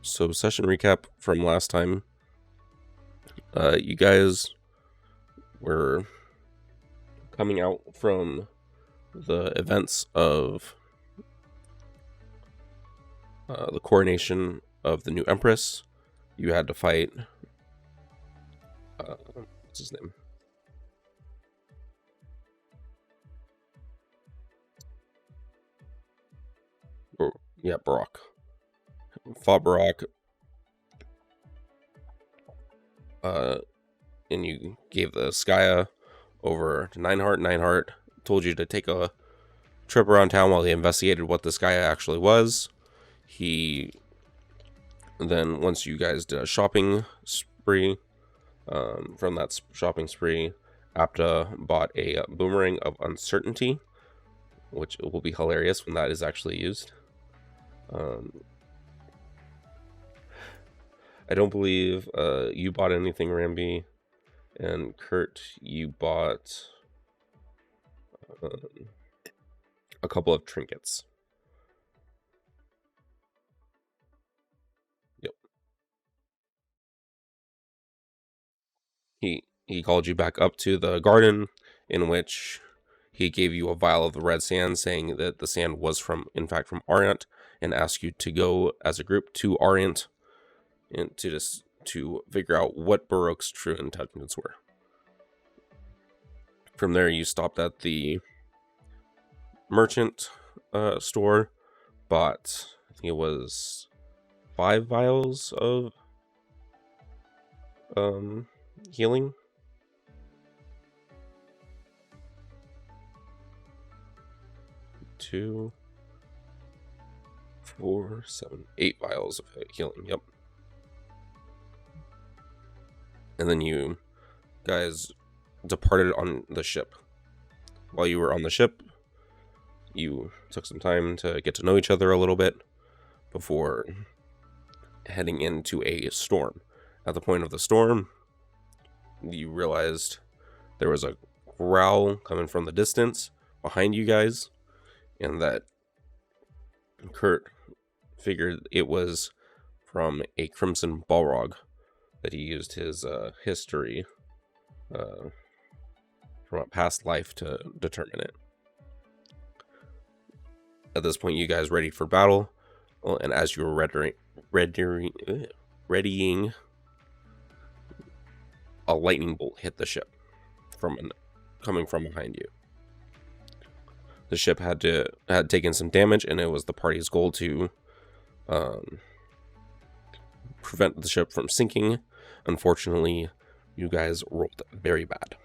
So session recap from last time. You guys were coming out from the events of the coronation of the new empress. You had to fight. What's his name? Barak. Fought Barak. And you gave the Skya over to Nineheart. Nineheart told you to take a trip around town while he investigated what the Skya actually was. He then, once you guys did a shopping spree, from that shopping spree, Apta bought a boomerang of uncertainty, which will be hilarious when that is actually used. I don't believe you bought anything, Ramby, and Kurt, you bought a couple of trinkets. Yep. He called you back up to the garden, in which he gave you a vial of the red sand, saying that the sand was in fact from Orient, and asked you to go as a group to Orient and to figure out what Baroque's true intentions were. From there, you stopped at the merchant store, bought, I think it was 5 vials of healing. 2, 4, 7, 8 vials of healing. Yep. And then you guys departed on the ship. While you were on the ship, you took some time to get to know each other a little bit before heading into a storm. At the point of the storm, you realized there was a growl coming from the distance behind you guys, and that Kurt figured it was from a Crimson Balrog, that he used his history from a past life to determine it. At this point, you guys ready for battle, and as you were readying, a lightning bolt hit the ship coming from behind you. The ship had taken some damage, and it was the party's goal to prevent the ship from sinking. Unfortunately, you guys rolled very bad,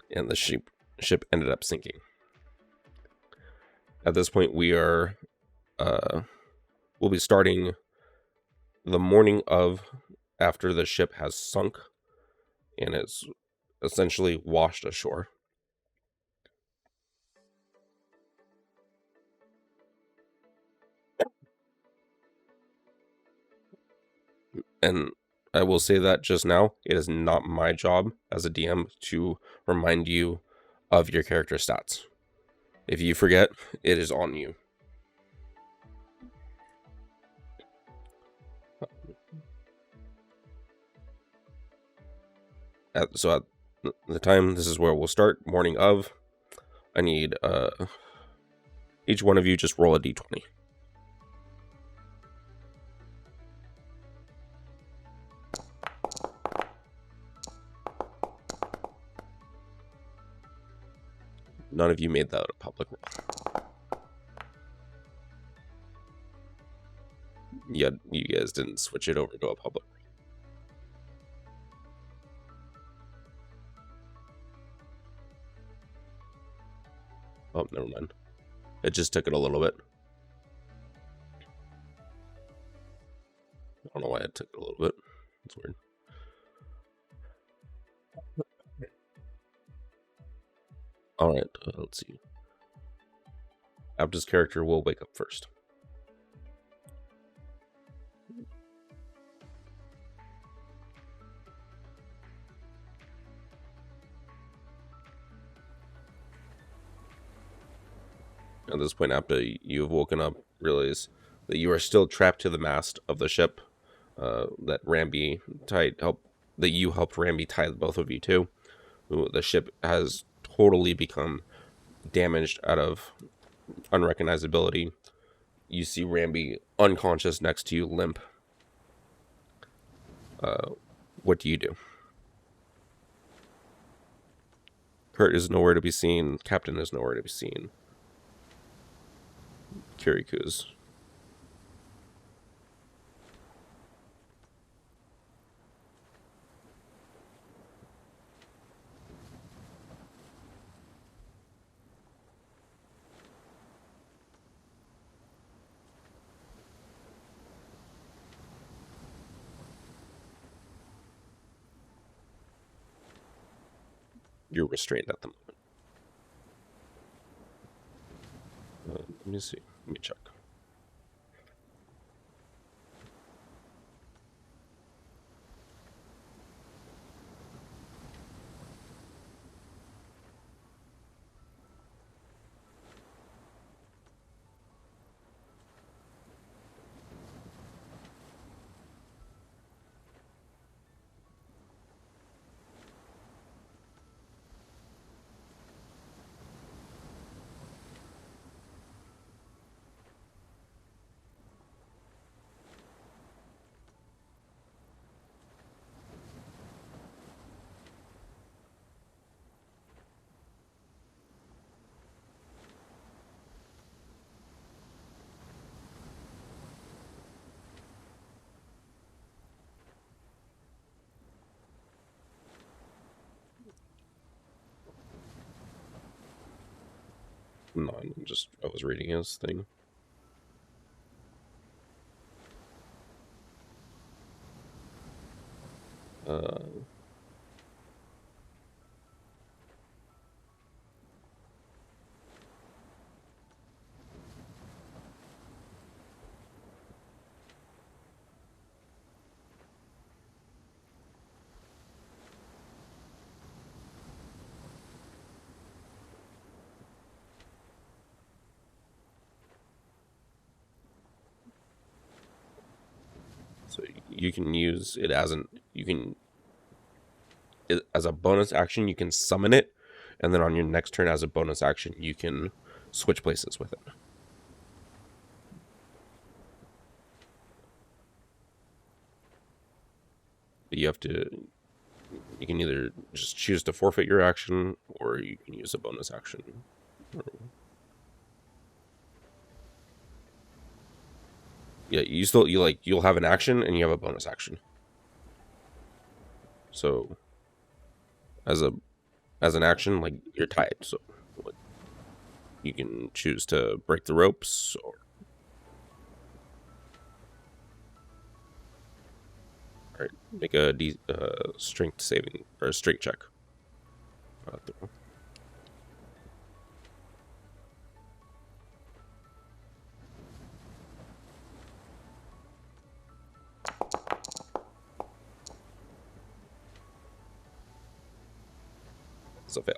and the ship ended up sinking. At this point, we'll be starting the morning of after the ship has sunk and it's essentially washed ashore. And I will say that just now, it is not my job as a DM to remind you of your character stats. If you forget, it is on you. So at the time, this is where we'll start. Morning of, I need each one of you just roll a d20. None of you made that a public roll. Yeah, you guys didn't switch it over to a public. Oh, never mind. It just took it a little bit. I don't know why it took it a little bit. It's weird. Alright, let's see. Abda's character will wake up first. At this point, Abda, you have woken up, realize that you are still trapped to the mast of the ship. That Ramby that you helped Ramby tie both of you to. The ship has totally become damaged out of unrecognizability. You see Ramby unconscious next to you, limp. What do you do? Kurt is nowhere to be seen. Captain is nowhere to be seen. Kiriku's. You're restrained at the moment. Let me see. Let me check. No, I was reading his thing. So you can use it as as a bonus action. You can summon it, and then on your next turn, as a bonus action, you can switch places with it. But you can either just choose to forfeit your action, or you can use a bonus action. Yeah, you'll have an action and you have a bonus action. So as an action, like, you're tied, so like, you can choose to break the ropes, or make a strength saving or a strength check. It's a fail.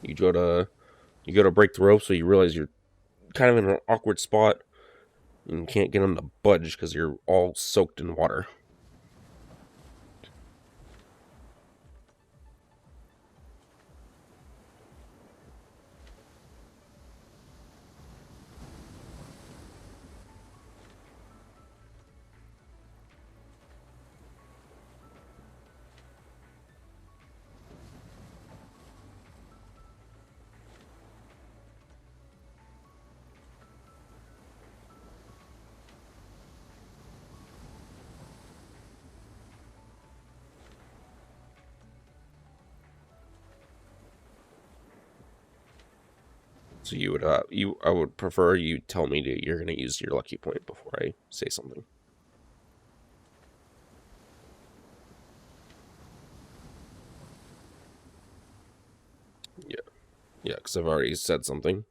You go to break the rope, so you realize you're kind of in an awkward spot and you can't get them to budge because you're all soaked in water. So I would prefer you tell me that you're gonna use your lucky point before I say something. Yeah, because I've already said something.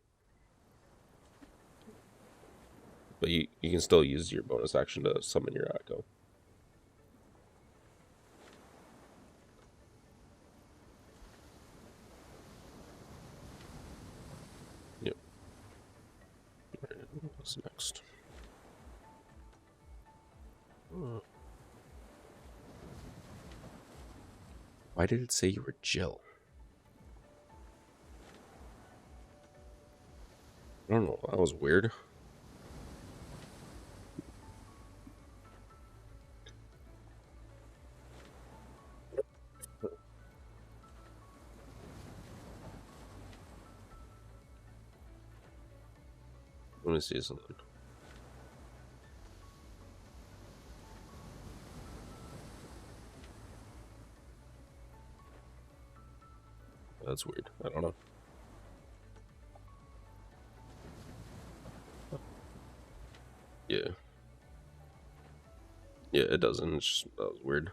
But you can still use your bonus action to summon your echo. Yep. Alright, what's next? Why did it say you were Jill? I don't know. That was weird. Let me see something. That's weird. I don't know. Yeah. Yeah, it doesn't. It's just, that was weird.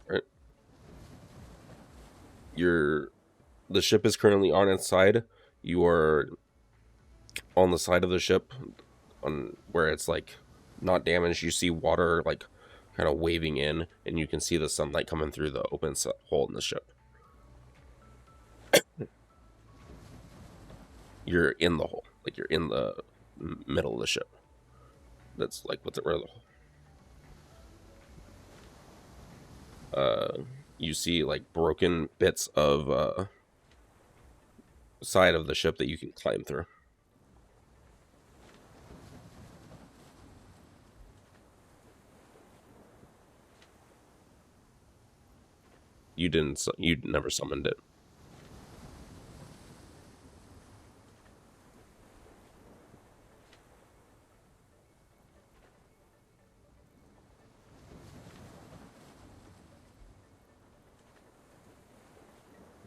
Right. The ship is currently on its side. You are on the side of the ship, on where it's like not damaged. You see water like kind of waving in, and you can see the sunlight coming through the open hole in the ship. You're in the hole, like you're in the middle of the ship. That's like what's it where the you see like broken bits of side of the ship that you can climb through. You never summoned it.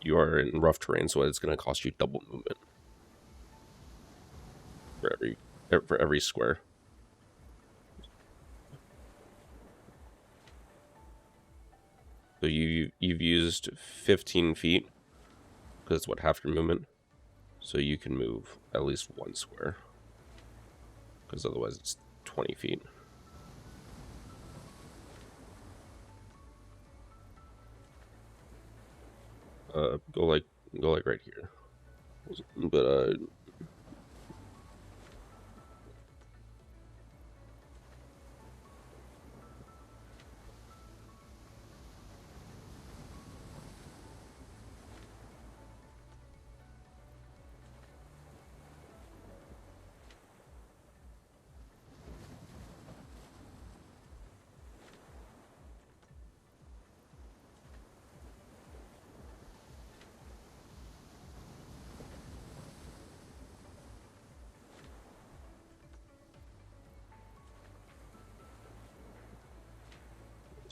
You are in rough terrain, so it's going to cost you double movement for every square. So you've used 15 feet because it's what half your movement. So you can move at least one square because otherwise it's 20 feet. Go like right here. But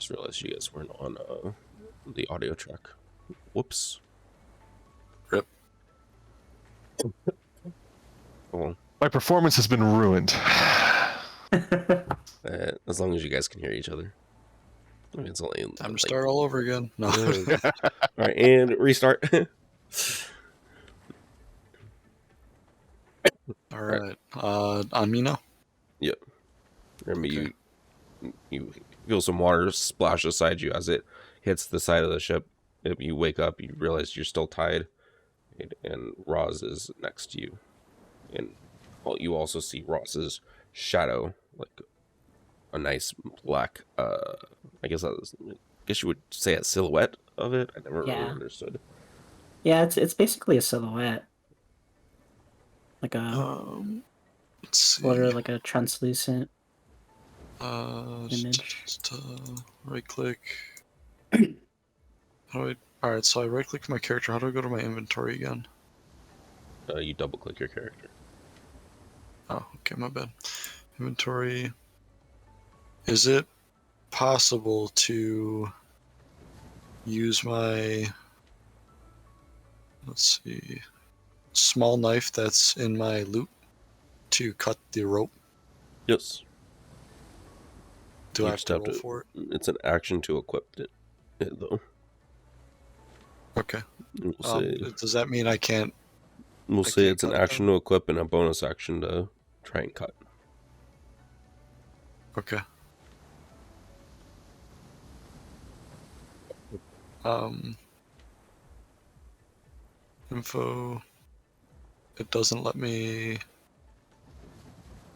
just realized you guys weren't on the audio track. Whoops. Rip. Well, my performance has been ruined. As long as you guys can hear each other. I mean, it's only time to start all over again. No. All right, and restart. All right. On me now? Yep. Remember, Okay. you feel some water splash beside you as it hits the side of the ship. If you wake up, you realize you're still tied, and Roz is next to you. And you also see Ross's shadow, like a nice black, I guess you would say a silhouette of it. I never really understood. Yeah, it's basically a silhouette. Like let's see. Literally like a translucent image. Just right click. Alright, so I right click my character. How do I go to my inventory again? You double click your character. Oh, okay, my bad. Inventory. Is it possible to use my, let's see, small knife that's in my loot to cut the rope? Yes. Do I have to roll for it? It's an action to equip it though. Okay. We'll say, does that mean I can't? We'll say it's an action to equip and a bonus action to try and cut. Okay. Info. It doesn't let me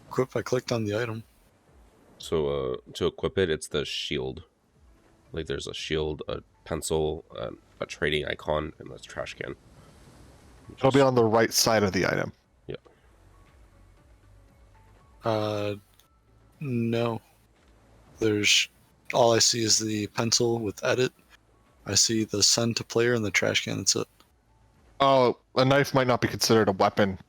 equip. I clicked on the item. So to equip it, it's the shield. Like there's a shield, a pencil, a trading icon, and a trash can. It'll be on the right side of the item. Yeah. No. There's all I see is the pencil with edit. I see the send to player and the trash can. That's it. Oh, a knife might not be considered a weapon.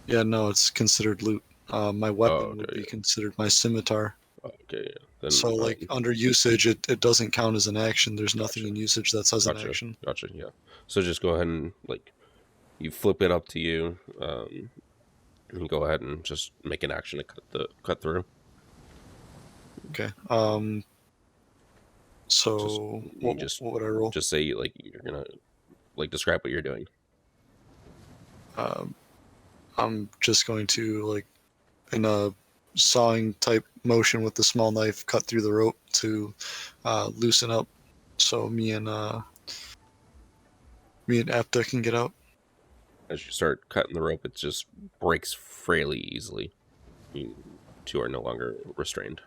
Yeah, no, it's considered loot. My weapon okay, would be yeah. considered my scimitar. Okay. Yeah. Then, So, like, under usage, it doesn't count as an action. There's nothing Gotcha. in usage that says an Gotcha. action. Gotcha. Yeah. So just go ahead and like you flip it up to you. And go ahead and just make an action to cut through. Okay. So You just what would I roll? just say like you're gonna like describe what you're doing. I'm just going to, like, in a sawing type motion with the small knife, cut through the rope to loosen up, so me and Apta can get out. As you start cutting the rope, it just breaks fairly easily. You two are no longer restrained.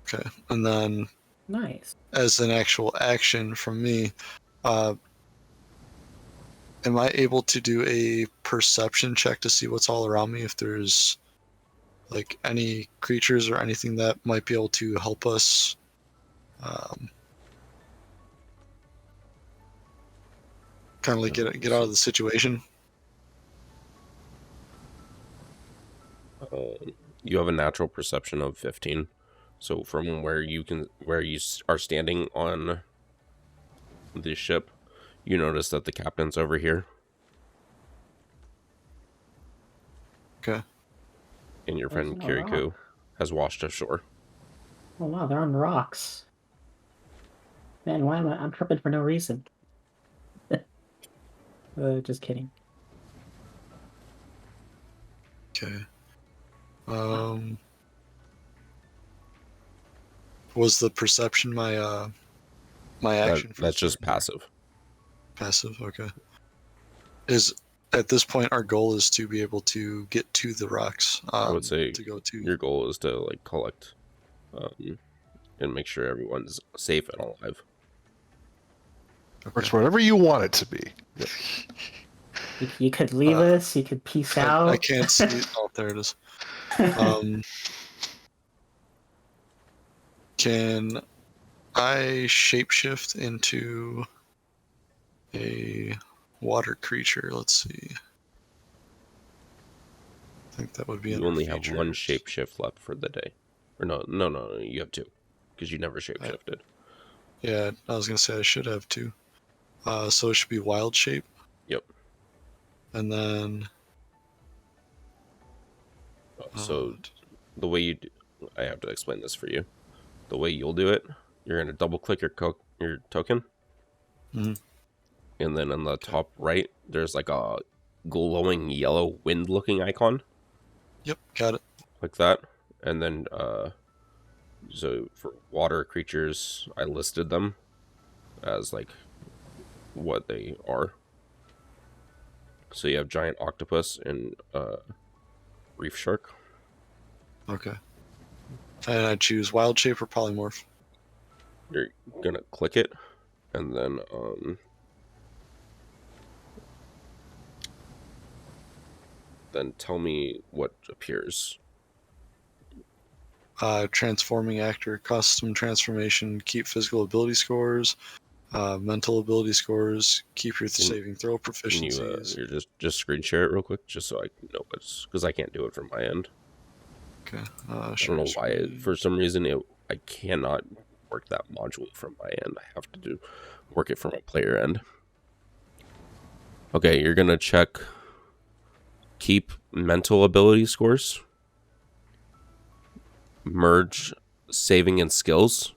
Okay, and then Nice. as an actual action from me, am I able to do a perception check to see what's all around me, if there's like any creatures or anything that might be able to help us kind of like get out of the situation? You have a natural perception of 15. So from where you are standing on the ship, you notice that the captain's over here, Okay. and your There's friend no Kirikou rock. has washed ashore. Oh wow, they're on rocks. Man, why am I'm tripping for no reason? Just kidding. Okay. Was the perception my my action? That's just passive. Passive. Okay. Is at this point our goal is to be able to get to the rocks. I would say to go to. your goal is to like collect and make sure everyone's safe and alive. Works whatever you want it to be. You could leave us. You could peace out. I can't see. Oh, there it is. Can I shapeshift into a water creature? Let's see. I think that would be. You only have one shapeshift left for the day. Or no, you have two. Because you never shapeshifted. Yeah, I was going to say I should have two. So it should be wild shape. Yep. And then... So the way you do... I have to explain this for you. The way you'll do it, you're going to double click your token. Mhm. And then on the top right, there's like a glowing yellow wind looking icon. Yep, got it. Like that. And then so for water creatures, I listed them as like what they are. So you have giant octopus and reef shark. Okay. And I choose wild shape or polymorph. You're gonna click it, and then tell me what appears. Transforming actor, custom transformation, keep physical ability scores, mental ability scores, keep your saving throw proficiencies. Can you just screen share it real quick, just so I know what's, because I can't do it from my end. Okay. I don't know why. For some reason, I cannot work that module from my end. I have to work it from a player end. Okay, you're gonna check keep mental ability scores, merge saving and skills,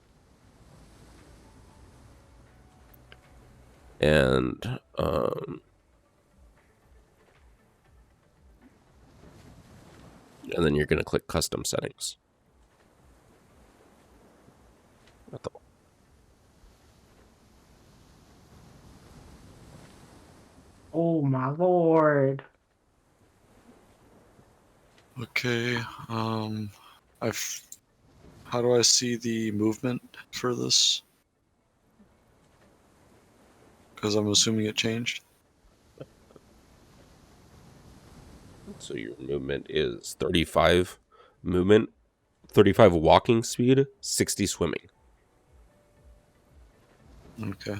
and then you're gonna click custom settings. Oh my lord. Okay. I've. How do I see the movement for this? Because I'm assuming it changed. So your movement is 35 movement, 35 walking speed, 60 swimming. Okay.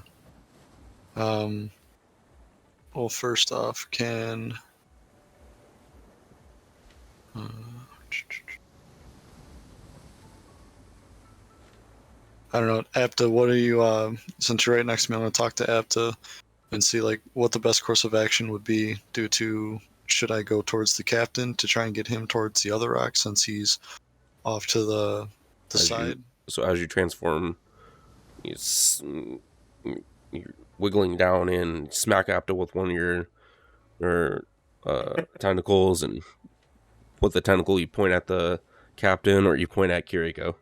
Well, first off, can. Uh, I don't know, Apta. What are you? Since you're right next to me, I'm gonna talk to Apta and see like what the best course of action would be. Due to should I go towards the captain to try and get him towards the other rock since he's off to the side? As you transform, you you're wiggling down and smack Apta with one of your tentacles, and with the tentacle you point at the captain or you point at Kiriko,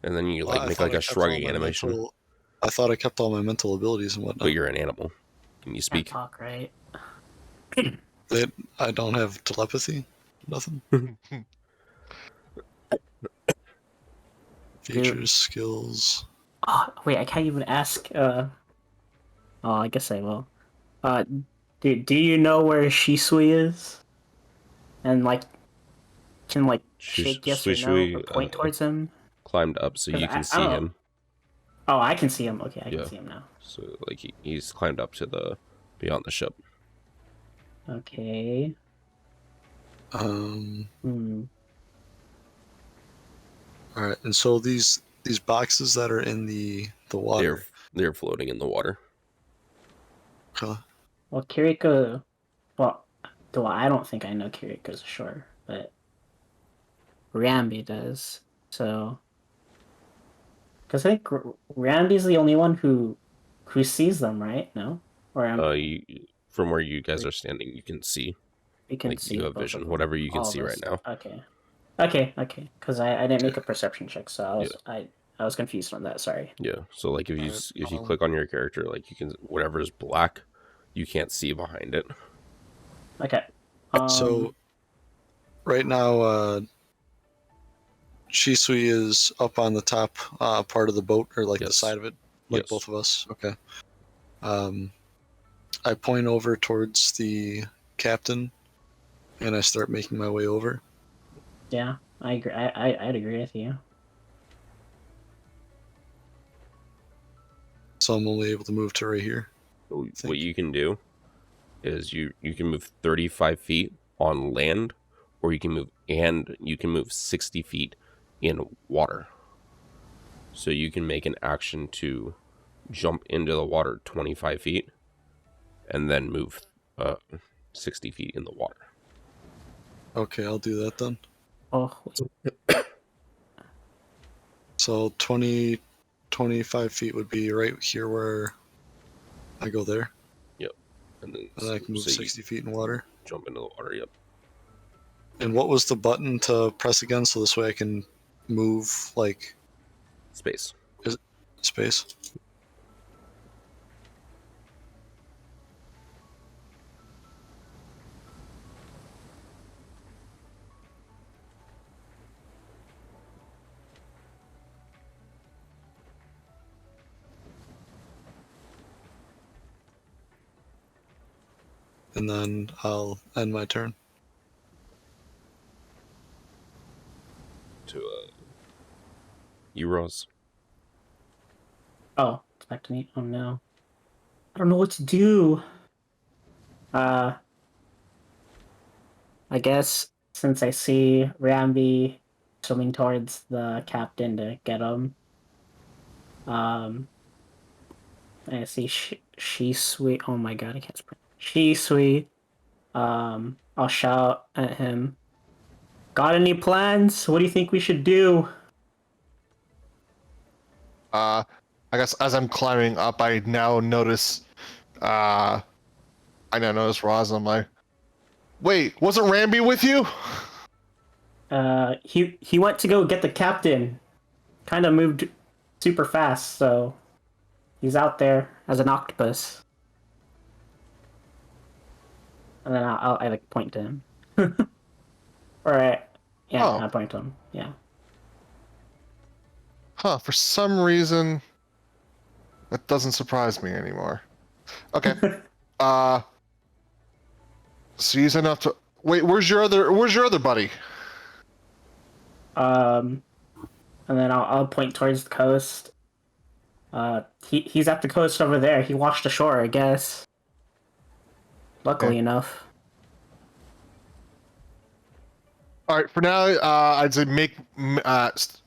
and then you like I make thought like I a kept all shrugging my animation. mental. I thought I kept all my mental abilities and But whatnot. you're an animal. Can you Can't speak? talk, right? I don't have telepathy. Nothing. Features, skills. Oh, wait, I can't even ask. Oh, I guess I will. Uh, do you know where Shisui is? And like, can like shake yes or no or Shui point towards him? climbed up so 'Cause you can I see don't know. him. Oh, I can see him. Okay, I Yeah. can see him now. So like he's climbed up to the beyond the ship. Okay. Hmm. All right, and so these boxes that are in the water. They're floating in the water. Okay. Well, Kiriko. Well, I don't think I know Kiriko's ashore, but Rambi does. So, because I think Rambi's the only one who sees them, right? No, or You from where you guys are standing, you can see. we can Like see you have both of vision, them, whatever you can all see of right us. now. Okay, okay. Because I didn't make a perception check, so Yeah. I was confused on that. Sorry. Yeah. So like if Alright, if you click on your character, like you can whatever is black, you can't see behind it. Okay. So right now, Shisui is up on the top part of the boat, or like the Yes. side of it, like Yes. both of us. Okay. I point over towards the captain, and I start making my way over. Yeah, I agree. I'd agree with you. So I'm only able to move to right here. So think. what you can do is you can move 35 feet on land, or you can move 60 feet in water. So you can make an action to jump into the water 25 feet and then move 60 feet in the water. Okay, I'll do that then. Oh, So 20, 25 feet would be right here where I go there. Yep. And then I can move so you 60 feet in water. jump into the water. Yep. And what was the button to press again so this way I can move like Space. space? And then I'll end my turn. To Euros. oh, it's back to me. Oh no, I don't know what to do. I guess since I see Rambi swimming towards the captain to get him, I see Shisui. Oh my god, I can't speak. Shisui. I'll shout at him. Got any plans? What do you think we should do? I guess as I'm climbing up, I now notice. I now notice Roz. And I'm like, wait, wasn't Rambi with you? He went to go get the captain. Kind of moved super fast, so he's out there as an octopus. and then I like point to him. Yeah, Oh. I point to him. Yeah. Huh, for some reason, that doesn't surprise me anymore. Okay. So he's enough to... Wait, where's your other buddy? And then I'll point towards the coast. He's at the coast over there. He washed ashore, I guess. Luckily Okay. enough. All right, for now, I'd say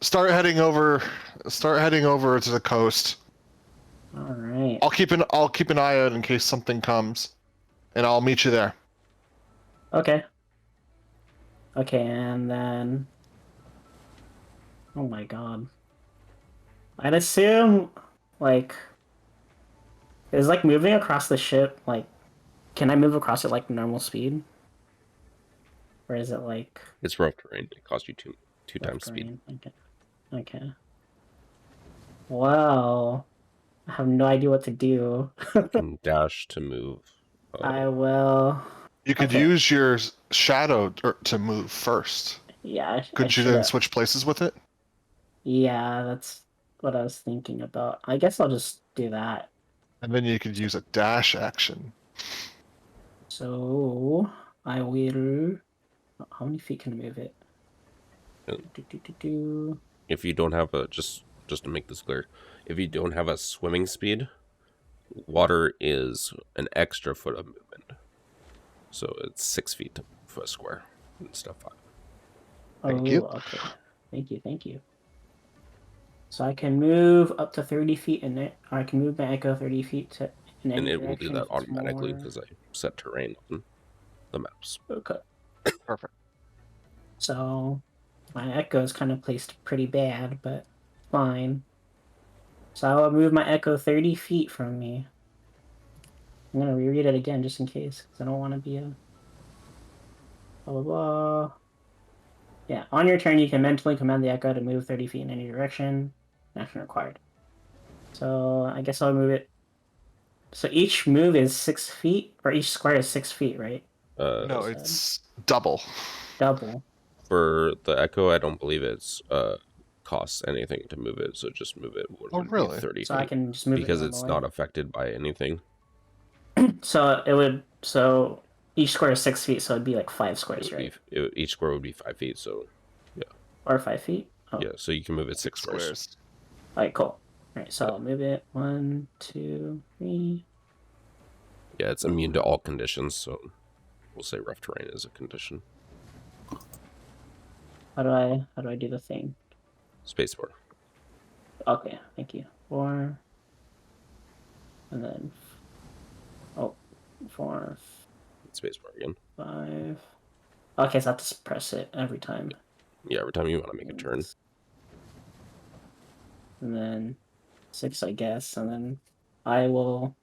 start heading over to the coast. All right. I'll keep an eye out in case something comes, and I'll meet you there. Okay. Okay, and then. Oh my god. I'd assume, like, is like moving across the ship, like, can I move across at like normal speed? Or is it like It's rough terrain. It costs you two rough times speed. terrain? Okay. Okay. Well, I have no idea what to do. You can dash to move. I will. You could Okay. use your shadow to move first. Yeah, Couldn't you then switch places with it? Yeah, that's what I was thinking about. I guess I'll just do that. And then you could use a dash action. So I will. How many feet can I move it? Yeah. Do. If you don't have a just to make this clear, if you don't have a swimming speed, water is an extra foot of movement. So it's 6 feet for a square instead of 5. Thank you. Okay. Thank you. So I can move up to 30 feet in it, or I can move my echo 30 feet to in any And it will direction do that if it's automatically more- because I set terrain on the maps. Okay. Perfect. So my echo is kind of placed pretty bad, but fine. So I will move my echo 30 feet from me. I'm gonna reread it again just in case, because I don't want to be a blah blah blah. Yeah, on your turn you can mentally command the echo to move 30 feet in any direction. Action required. So I guess I'll move it. So each move is 6 feet, or each square is 6 feet, right? No, it's double. Double. For the echo, I don't believe it's costs anything to move it, so just move it. Oh, really? 30 So I feet, can just move because it it's normally. not affected by anything. So it would. So each square is 6 feet, so it'd be like 5 squares, right? Each square would be 5 feet, so Or 5 feet. Oh. yeah. So you can move it 6 squares. All right, cool. All right, so I'll move it 1, 2, 3. Yeah, it's immune to all conditions, so we'll say rough terrain is a condition. How do I do the thing? Spacebar. Okay, thank you. 4. And then 4, Spacebar again. 5. Okay, so I have to press it every time. Yeah, every time you want to make a turn. And then 6, I guess. And then I will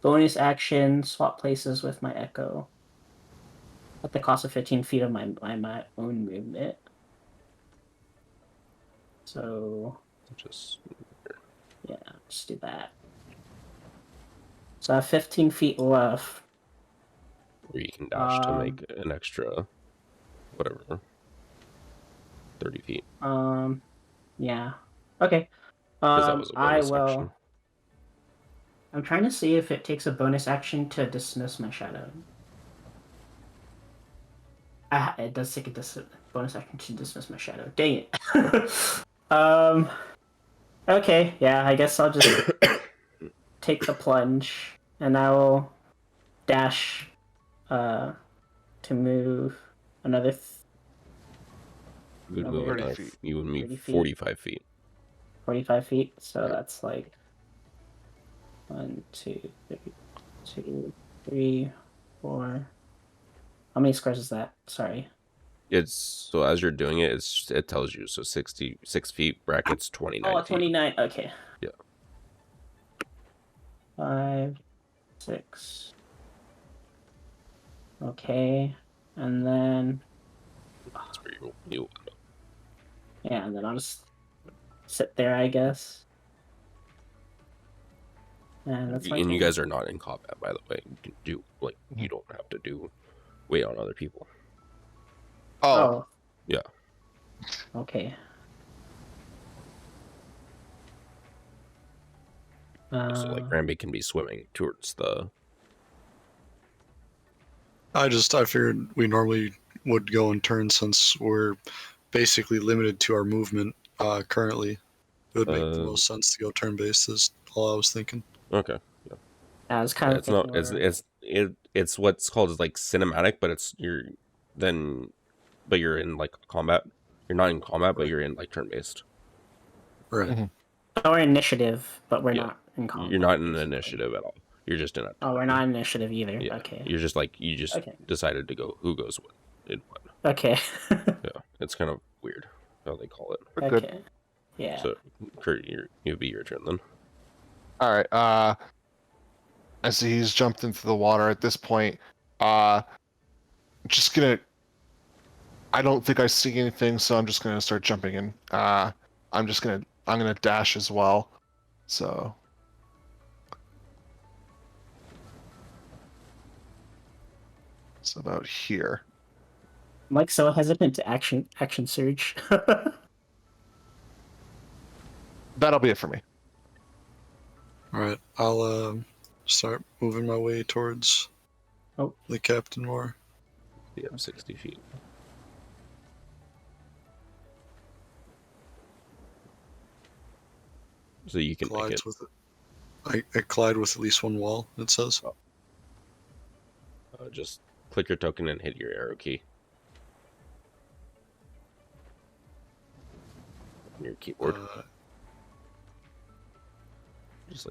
bonus action swap places with my echo at the cost of 15 feet of my own movement. So Just yeah, just do that. So I have 15 feet left. where you can dash to make an extra, whatever, 30 feet. Yeah. Okay. Because that was a I bonus will. action. I'm trying to see if it takes a bonus action to dismiss my shadow. It does take a bonus action to dismiss my shadow. Dang it. Okay, yeah, I guess I'll just take the plunge, and I will dash to move another You would move 30 another, feet. you would 30 move feet. 45 feet. 45 feet, so Yeah. that's like 1, 2, 3, 4. How many squares is that? Sorry. It's so as you're doing it, it tells you so 66 feet brackets 29 feet. 29. Okay. Yeah. 5, 6. Okay, and then That's where you yeah, and then I'll just sit there, I guess. And that's my and turn. you guys are not in combat, by the way. You can do you don't have to do wait on other people. Oh, Yeah. Okay. So like Ramby can be swimming towards the. I figured we normally would go in turn since we're basically limited to our movement currently. It would make the most sense to go turn based. Is all I was thinking. Okay. Yeah. I was kind of It's not. thinking It's what's called like cinematic, but but you're in like combat. You're not in combat, but Right. you're in like turn based. Right. we're initiative, but we're Yeah. not in combat. You're not in an basically. initiative at all. You're just in a. Oh, we're not in initiative either. Yeah. Okay. You're just like you just Okay. decided to go. Who goes what? In what? Okay. Yeah. It's kind of weird how they call it. we're good. Okay. Yeah. So, Kurt, you'd be your turn then. All right. I see he's jumped into the water at this point. Just gonna. I don't think I see anything, so I'm just gonna start jumping in. I'm gonna dash as well. So. It's about here. I'm like so hesitant to action surge. That'll be it for me. All right. I'll start moving my way towards the captain more. You have 60 feet. So you can make it. Collides with it. I collide with at least one wall. It says. Just click your token and hit your arrow key on your keyboard. Just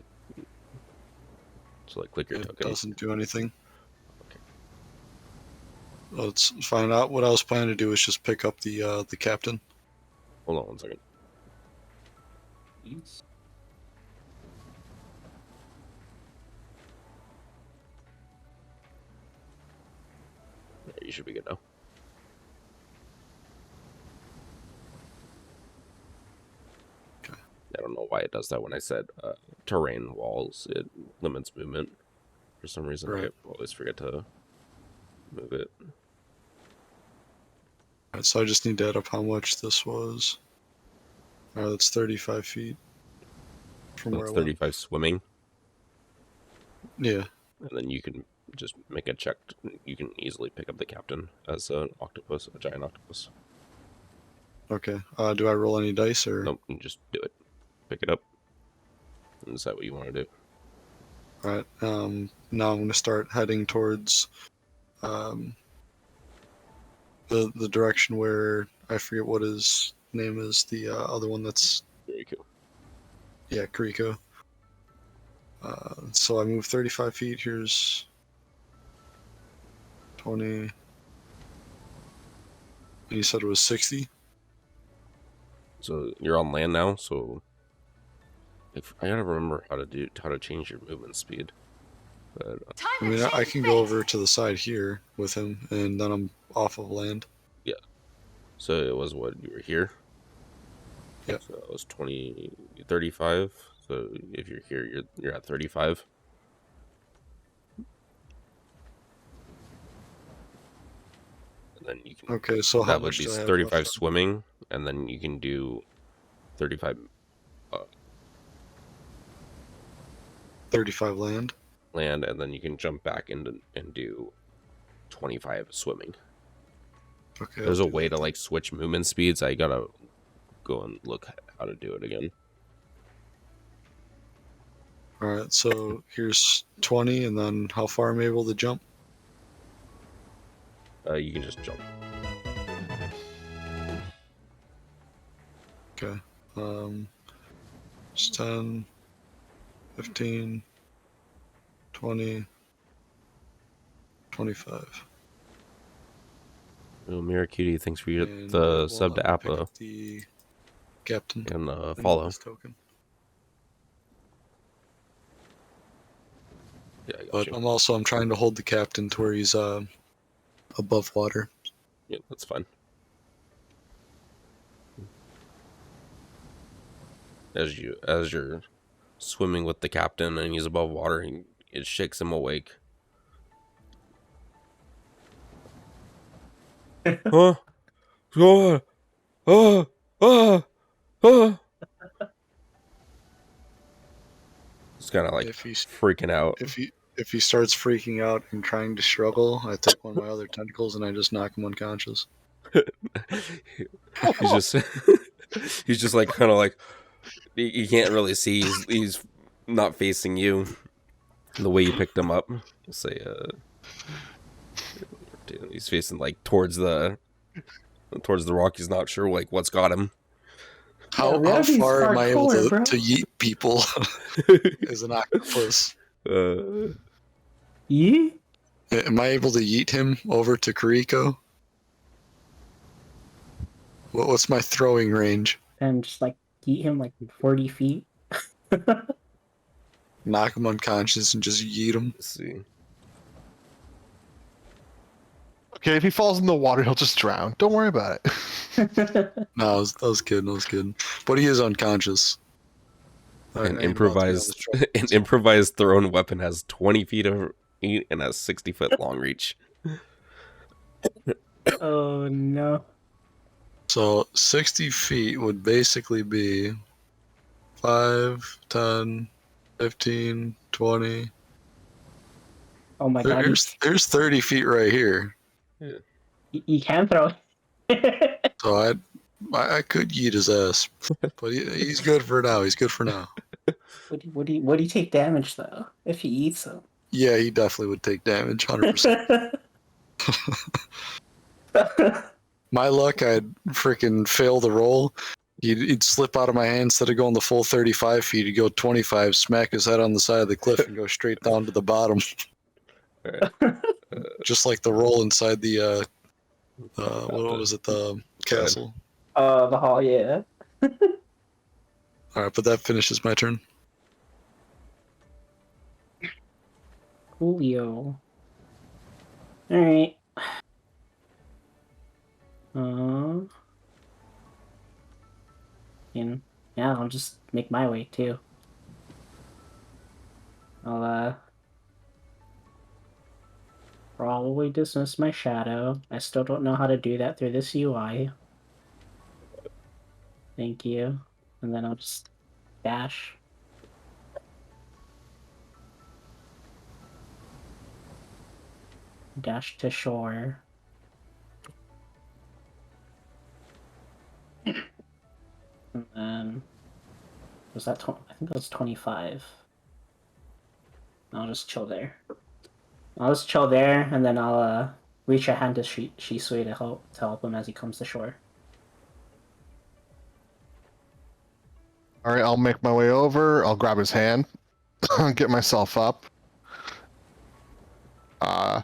click your It token. doesn't do anything. Okay. Let's find out. What I was planning to do is just pick up the captain. Hold on 1 second. You should be good now. Okay. I don't know why it does that when I said terrain walls. It limits movement. For some reason, Right. I always forget to move it. Alright, so I just need to add up how much this was. Alright, that's 35 feet from where That's I went. 35 swimming, Yeah. and then you can just make a check. You can easily pick up the captain as an octopus, a giant octopus. Okay. Do I roll any dice or? Nope, you just do it. Pick it up. Is that what you want to do? Alright. Now I'm going to start heading towards the direction where I forget what his name is. The other one that's Very cool. yeah, Kariko. So I move 35 feet. Here's 20. And you said it was 60. So you're on land now. So if I gotta remember how to change your movement speed. But I mean, I can go over to the side here with him, and then I'm off of land. yeah. So it was what you were here. Yeah. So it was 35. So if you're here, you're at 35. And then you can. Okay, so how That would much be do I have 35 left? swimming, and then you can do 35 35 land. land, and then you can jump back and do 25 swimming. Okay. There's I'll a do way that to like switch movement speeds. I gotta go and look how to do it again. then. All right, so here's 20, and then how far am I able to jump? You can just jump. Okay. It's 10, 15, 20, 25. Oh, Miracutie, thanks for And the will sub to let me pick Appa up the captain and and follow. his token. Yeah, I got But you. I'm trying to hold the captain to where he's above water. Yeah, that's fine. As you're swimming with the captain and he's above water, it shakes him awake. Huh? God. Oh, oh, oh. Just kind of like If he freaking out. if he starts freaking out and trying to struggle, I take one of my other tentacles and I just knock him unconscious. He's just he's just like kind of like you can't really see. He's not facing you the way you picked him up. We'll say he's facing like towards the rock. He's not sure like what's got him. Yeah, How Ramby's far am I able hardcore, bro. to yeet people as an octopus? uh, Yeah. Am I able to yeet him over to Kariko? What's my throwing range? And just like eat him like 40 feet. Knock him unconscious and just yeet him. let's see. Okay, if he falls in the water, he'll just drown. Don't worry about it. No, that was good. That was good. But he is unconscious. An I ain't about to be on improvised this truck. an improvised thrown weapon has 20 feet of and has 60-foot long reach. Oh no. So 60 feet would basically be 5, 10, 15, 20. Oh my god. There's 30 feet right here. You can throw it. So I could yeet his ass. But he's good for now. He's good for now. Would he take damage though if he eats them? Yeah, he definitely would take damage, 100%. My luck, I'd freaking fail the roll. He'd slip out of my hand instead of going the full 35 feet. He'd go 25, smack his head on the side of the cliff, and go straight down to the bottom. Alright. Just like the roll inside the, what was it, the castle. The hall, yeah. Alright, but that finishes my turn. Coolio. Alright. And yeah, I'll just make my way too. I'll probably dismiss my shadow. I still don't know how to do that through this UI. Thank you. And then I'll just dash. Dash to shore. And then was that I think that was 25. I'll just chill there. I'll just chill there, and then I'll reach a hand to Shisui to help him as he comes to shore. All right, I'll make my way over. I'll grab his hand, get myself up. I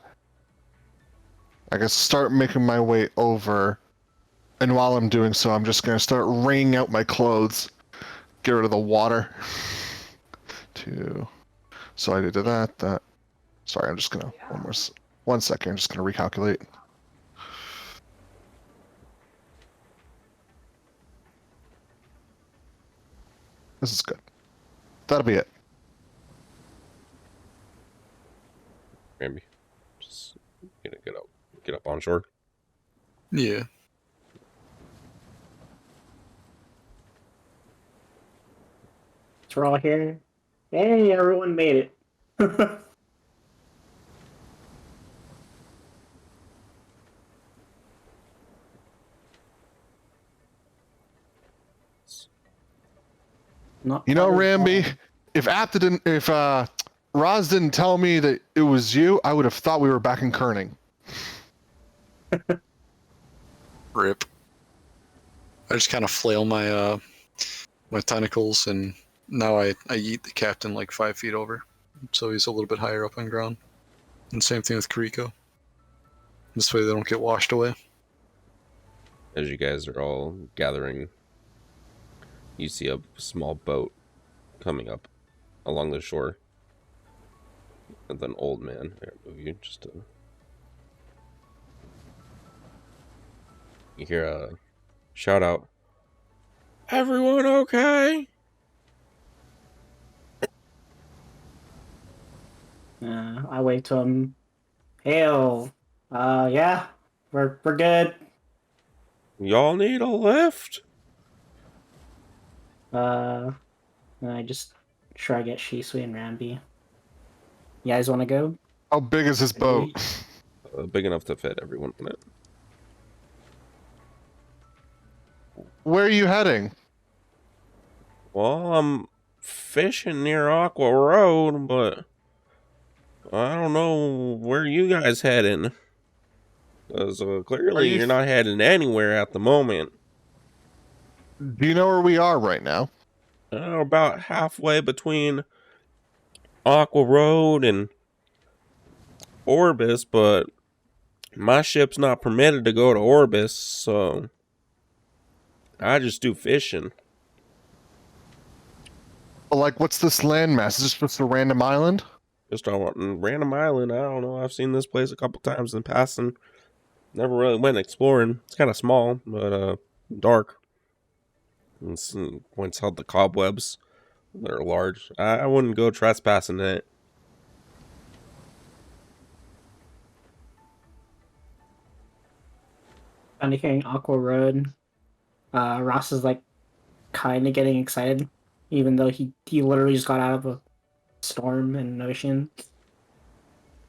guess start making my way over, and while I'm doing so, I'm just gonna start wringing out my clothes, get rid of the water. So I did that. Sorry, I'm just gonna 1 second. I'm just gonna recalculate. This is good. That'll be it. Ramby, just get up on shore. Yeah. So we're all here. Hey, everyone made it. Not You know, quite as Ramby, bad. if Roz didn't tell me that it was you, I would have thought we were back in Kerning. Rip. I just kind of flail my my tentacles, and now I yeet the captain like 5 feet over, so he's a little bit higher up on ground. And same thing with Kariko. This way they don't get washed away. As you guys are all gathering, you see a small boat coming up along the shore with an old man. Here, move you just to... You hear a shout out, "Everyone okay?" I wave to him. Hail. Yeah. we're good. Y'all need a lift? And I just shrug at Shisui and Rambi. You guys want to go? How big is this boat? Big enough to fit everyone on it. Where are you heading? Well, I'm fishing near Aqua Road, but I don't know where you guys heading. Because clearly you're not heading anywhere at the moment. Do you know where we are right now? About halfway between Aqua Road and Orbis, but my ship's not permitted to go to Orbis, so I just do fishing. Like, what's this landmass? Is this just a random island? Just on a random island. I don't know. I've seen this place a couple times in passing. Never really went exploring. It's kind of small, but dark. And points out the cobwebs. They're large. I wouldn't go trespassing in it. Finally hearing Aqua Road. Ross is like kind of getting excited, even though he literally just got out of a storm in an ocean.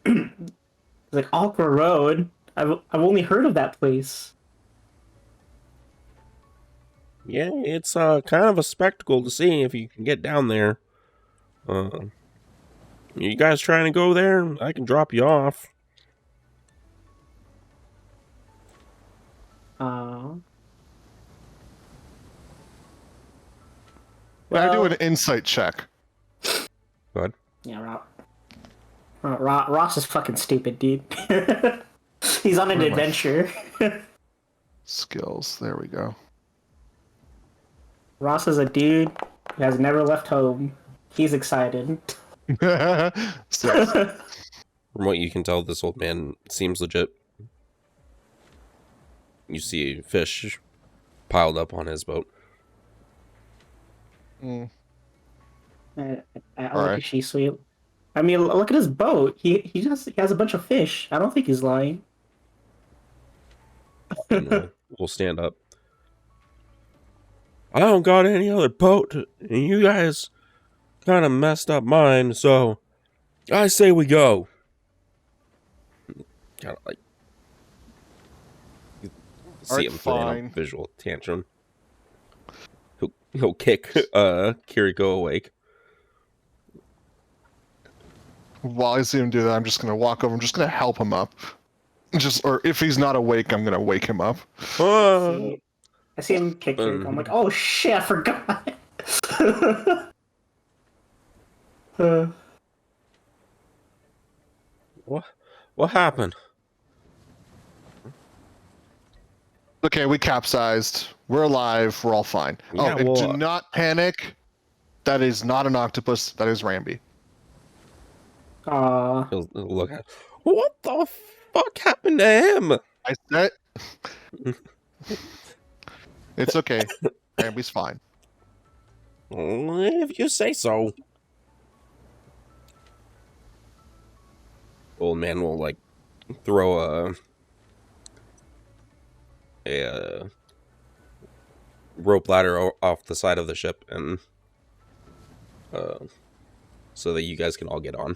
He's like, Aqua Road? I've only heard of that place. Yeah, it's kind of a spectacle to see if you can get down there. You guys trying to go there? I can drop you off. Well, I do an insight check. Good. Yeah, Ross is fucking stupid, dude. He's on an adventure. Skills. There we go. Ross is a dude who has never left home. He's excited. Six. From what you can tell, this old man seems legit. You see fish piled up on his boat. Mm. I like Alright. she's sweet. I mean, look at his boat. He has a bunch of fish. I don't think he's lying. And we'll stand up. I don't got any other boat, and you guys kind of messed up mine, so I say we go. Kind of like you see him throwing a visual tantrum. He'll kick Kiriko awake. While I see him do that, I'm just gonna walk over. I'm just gonna help him up. Or if he's not awake, I'm gonna wake him up. I see him kick it. I'm like, oh shit, I forgot. What happened? Okay, we capsized. We're alive. We're all fine. Yeah, and do not panic. That is not an octopus. That is Rambi. He'll look at. What the fuck happened to him? I said. It's okay. Rambi's fine. If you say so. Old man will like throw a rope ladder off the side of the ship, and so that you guys can all get on.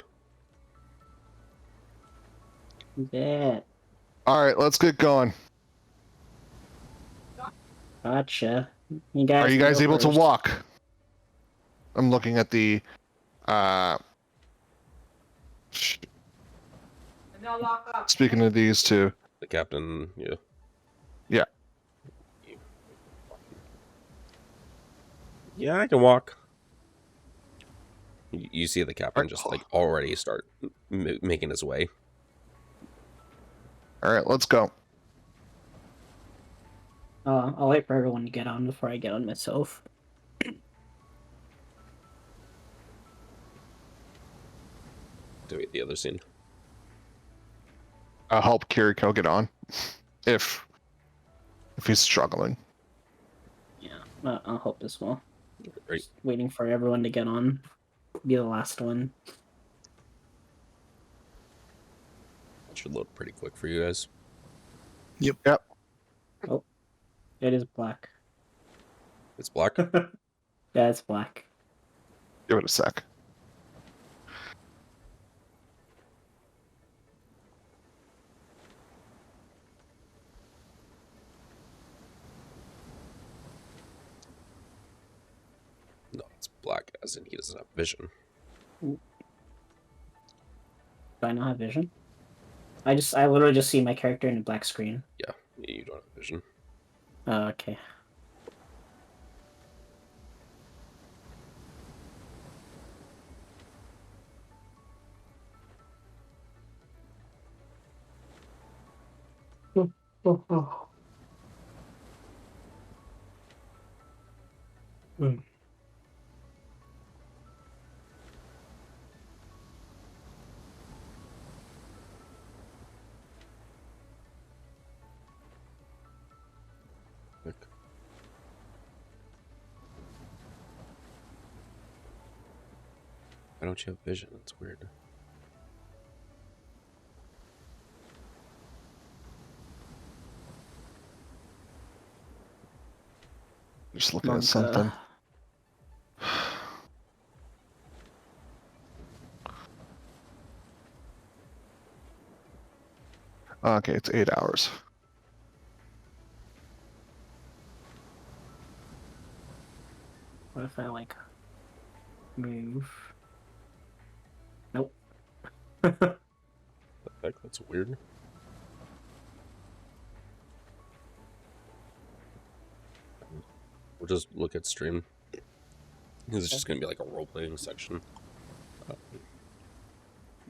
Yeah. All right, let's get going. Gotcha. You guys Are you guys go able to first. walk? I'm looking at the. Speaking of these two. The captain, yeah. Yeah. Yeah, I can walk. You see the captain just like already start making his way. All right, let's go. I'll wait for everyone to get on before I get on myself. Do the other scene. I'll help Kiriko get on, if he's struggling. Yeah, I'll help as well. Great. Just waiting for everyone to get on. Be the last one. That should load pretty quick for you guys. Yep. Oh, it is black. It's black. Yeah, it's black. Give it a sec. No, it's black, as in he doesn't have vision. Do I not have vision? I literally just see my character in a black screen. Yeah, you don't have vision. Oh, okay. Oh. Like, why don't you have vision? That's weird. Just looking at Monka. something. Okay, it's 8 hours. What if I like move? Nope. The heck? That's weird. We'll just look at stream. This is just gonna be like a role playing section.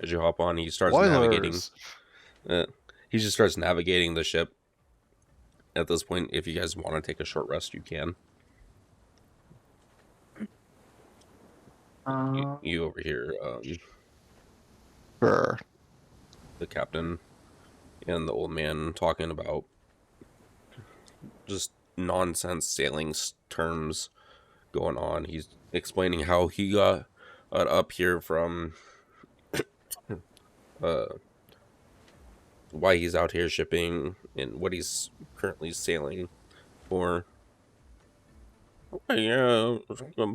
As you hop on, he starts navigating. Spoilers. He just starts navigating the ship. At this point, if you guys want to take a short rest, you can. You over here, Sure. the captain and the old man talking about just nonsense sailing terms going on. He's explaining how he got up here from why he's out here shipping and what he's currently sailing for. Yeah,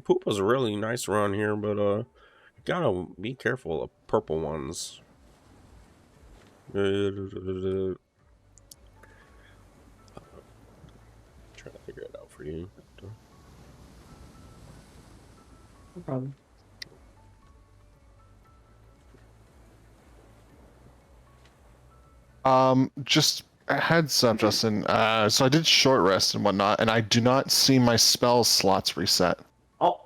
poop was really nice around here, but gotta be careful of purple ones. Trying to figure it out for you. No problem. Just a heads up, Justin. So I did short rest and whatnot, and I do not see my spell slots reset. Oh,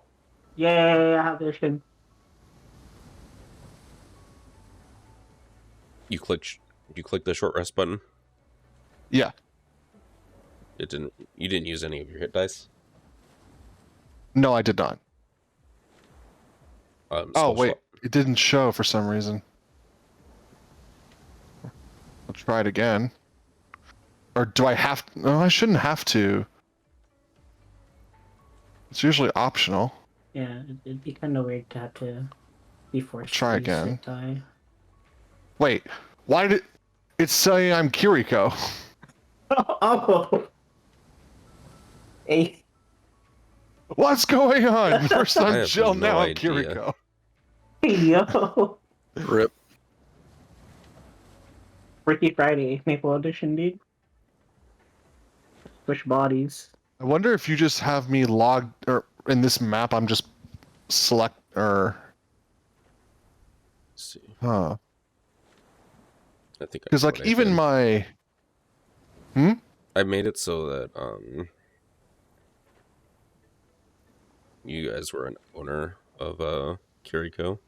yay! I have vision. You click the short rest button. Yeah. It didn't. You didn't use any of your hit dice. No, I did not. Oh, Spell wait. slot. It didn't show for some reason. I'll try it again. Or do I have to? No, I shouldn't have to. It's usually optional. Yeah, it'd be kind of weird to have to be forced Try to use again. hit die. Wait, why did it's saying I'm Kiriko? Oh! Hey. What's going on? First I I'm have Jill, no now I'm idea. Kiriko. Yo! Rip. Freaky Friday, Maple Edition, dude. Switch bodies. I wonder if you just have me logged, or in this map I'm just select, or... Let's see. Huh. I think Because, like, even my... I made it so that you guys were an owner of Kiriko.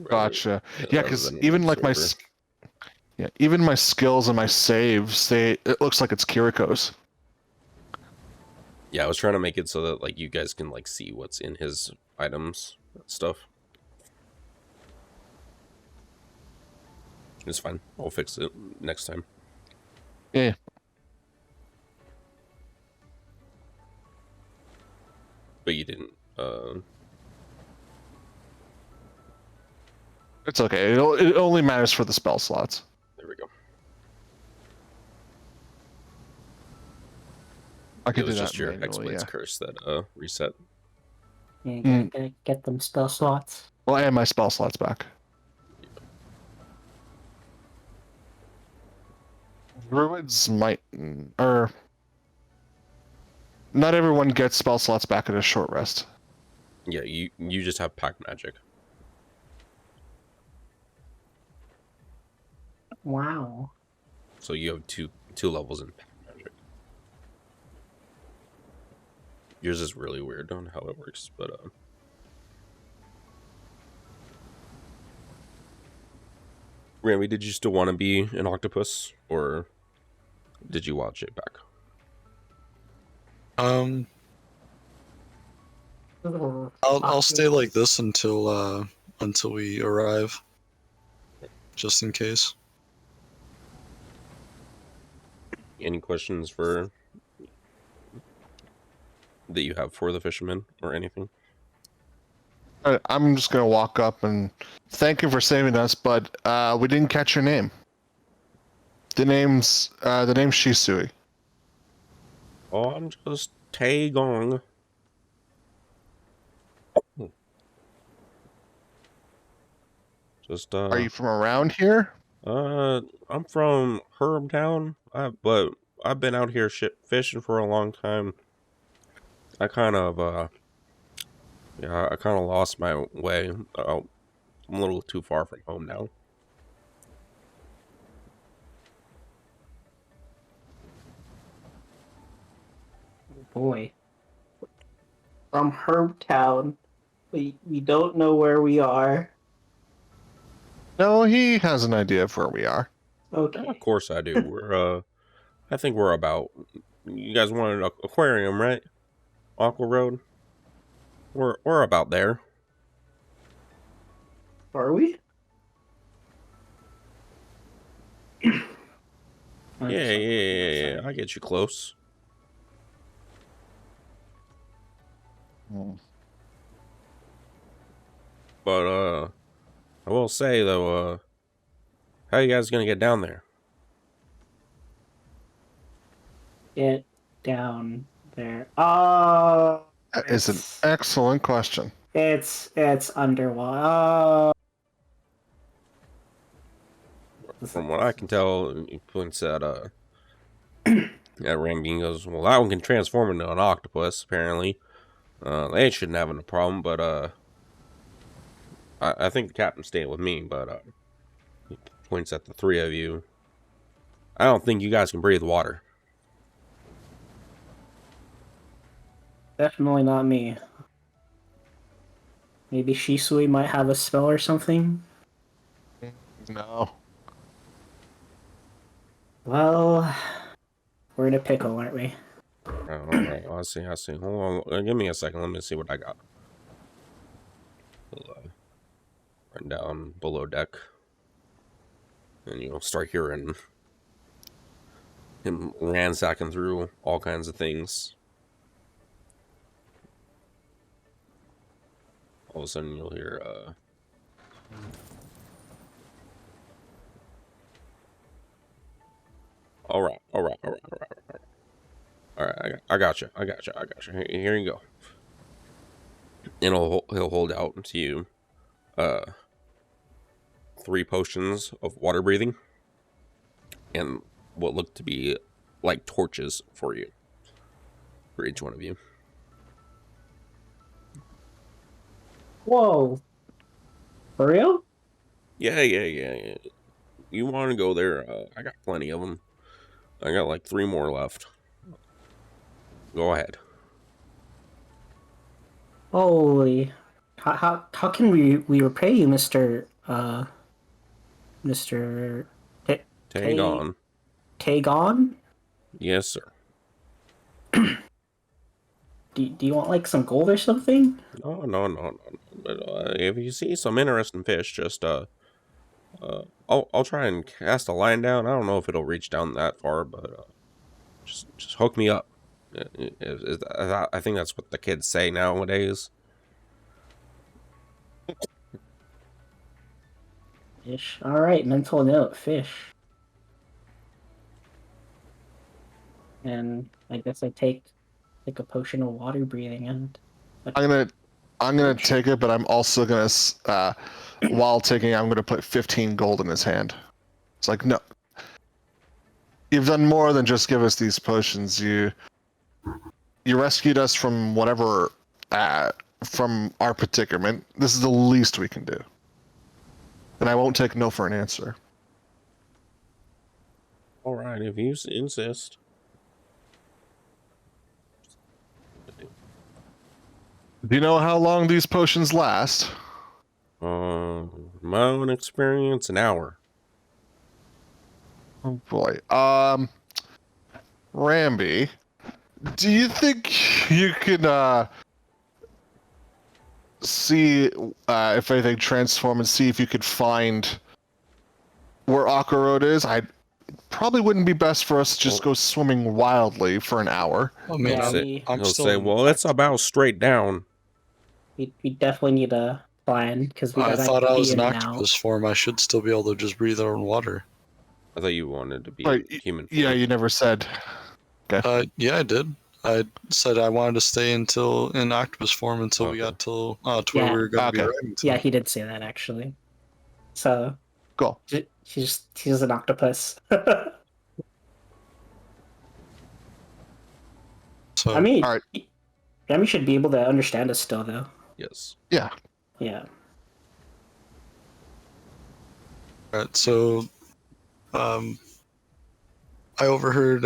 Gotcha. Yeah, because than an even, like, observer. even my skills and my saves, it looks like it's Kiriko's. Yeah, I was trying to make it so that like you guys can like see what's in his items stuff. It's fine. I'll fix it next time. Yeah. But you didn't. It's okay. It only matters for the spell slots. There we go. I It could do was that just your manually, Hexblade's yeah. curse that reset. Yeah, Mm. get them spell slots. Well, and my spell slots back. Druids might, or not everyone gets spell slots back at a short rest. Yeah, you just have pack magic. Wow. So you have two levels in pack magic. Yours is really weird on how it works, but Rami, did you still want to be an octopus, or did you watch it back? Um, I'll stay like this until we arrive, just in case. Any questions for that you have for the fisherman or anything? I'm just gonna walk up and thank you for saving us, but we didn't catch your name. The name's Shisui. Oh, I'm just Taegong. Just Are you from around here? I'm from Hermtown, but I've been out here fishing for a long time. I kind of yeah, I kind of lost my way. I'm a little too far from home now. Boy. From Herbtown. We don't know where we are. No, he has an idea of where we are. Okay. Of course I do. We're I think we're about. You guys wanted an aquarium, right? Aqua Road. We're about there. Are we? Yeah. I get you close. Hmm. But I will say though, how you guys gonna get down there? Get down there. That is an excellent question. It's underwater. From what I can tell, he points at Rambi and goes, "Well, that one can transform into an octopus. Apparently, they shouldn't have a problem. But I think the captain's staying with me. But he points at the three of you. I don't think you guys can breathe water." Definitely not me. Maybe Shisui might have a spell or something. No. Well, we're in a pickle, aren't we? All right, I see. Hold on, give me a second. Let me see what I got. Run down below deck, and you'll start hearing him ransacking through all kinds of things. All of a sudden, you'll hear all right. I got you. Here you go. And he'll hold out to you 3 potions of water breathing and what look to be like torches for you, for each one of you. Whoa. For real? Yeah. You want to go there? I got plenty of them. I got like 3 more left. Go ahead. Holy. How can we repay you, Mr. Mr. Take on. Tagon? Yes, sir. Do you want like some gold or something? No. But if you see some interesting fish, just I'll try and cast a line down. I don't know if it'll reach down that far, but just hook me up. I think that's what the kids say nowadays. Fish. Alright, mental note, fish. And I guess I take take a potion of water breathing and. I'm gonna take it, but I'm also gonna while taking it, I'm gonna put 15 gold in his hand. It's like, no, you've done more than just give us these potions. You rescued us from whatever from our predicament. This is the least we can do. And I won't take no for an answer. All right, if you insist. Do you know how long these potions last? My own experience, an hour. Oh boy. Ramby, do you think you can see if anything transform and see if you could find where Aqua Road is? I probably wouldn't be best for us to just go swimming wildly for an hour. I mean, Yeah, I'm He'll still. say, "Well, it's about straight down." We definitely need a plan because we I gotta thought I was be an in and out. octopus form. I should still be able to just breathe our own water. I thought you wanted to be But human. yeah, you never said. Yeah, I did. I said I wanted to stay in octopus form until we Okay. got to where Yeah. we were going to be Okay. riding to. Yeah, he did say that actually. So Cool. she's an octopus. So I mean, All right. Remy should be able to understand us still, though. Yes. Yeah. Yeah. alright, so I overheard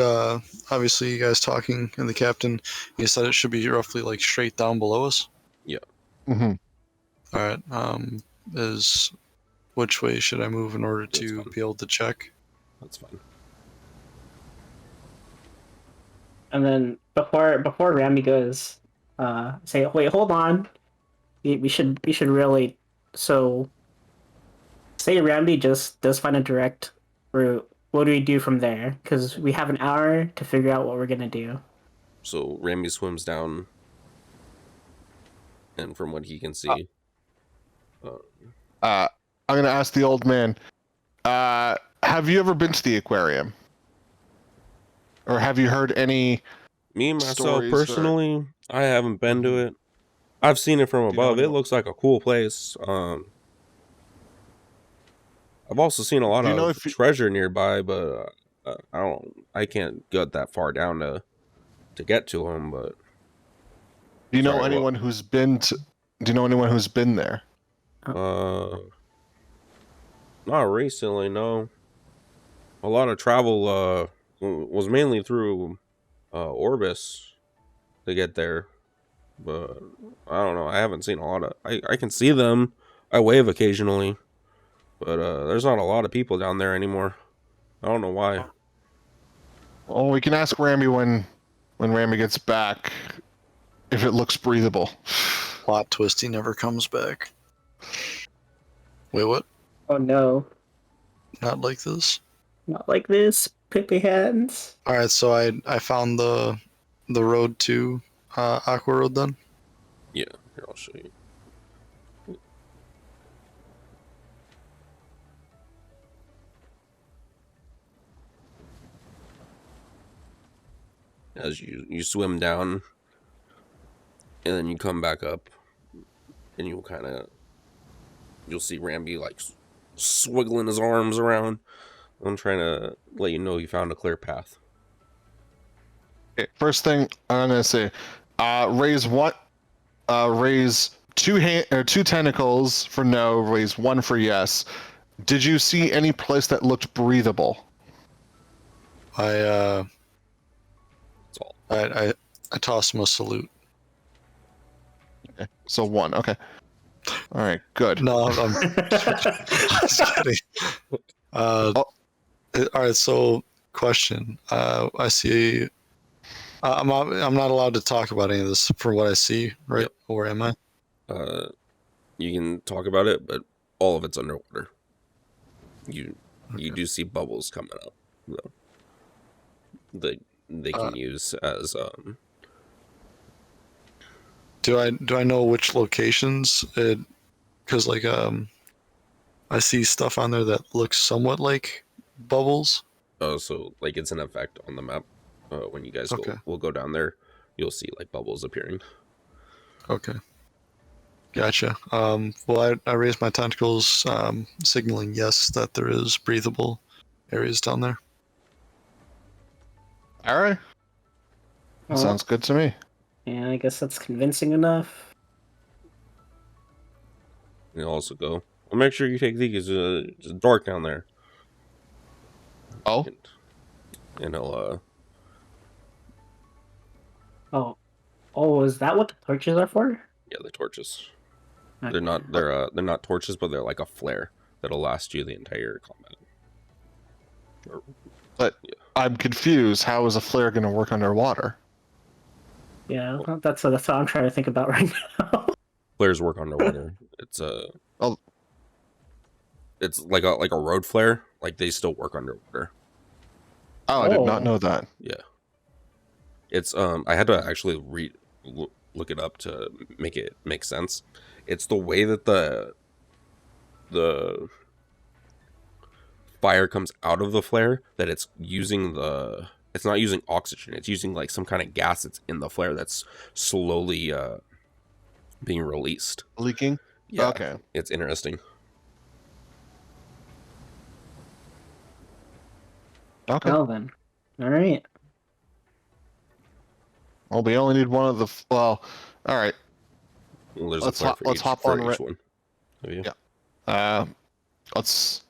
obviously you guys talking and the captain. He said it should be roughly like straight down below us. Mm-hmm. All right. Is which way should I move in order That's to fine. be able to check? That's fine. And then before Ramy goes, say, wait, hold on. We should really. So, say Ramy just does find a direct route. What do we do from there? Because we have an hour to figure out what we're gonna do. So Ramy swims down, and from what he can see, I'm gonna ask the old man. Have you ever been to the aquarium? Or have you heard any? me myself stories personally, I haven't been to it. I've seen it from Do you know above. It anyone- looks like a cool place. I've also seen a lot Do you know of if you- treasure nearby, but I can't get that far down to get to them. But Do you know Sorry, what? anyone who's been to? Do you know anyone who's been there? not recently. No, a lot of travel was mainly through Orbis to get there, but I don't know. I haven't seen a lot of. I can see them. I wave occasionally, but there's not a lot of people down there anymore. I don't know why. Well, we can ask Ramy when Ramy gets back if it looks breathable. Plot twist: he never comes back. Wait, what? Oh no, Not like this. not like this, Pippi hands. All right, so I found the road to Aqua Road then. Yeah, here I'll show you. As you swim down, and then you come back up, and you'll see Ramby like swiggling his arms around. I'm trying to let you know you found a clear path. Okay, first thing I'm gonna say, raise one, raise two tentacles for no, raise one for yes. Did you see any place that looked breathable? I That's all. I toss him a salute. Okay, so one. Okay. All right. Good. No, I'm just kidding. All right, so question. I see. I'm not allowed to talk about any of this from what I see, right? Yep. Or am I? You can talk about it, but all of it's underwater. You do see bubbles coming up, though. They can use as Do I know which locations? Because like I see stuff on there that looks somewhat like bubbles. so like it's an effect on the map when you guys Okay. will go down there. you'll see like bubbles appearing. Okay. Gotcha. Well, I raised my tentacles, signaling yes that there is breathable areas down there. All right. Well, Sounds good to me. yeah, I guess that's convincing enough. And you'll also go, well, make sure you take these. It's dark down there. Oh, And he'll Oh, is that what the torches are for? yeah, the torches. Okay. They're not torches, but they're like a flare that'll last you the entire combat. but Yeah. I'm confused. How is a flare going to work underwater? Yeah, that's what I'm trying to think about right now. Flares work underwater. It's Oh. it's like a road flare. Like they still work underwater. Oh, I did not Oh. know that. Yeah. It's I had to actually look it up to make it make sense. It's the way that the fire comes out of the flare that it's not using oxygen. It's using like some kind of gas that's in the flare that's slowly being released. Leaking? Yeah. Okay. It's interesting. Okay. Well then, all right. Well, we only need one of the. Well, all right. Well, there's Let's a flare hop- for let's each, hop for on each one. Have you? Yeah. Let's.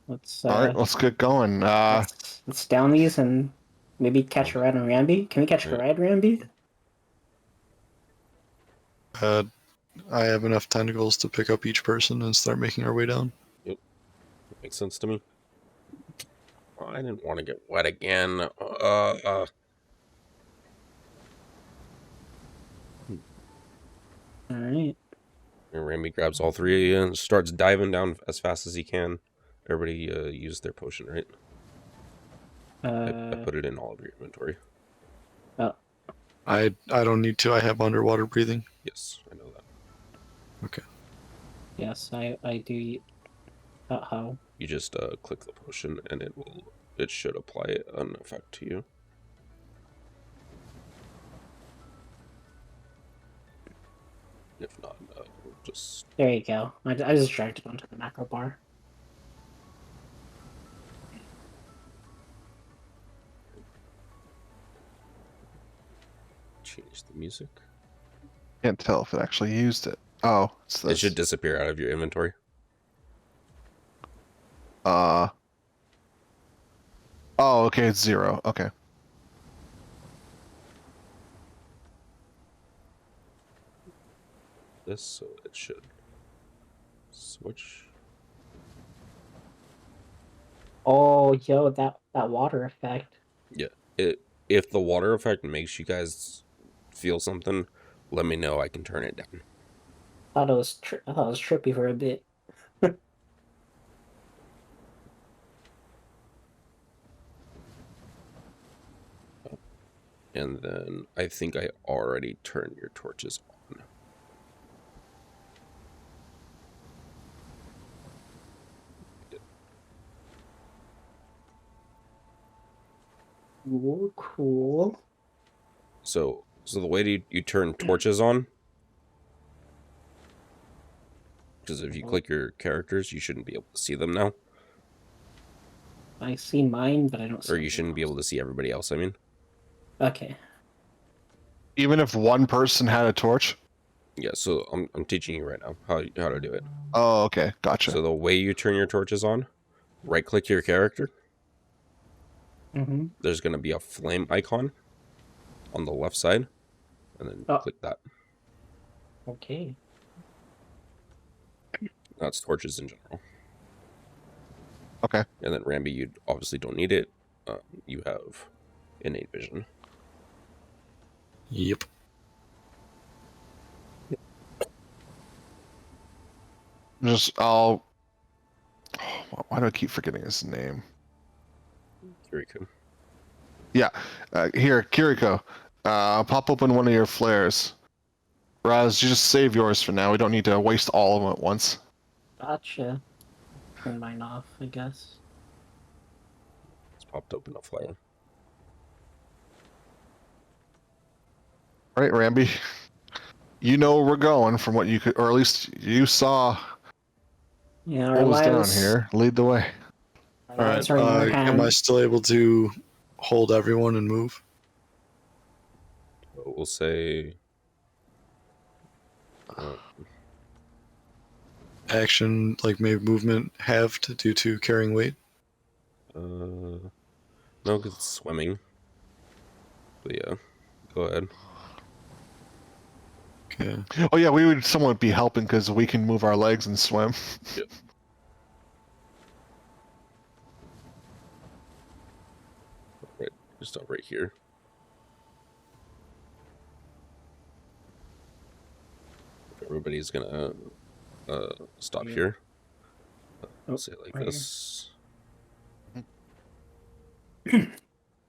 Let's All right. Let's get going. let's down these and maybe catch a ride on Ramby. Can we catch a ride, Ramby? I have enough tentacles to pick up each person and start making our way down. Yep. Makes sense to me. Oh, I didn't want to get wet again. All right. And Ramby grabs all three of you and starts diving down as fast as he can. Everybody use their potion, right? I put it in all of your inventory. Oh, I don't need to. I have underwater breathing. Yes, I know that. Okay. yes, I do. How? You just click the potion and it should apply an effect to you. If not, just There you go. I just dragged it onto the macro bar. change the music. Can't tell if it actually used it. Oh, it's this. It should disappear out of your inventory. Oh, okay, it's 0. Okay. This, so it should switch. Oh, yo, that water effect. Yeah, if the water effect makes you guys feel something, let me know. I can turn it down. I thought it was trippy for a bit. And then I think I already turned your torches on. Ooh, cool. So the way you turn torches on, because if you click your characters, you shouldn't be able to see them now. I see mine, but I don't see. Or you shouldn't be able to see everybody else, I mean. Okay. Even if one person had a torch? Yeah, so I'm teaching you right now how to do it. Oh, okay. Gotcha. So the way you turn your torches on, right click your character. Mm-hmm. There's going to be a flame icon on the left side, and then click that. Okay. That's torches in general. Okay. And then Ramby, you obviously don't need it. You have innate vision. Yep. Why do I keep forgetting his name? Kiriko. Yeah. Here, Kiriko. Pop open one of your flares. Raz, you just save yours for now. We don't need to waste all of them at once. Gotcha. Turn mine off, I guess. It's popped open a flare. Right, Ramby? You know where we're going from what you could, or at least you saw Yeah, our what was down lives, here. Lead the way. our All lives right. are in your Am I hands. still able to hold everyone and move? We'll say uh, Action, like maybe movement halved due to carrying weight. no, because it's swimming. But yeah, go ahead. Okay. Oh yeah, we would somewhat be helping because we can move our legs and swim. Yep. Right, just up right here. If everybody's gonna stop Yeah. here, Oh, say it like right this.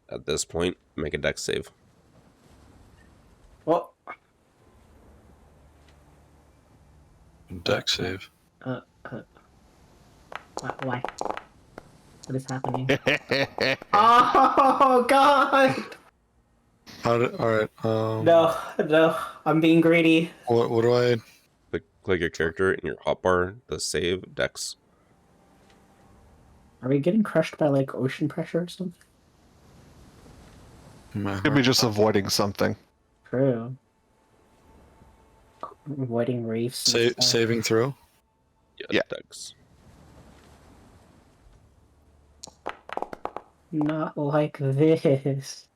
At this point, make a dex save. Well, Deck save. uh, uh, why? What is happening? Oh God! All right. No, no, I'm being greedy. What do I? Click your character in your hotbar. The save dex. Are we getting crushed by like ocean pressure or something? My Could be just avoiding something. True. Avoiding reefs and stuff. Saving throw. Yeah, Yeah. dex. Not like this.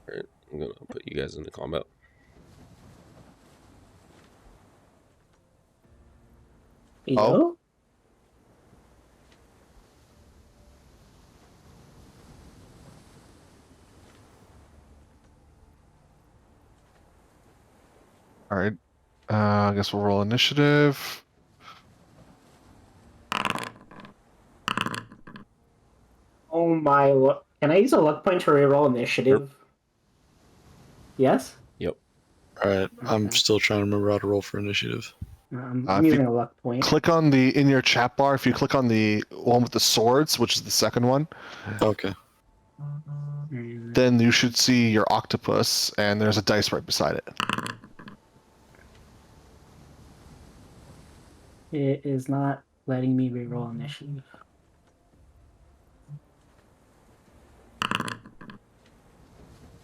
All right, I'm gonna put you guys into combat. Yo? All right. I guess we'll roll initiative. Oh my! Can I use a luck point to reroll initiative? Yes. Yep. All right. I'm Okay. still trying to remember how to roll for initiative. I'm If you using a luck point. Click on the in your chat bar. If you click on the one with the swords, which is the second one, Okay. then you should see your octopus, and there's a dice right beside it. It is not letting me reroll initiative.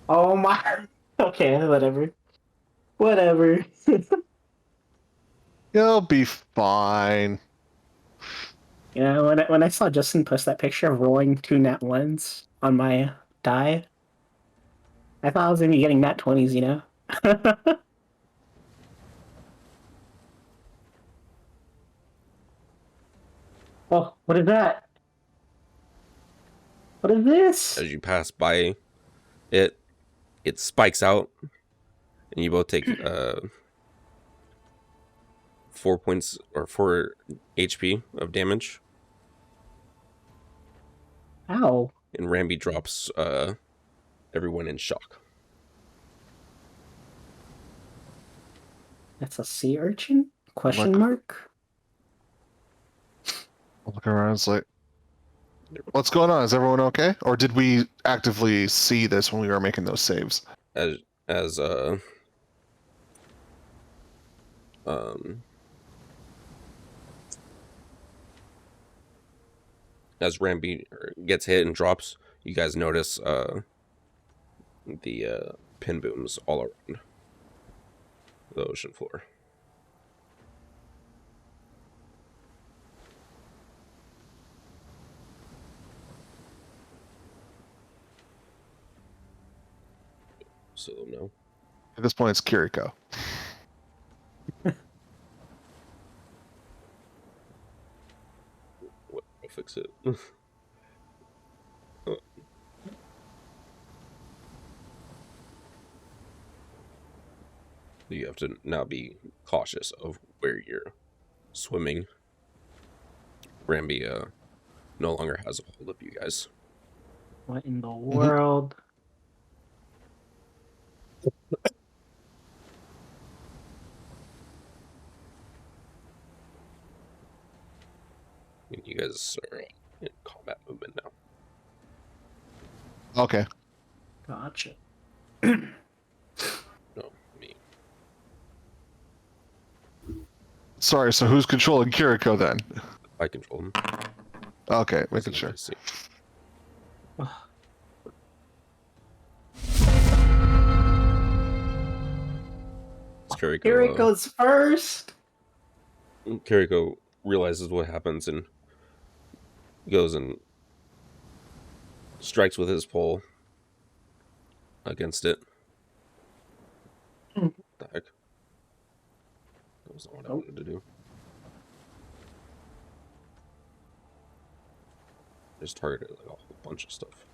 Oh my! Okay, whatever. Whatever. You'll be fine. You know, when I saw Justin post that picture of rolling 2 nat 1s on my die, I thought I was gonna be getting nat 20s. You know. Oh, what is that? What is this? As you pass by it, it spikes out, and you both take 4 points or 4 HP of damage. Ow! And Ramby drops everyone in shock. That's a sea urchin? Question mark? Look around. It's like, what's going on? Is everyone okay? Or did we actively see this when we were making those saves? As um as Ramby gets hit and drops, you guys notice the pin booms all around the ocean floor. So no. At this point, it's Kiriko. What? I'll fix it. You have to now be cautious of where you're swimming. Ramby no longer has a hold of you guys. What in the world? You guys are in combat movement now. Okay. Gotcha. No, me. Sorry. So who's controlling Kiriko then? I control him. Okay, As making an sure. NPC. Kiriko, Here it goes first. Kiriko realizes what happens and goes and strikes with his pole against it. Hmm. The heck? That was not what I Oh. wanted to do. Just targeted like a whole bunch of stuff.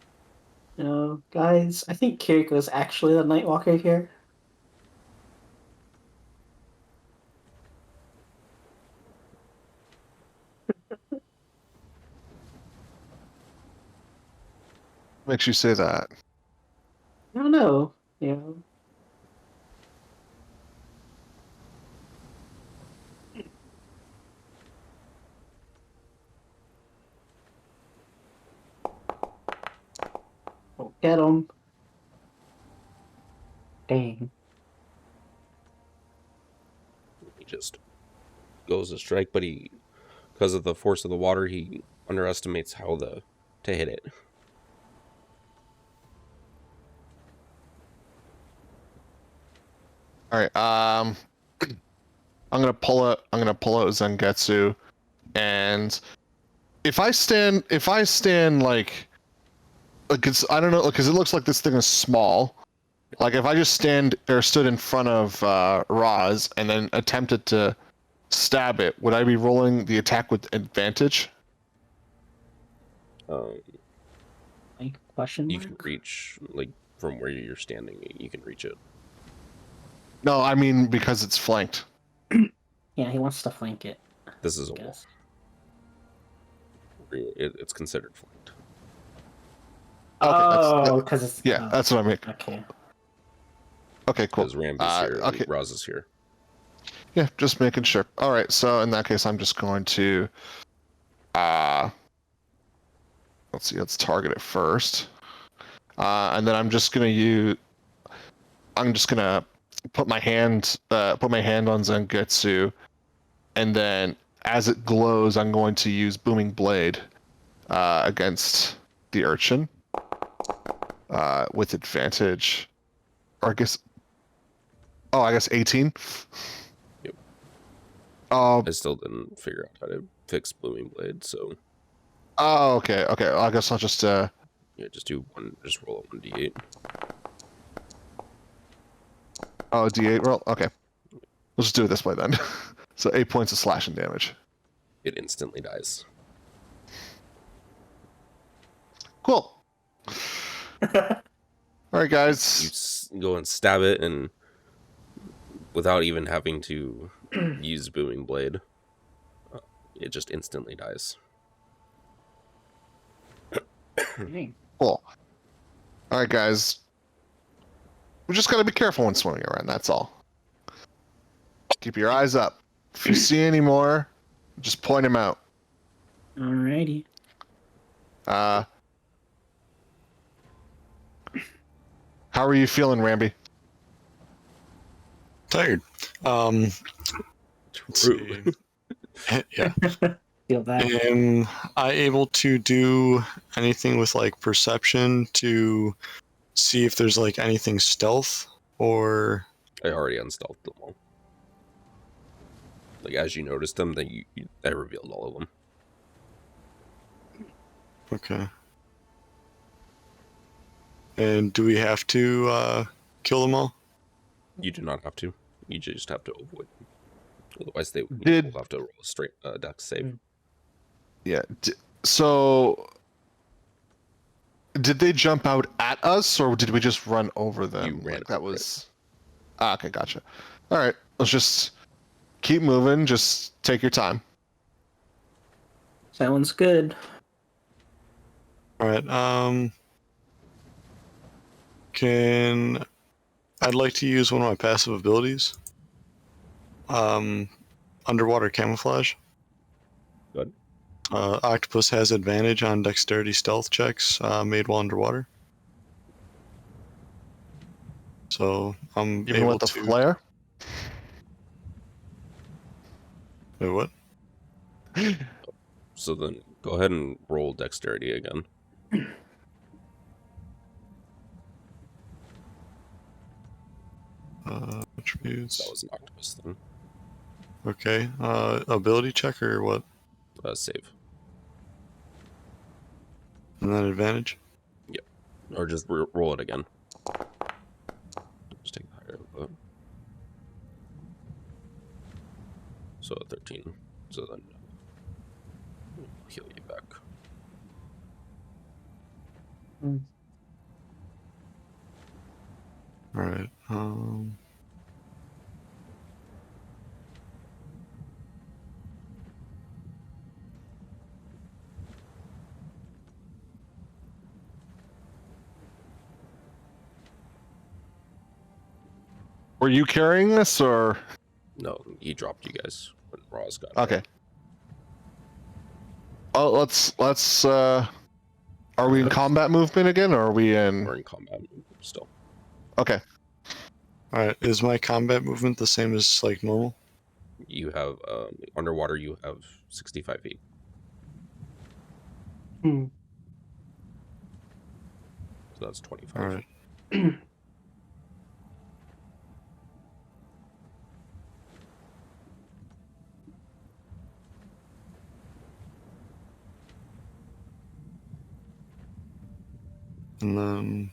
No, guys, I think Kiriko's actually the Nightwalker here. Makes you say that. I don't know. You know. Oh, get him. Dang. He just goes to strike, but he, because of the force of the water, he underestimates how to hit it. All right. I'm gonna pull out Zangetsu, and if I stand like it's, I don't know, because it looks like this thing is small. Like if I just stood in front of Roz and then attempted to stab it, would I be rolling the attack with advantage? Like, question You mark? can reach, like, from where you're standing, you can reach it. No, I mean because it's flanked. Yeah, he wants to flank it. This is I a wall. guess. It's considered flanked. Oh, because it's Yeah, that's what I mean. Okay. Okay, cool. Because Ramby's here, Okay. Roz is here. Yeah, just making sure. All right, so in that case, I'm just going to, let's see, let's target it first, and then I'm just gonna put my hand on Zangetsu, and then as it glows, I'm going to use Booming Blade, against the urchin, with advantage, or I guess 18. Yep. Oh, I still didn't figure out how to fix Blooming Blade, so okay. Well, I guess I'll just yeah, just roll a 1d8. Oh, D8 roll? Okay. We'll just do it this way then. So 8 points of slashing damage. It instantly dies. Cool. All right, You guys. go and stab it, and without even having to use Booming Blade, it just instantly dies. Dang. Cool. All right, guys. We just gotta be careful when swimming around. That's all. Keep your eyes up. If you see any more, just point them out. Alrighty. How are you feeling, Ramby? Tired. Let's True. see. Yeah. Feel that. Am I able to do anything with like perception to see if there's like anything stealth or? I already unstealthed them all. Like, as you noticed them, then I revealed all of them. Okay. And do we have to kill them all? You do not have to. You just have to avoid them. Otherwise, they Did- will have to roll a straight dex save. Yeah. So, did they jump out at us, or did we just run over them? You ran Like, that over was. Okay, gotcha. All right, let's just keep moving. Just take your time. Sounds good. All right. I'd like to use one of my passive abilities. Underwater camouflage. Good. Octopus has advantage on dexterity stealth checks made while underwater. So I'm Even able with the to. flare? Wait, what? So then go ahead and roll dexterity again. Attributes. That was an octopus thing. Okay. Ability check or what? Save. And then advantage. Or just roll it again. Just take the higher of that. So a 13. So then we'll heal you back. All right. Were you carrying this or? No, he dropped you guys when Roz got Okay. out. Oh, let's. Are we in combat movement again, or are we in? We're in combat still. Okay. All right. Is my combat movement the same as like normal? You have underwater. You have 65 feet. Hmm. So that's 25. All right. And then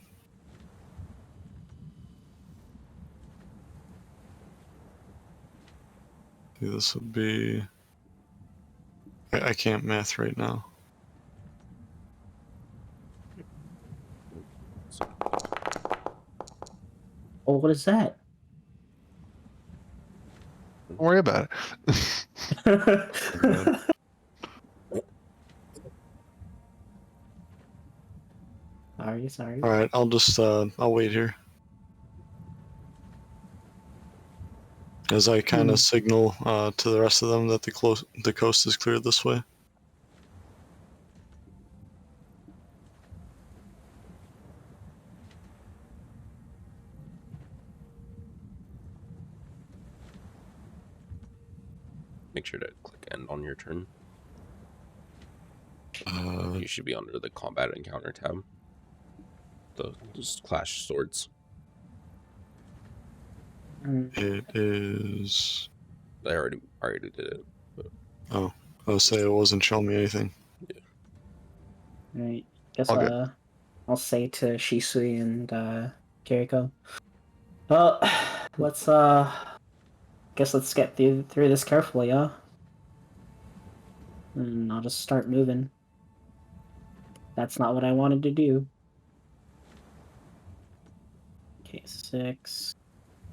this would be. I can't math right now. So Oh, what is that? Don't worry about it. Sorry. All right. I'll just I'll wait here. As I kind of signal to the rest of them that the coast is clear this way. make sure to click end on your turn. Uh, You should be under the combat encounter tab. Those clash swords. it is. I already did it. Oh, I'll say it wasn't showing me anything. Right. Guess All good. I'll say to Shisui and Kiriko. Well, let's guess let's get through this carefully, huh? And I'll just start moving. That's not what I wanted to do. Okay, 6,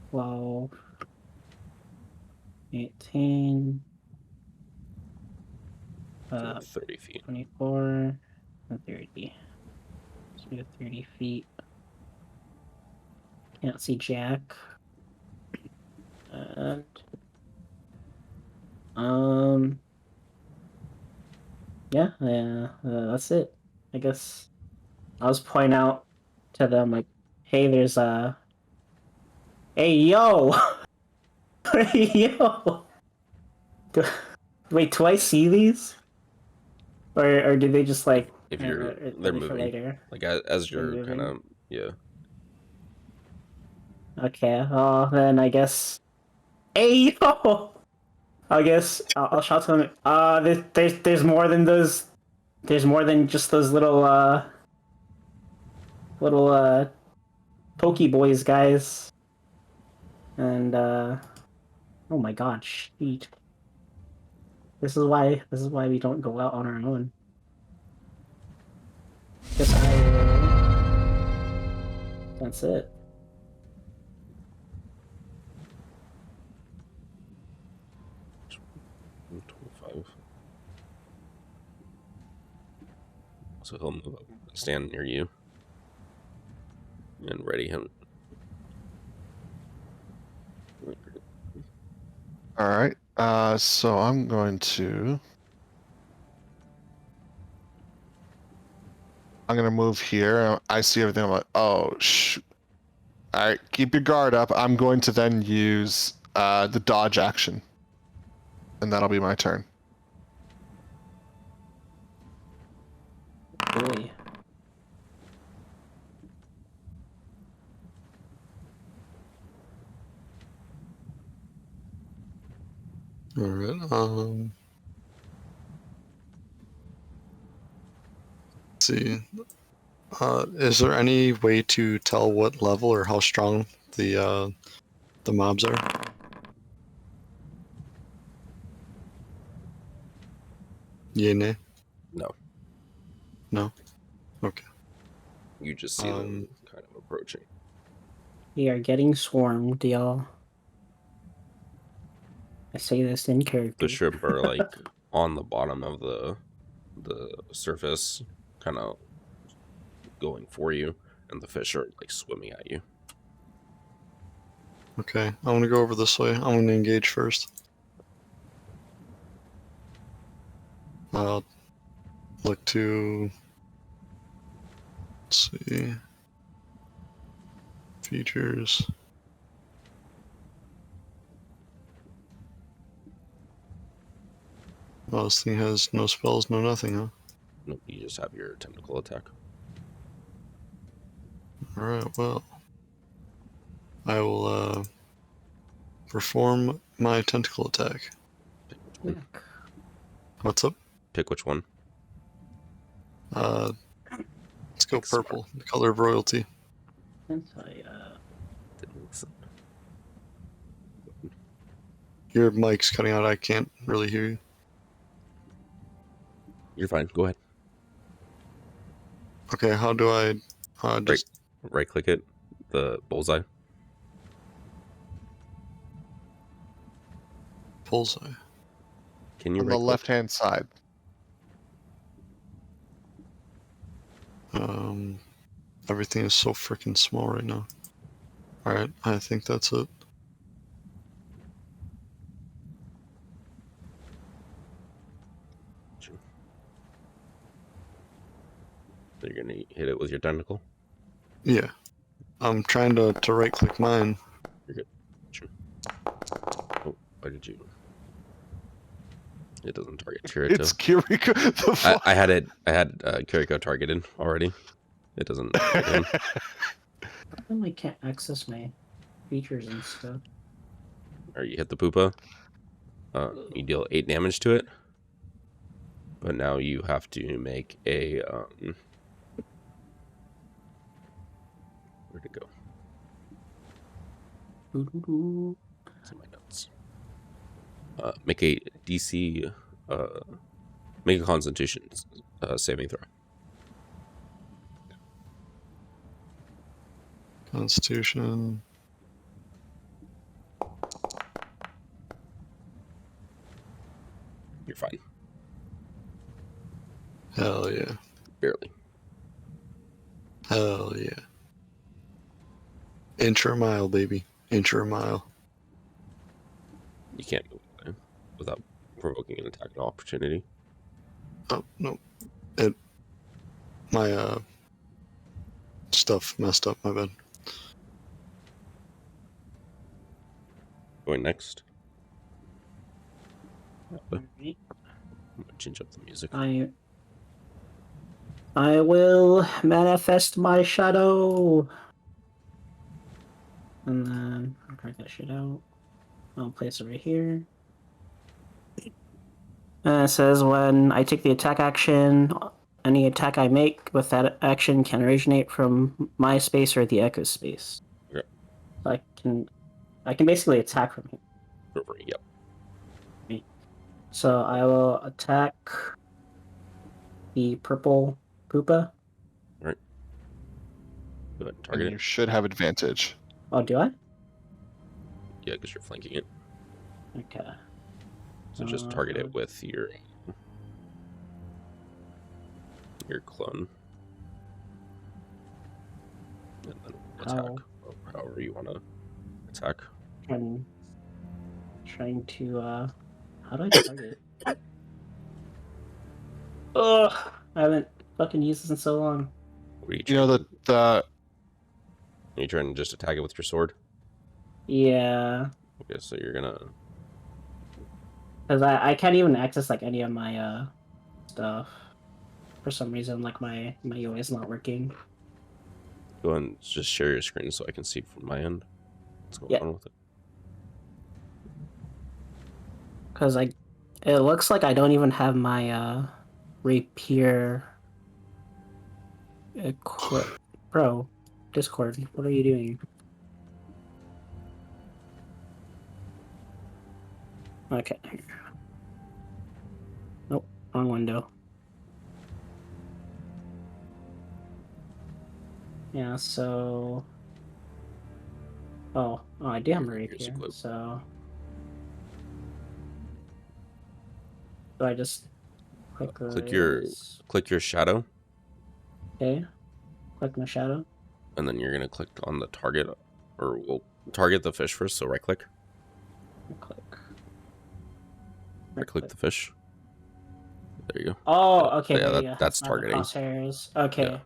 12, 18, 30 feet. 24, and 30. So we have 30 feet. Can't see Jack. And yeah, that's it. I guess I'll just point out to them like, hey, there's hey yo, hey yo. Wait, do I see these, or do they just like? If Are they're they for moving. later? Like as They're you're kind moving. of Okay. Then I guess. Hey yo. I guess I'll shout to them. There's more than those. There's more than just those little pokey boys, guys. And oh my god, sheet. This is why we don't go out on our own. Guess I That's it. yeah, 25. So he'll move up, stand near you, and ready him. All right. So I'm going to. I'm gonna move here. I see everything. I'm like, oh, all right, keep your guard up. I'm going to then use the dodge action, and that'll be my turn. Boy. All right. Let's see. Is there any way to tell what level or how strong the mobs are? Yay, nay? No, No. Okay. you just see them kind of approaching. We are getting swarmed, y'all. I say this in character. The shrimp are like on the bottom of the surface, kind of going for you, and the fish are like swimming at you. Okay. I'm gonna go over this way. I'm gonna engage first. I'll look to. Let's see. Features. Oh, this thing has no spells, no nothing, huh? No, you just have your tentacle attack. Alright, well. I will perform my tentacle attack. Pick which one. What's up? Pick which one. Let's go Pick smart. purple, the color of royalty. Since I, Didn't listen. Your mic's cutting out, I can't really hear you. You're fine. Go ahead. Okay, how do I just Right click it. The bullseye. bullseye? Can you On right the click? left-hand side. Everything is so freaking small right now. Alright, I think that's it. So you're gonna hit it with your tentacle. Yeah. I'm trying to right click mine. You're good. Sure. Oh, why did you? It doesn't target Kirito. It's Kiriko. The fuck? I had Kiriko targeted already. It doesn't hit him. how come I can't access my features and stuff? Or you hit the poopa. You deal 8 damage to it. But now you have to make a where'd it go? It's in my notes. Make a DC. Make a Constitution saving throw. Constitution. You're fine. Hell yeah. Barely. Hell yeah. Inch or mile, baby. Inch or mile. You can't move away without provoking an attack of opportunity. Oh, no. My stuff messed up, my bad. Going next. I'm Alright. gonna change up the music. I will manifest my shadow. And then I'll crack that shit out. I'll place it right here. And it says when I take the attack action, any attack I make with that action can originate from my space or the echo space. Okay. So I can basically attack from here. Over, yep. So I will attack the purple poopa. Right. Go ahead and And target you it. should have advantage. Oh, do I? Yeah, because you're flanking it. Okay. So just target it with your clone. And then attack. How? Or however you want to attack. I'm trying to how do I target it? Ugh, I haven't fucking used this in so long. What are you You know trying the Are you trying to just attack it with your sword? Yeah, Okay, so you're gonna because I can't even access like any of my stuff for some reason. Like my UI is not working. go and just share your screen so I can see from my end what's going Yeah. on with it. Because it looks like I don't even have my rapier equip. Bro, Discord, what are you doing? Okay. Nope, wrong window. Yeah, so. Oh, I do have my Here's rapier. equip. So. Do I just click this? Click your shadow, Okay. Click my shadow. and then you're gonna click on the target, or we'll target the fish first. So right click Click. the fish. There you go. Oh, okay, Yeah, there you go. that's Not the targeting. crosshairs. Okay. Yeah.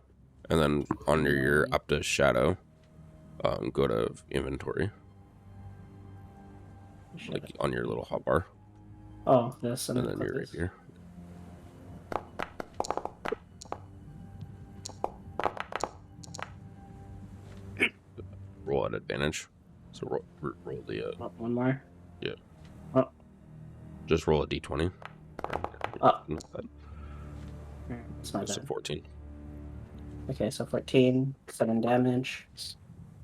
And then under your Right. up to shadow, go to inventory, like on your little hotbar, Oh, this and and then click your this. rapier. Roll at advantage. So roll the Oh, one more. yeah. Oh. Just roll a d20. Oh. Not bad. It's not Just a bad. 14. Okay, so 14, 7 damage.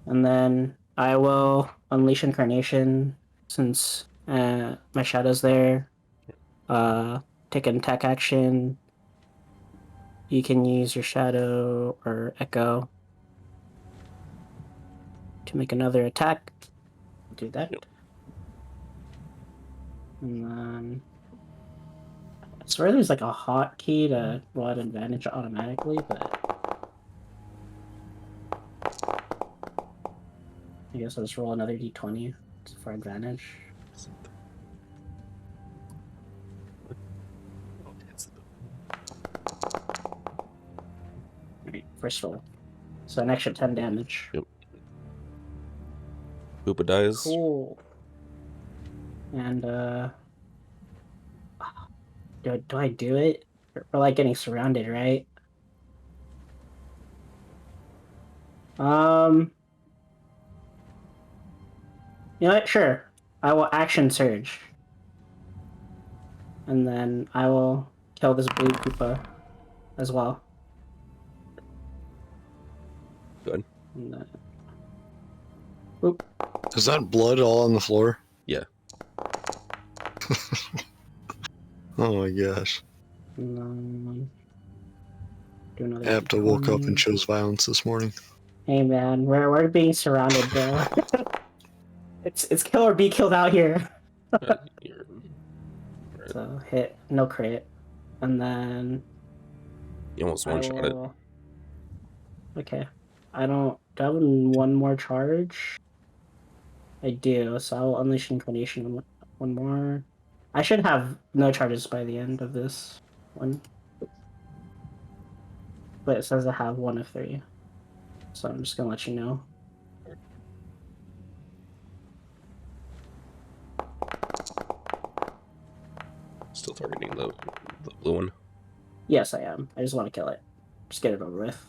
And then I will unleash incarnation since my shadow's there. Take an attack action. You can use your shadow or echo to make another attack. Do that. Yep. And then I swear there's like a hotkey to roll at advantage automatically, but I guess I'll just roll another d20 for advantage. Alright, first roll. So an extra 10 damage. Yep. Hoopa dies. Cool. And do I do it? We're like getting surrounded, right? You know what? Sure. I will action surge. And then I will kill this blue Koopa as well. Good. And then... Oop. Is that blood all on the floor? Yeah. Oh my gosh. And then... Do another Apta woke up and D20. chose violence this morning. Hey man, we're being surrounded, bro. it's kill or be killed out here. You're... Right. So hit, no crit. And then You almost I one-shot it. will... Okay. I don't... Do I have one more charge? I do, so I'll unleash inclination one more. I should have no charges by the end of this one. But it says I have 1 of 3. So I'm just gonna let you know. Still targeting the blue one. Yes, I am. I just want to kill it. Just get it over with.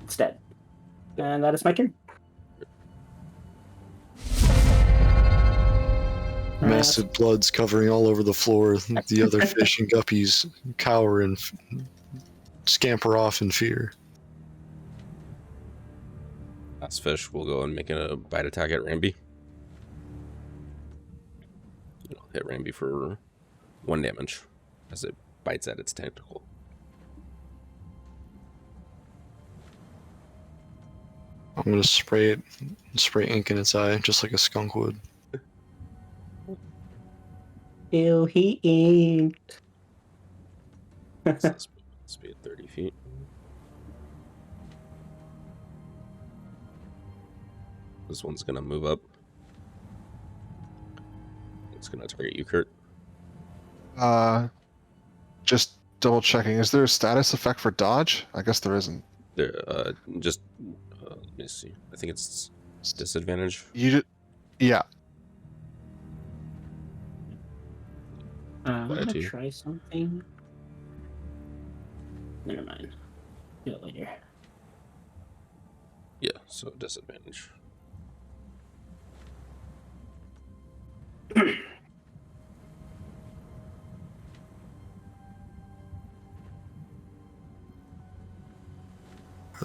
It's dead. And that is my turn. Massive bloods covering all over the floor. The other fish and guppies cower and scamper off in fear. Last fish will go and make a bite attack at Ramby. It'll hit Ramby for 1 damage as it bites at its tentacle. I'm gonna spray ink in its eye, just like a skunk would. Ew, he inked. Speed 30 feet. This one's gonna move up. It's gonna target you, Kurt. Just double checking. Is there a status effect for dodge? I guess there isn't. There, just let me see. I think it's disadvantage. Yeah. I'm gonna Latitude. try something. Never mind. Do it later. Yeah, so disadvantage.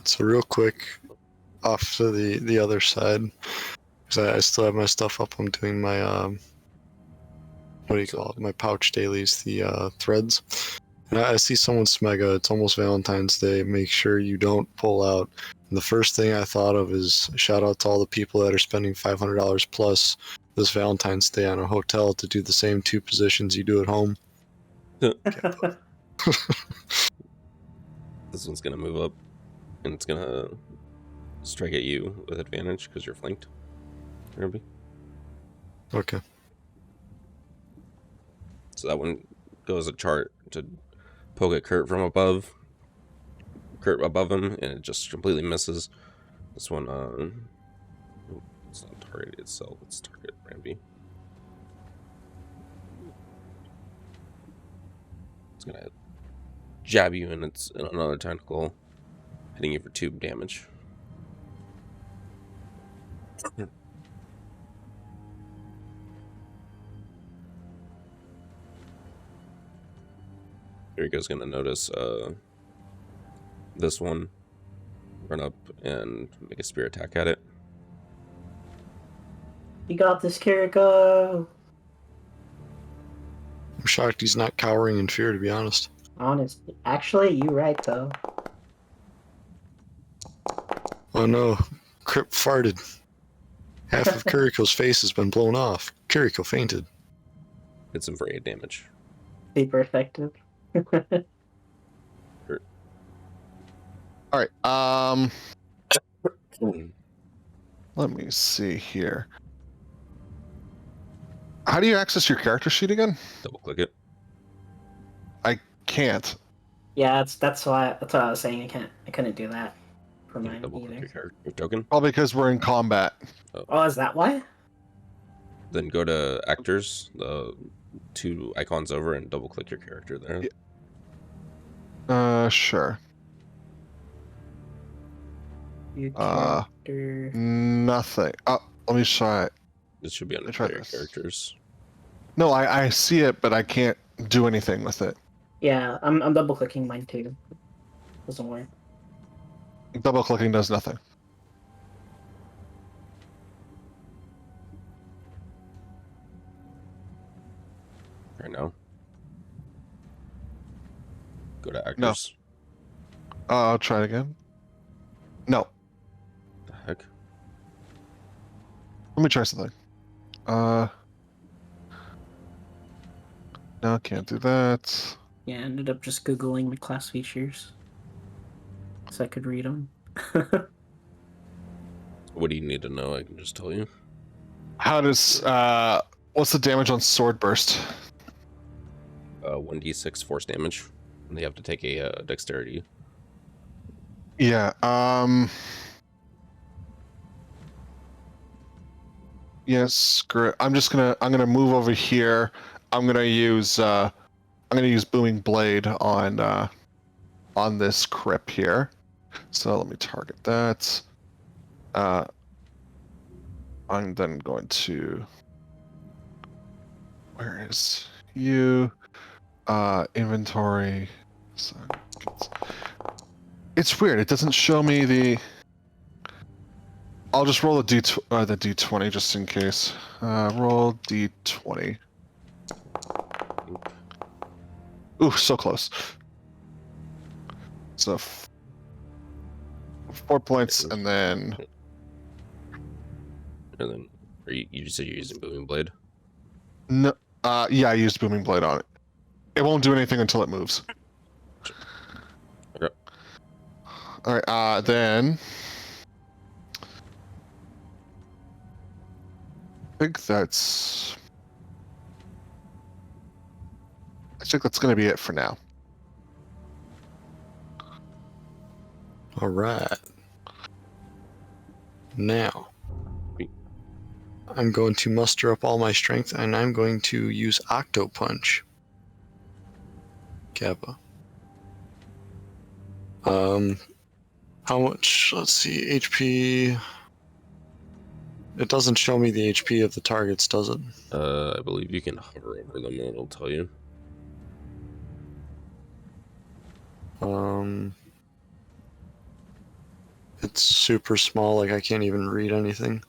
So real quick, off to the other side, because I still have my stuff up. I'm doing my what do you call it? My pouch dailies, the threads. And I see someone's mega. It's almost Valentine's Day. Make sure you don't pull out. And the first thing I thought of is shout out to all the people that are spending $500 plus this Valentine's Day on a hotel to do the same 2 positions you do at home. This one's gonna move up, and it's gonna strike at you with advantage because you're flanked. Remember? Okay. So that one goes a chart to poke at Kurt from above. Kurt above him, and it just completely misses. This one, it's not target itself, it's target Ramby. It's gonna jab you, and it's another tentacle, hitting you for 2 damage. Eriko's gonna notice this one, run up and make a spear attack at it. You got this, Kiriko. I'm shocked he's not cowering in fear, to be honest. Honestly, actually, you right though. Oh no, Crip farted. Half of Kiriko's face has been blown off. Kiriko fainted. Hits him for 8 damage. Super effective. Kurt. All right. Let me see here. How do you access your character sheet again? Double click it. Can't. Yeah, that's what I was saying. I couldn't do that for mine Double click either. your character, your token. Probably because we're in combat. Oh, is that why? Then go to actors, the 2 icons over, and double click your character there. Sure. Your character. Nothing. Let me try it. This should be under Let me try player this. characters. No, I see it, but I can't do anything with it. Yeah, I'm double clicking mine too. Doesn't work. Double clicking does nothing. Right now. Go to actors. I'll try it again. No. The heck? Let me try something. No, can't do that. Yeah, I ended up just googling the class features, so I could read them. What do you need to know? I can just tell you. How does what's the damage on sword burst? 1d6 force damage. And they have to take a dexterity. Yeah. Yes. Screw it. I'm gonna move over here. I'm gonna use booming blade on this crip here. So let me target that. I'm then going to. Where is you? Inventory. So it's weird. It doesn't show me the. I'll just roll the d20 just in case. Roll d20. Ooh, so close. So 4 points, and then you said you're using booming blade. no. Yeah, I used booming blade on it. It won't do anything until it moves. Okay. All right. Then I think that's going to be it for now. All right. Now, I'm going to muster up all my strength, and I'm going to use Octo Punch. Kappa. How much? Let's see. HP. It doesn't show me the HP of the targets, does it? I believe you can hover over them and it'll tell you. It's super small, like I can't even read anything.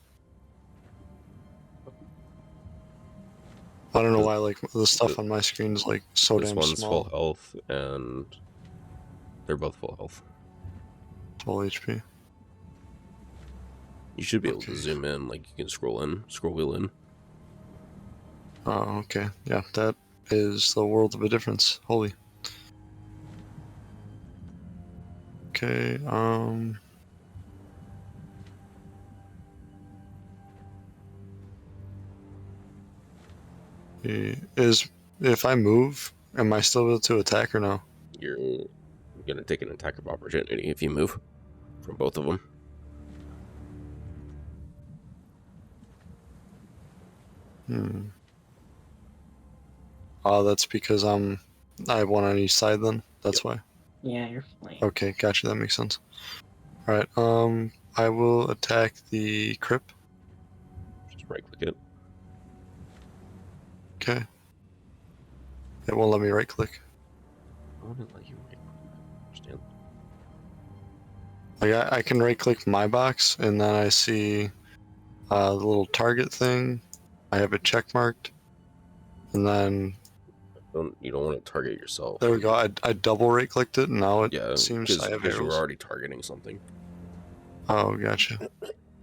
I don't know why, like, the stuff on my screen is, like, so This damn one's small. full health, and they're both full health. Full HP. You should be able Okay. to zoom in, like you can scroll wheel in. Oh, okay. Yeah, that is the world of a difference. Holy. Okay, if I move, am I still able to attack or no? You're gonna take an attack of opportunity if you move from both of them. Oh, that's because I have one on each side then? That's why. Yeah, you're fine. Okay, gotcha, that makes sense. Alright, I will attack the Crip. Just right click it. Okay. It won't let me right click. I wouldn't let you right click. Understand? Like, I can right click my box, and then I see the little target thing. I have it check marked. And then You don't want to target yourself. there we go. I double right clicked it, and now it Yeah, seems I have because you were arrows. already targeting something. Oh, gotcha.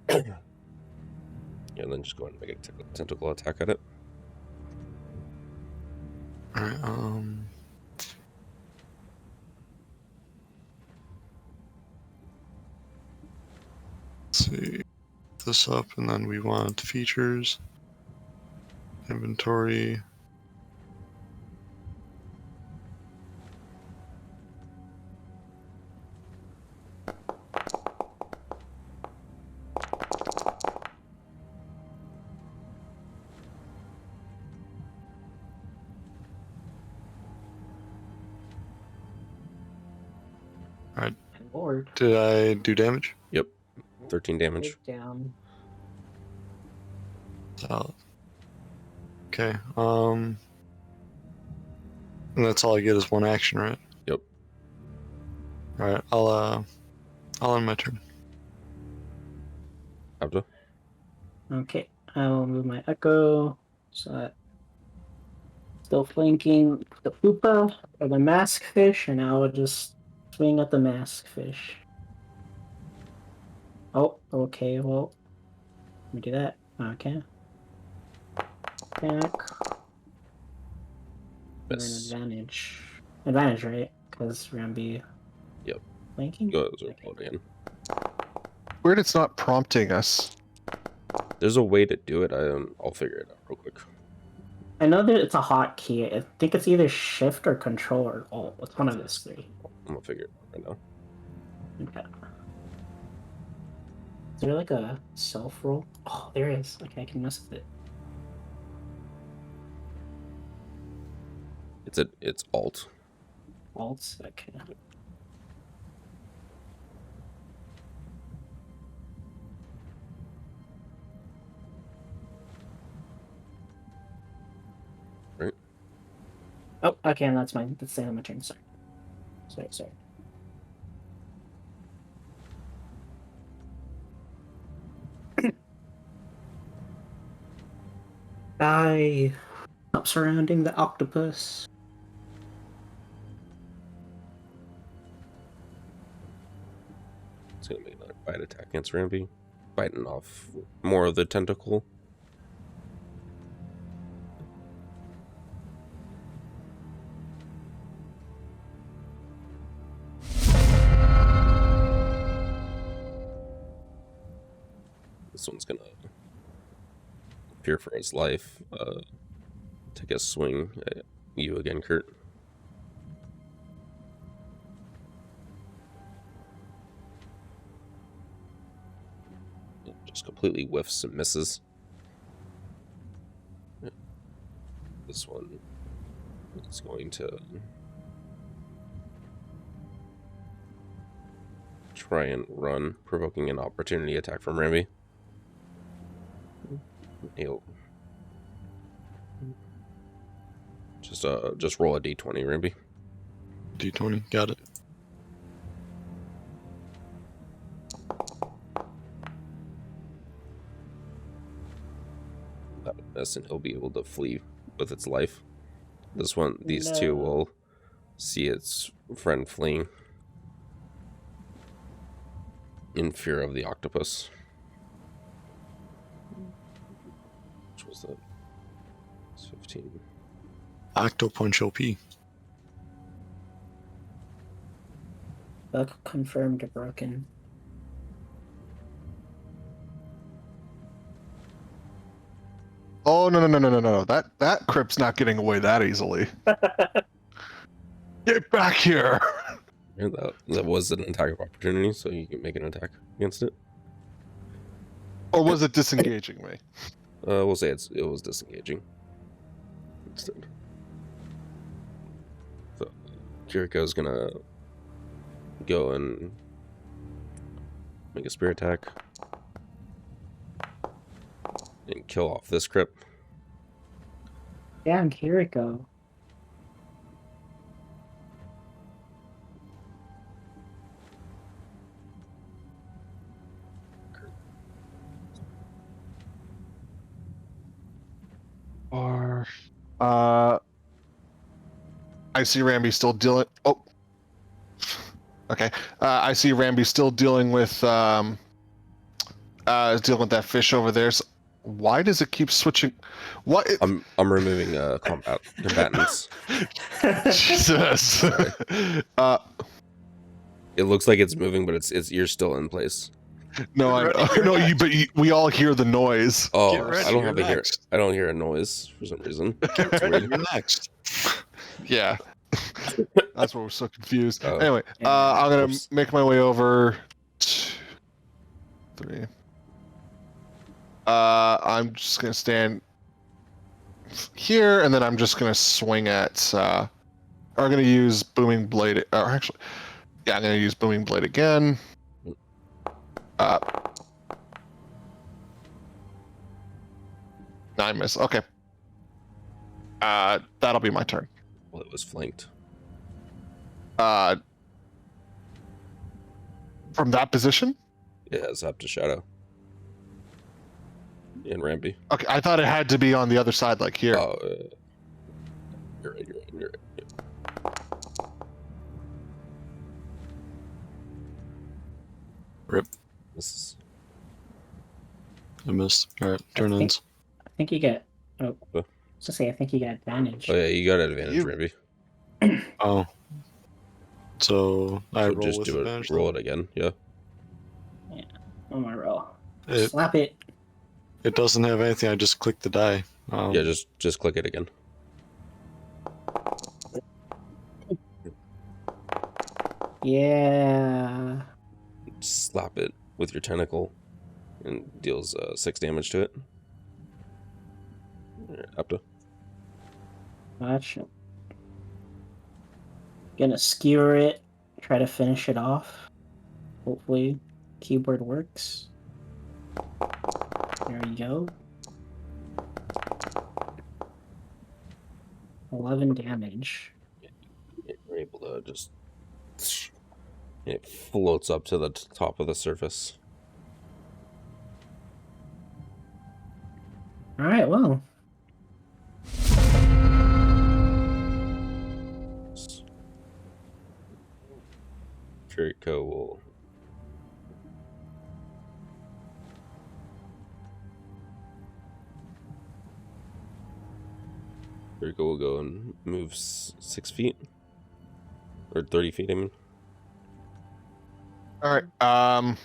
Yeah, and then just go ahead and make a tentacle attack at it. Alright, let's see this up, and then we want features, inventory. Alright, Lord. did I do damage? Yep, 13 damage. Take down. Solid. Okay, and that's all I get is one action, right? Yep. Alright, I'll end my turn. Have to. Okay, I will move my echo. So that still flanking the pupa or the mask fish, and I will just swing at the mask fish. Oh, okay, well, let me do that. Okay. Attack. And then Miss. advantage. Advantage, right? Because we're gonna be Yep. flanking? Go Okay. roll it again. Weird, it's not prompting us. There's a way to do it. I'll figure it out real quick. I know that it's a hotkey. I think it's either shift or control or alt. It's one of those three. I'm gonna figure it out right now. Okay. Is there like a self roll? Oh, there is. Okay, I can mess with it. It's alt. Alt. Okay. Right. Oh, okay, and that's mine. That's the end of my turn. Sorry. Sorry. I stop surrounding the octopus. It's gonna make another bite attack against Ramby, biting off more of the tentacle. This one's gonna fear for his life. Take a swing at you again, Kurt. just completely whiffs and misses. This one is going to try and run, provoking an opportunity attack from Ramby. He'll just roll a d20, Ramby. D20, got it. That would miss, and he'll be able to flee with its life. These No. two will see its friend fleeing in fear of the octopus. Which was that? It's 15. Octopunch OP. Bug confirmed broken. Oh no! That crypt's not getting away that easily. Get back here! Yeah, that was an attack of opportunity, so you can make an attack against it. Or was it disengaging me? We'll say it was disengaging instead. So Kiriko's gonna go and make a spear attack and kill off this crypt. Damn, Kiriko. Or I see Ramby still dealing. Oh, okay. I see Ramby still dealing with dealing with that fish over there. So why does it keep switching? What? I'm removing combatants. Jesus. It looks like it's moving, but you're still in place. No, we all hear the noise. Oh, Get ready, I don't you're have a hear. next. I don't hear a noise for some reason. Get ready, you're next. Yeah. That's why we're so confused. Oh. Anyway, I'm gonna make my way over. 2, 3. I'm just gonna stand here, and then I'm just gonna swing at. Or I'm gonna use booming blade. Or actually, yeah, I'm gonna use booming blade again. I miss. Okay. That'll be my turn. Well, it was flanked. From that position? Yeah, it's up to Shadow. And Ramby. Okay, I thought it had to be on the other side, like here. Oh, you're right. Rip. This is I missed. Alright, turn ends. I think you get. Oh, I Huh? was gonna say I think you get advantage. Oh yeah, you got advantage, You- Ramby. Oh. So I So roll just with do advantage. it. Roll it again. Yeah. On my roll. It, Slap it. it doesn't have anything, I just click the die. Yeah. Just click it again. Yeah. Slap it with your tentacle, and deals 6 damage to it. Alright, up to. Gotcha. Gonna skewer it. Try to finish it off. Hopefully, keyboard works. There you go. 11 damage. You're able to just. It floats up to the top of the surface. Alright, well. Kiriko will. Kiriko will go and move 6 feet. Or 30 feet, I mean. All right.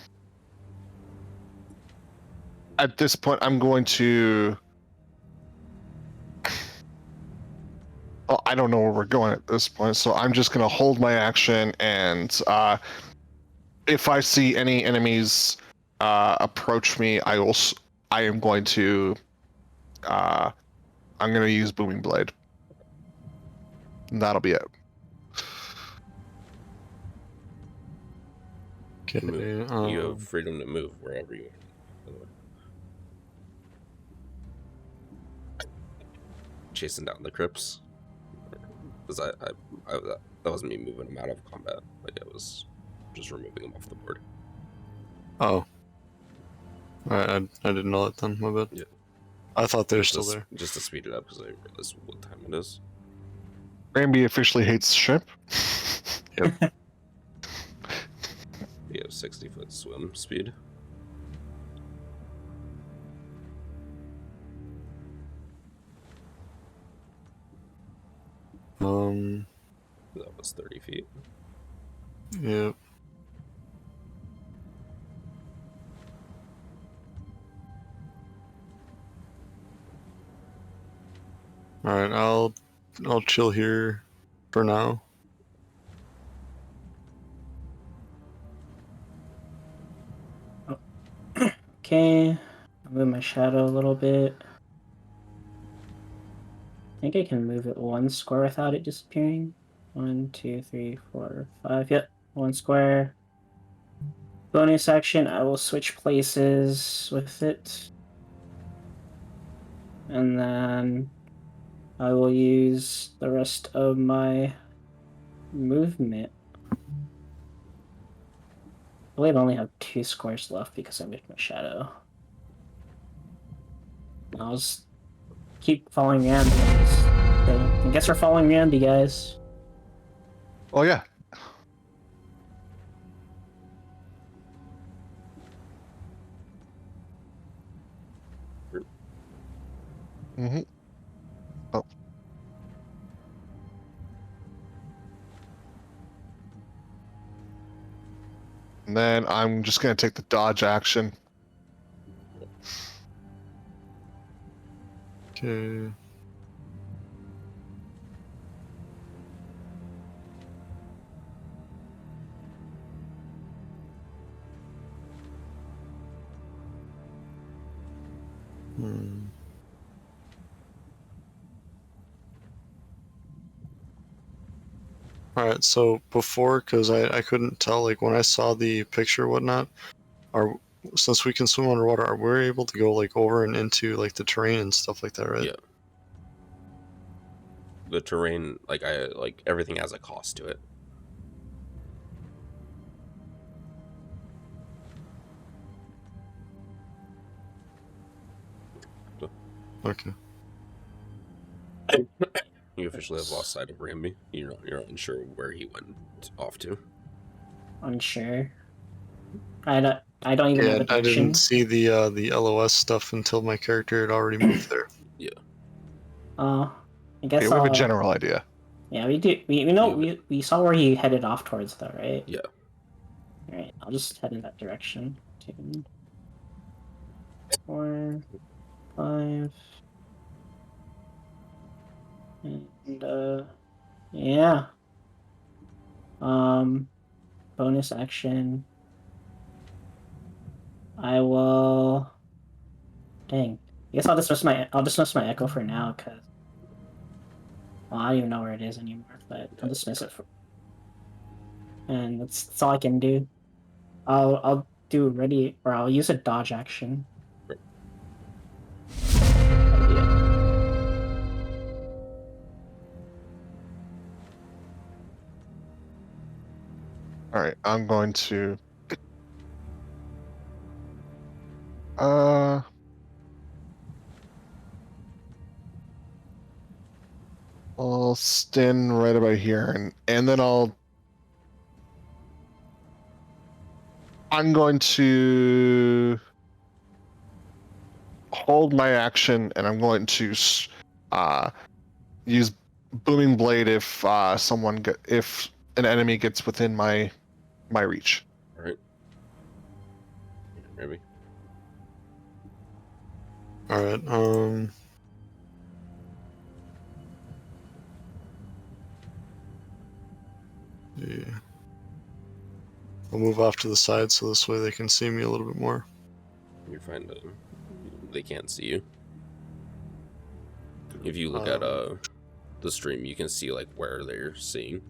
At this point, I'm going to. Well, I don't know where we're going at this point, so I'm just going to hold my action, and if I see any enemies approach me, I am going to I'm going to use Booming Blade. And that'll be it. Okay. You have freedom to move wherever you want. By the way. Chasing down the crypts. Because that wasn't me moving them out of combat. Like, I was just removing them off the board. Oh. Alright, I didn't know that then, my bad. Yeah. I thought they were still there. Just to speed it up, because I realized what time it is. Ramby officially hates shrimp. Yep. You have 60-foot swim speed. That was 30 feet. Yep. Alright, I'll chill here for now. Okay, I'll move my shadow a little bit. I think I can move it 1 square without it disappearing. 1, 2, 3, 4, 5. Yep, 1 square. Bonus action, I will switch places with it. And then I will use the rest of my movement. I believe I only have 2 squares left because I moved my shadow. I'll just keep following Ramby. I guess we're following Ramby, guys. Oh yeah. Mm-hmm. Oh. And then I'm just gonna take the dodge action. Okay. Alright, so before, because I couldn't tell, like, when I saw the picture or whatnot, since we can swim underwater, are we able to go, like, over and into, like, the terrain and stuff like that, right? Yeah. The terrain, like everything has a cost to it. Okay. You officially have lost sight of Ramby. You're not unsure where he went off to. Unsure. I don't even know Yeah, the I direction. didn't see the LOS stuff until my character had already moved there. Yeah. I guess Okay, we have a general idea. Yeah, we do. We know we saw where he headed off towards, though, right? Yeah. All right, I'll just head in that direction. 2, 4, 5, and yeah. Bonus action. I will. Dang. I guess I'll dismiss my echo for now, cause I don't even know where it is anymore. But I'll dismiss it for. And that's all I can do. I'll do ready, or I'll use a dodge action. All right, I'm going to. I'll stand right about here, and then I'm going to hold my action, and I'm going to use Booming Blade if if an enemy gets within my reach. All right. Maybe. Alright, yeah. I'll move off to the side so this way they can see me a little bit more. You're fine. They can't see you. If you look at the stream, you can see like where they're seeing.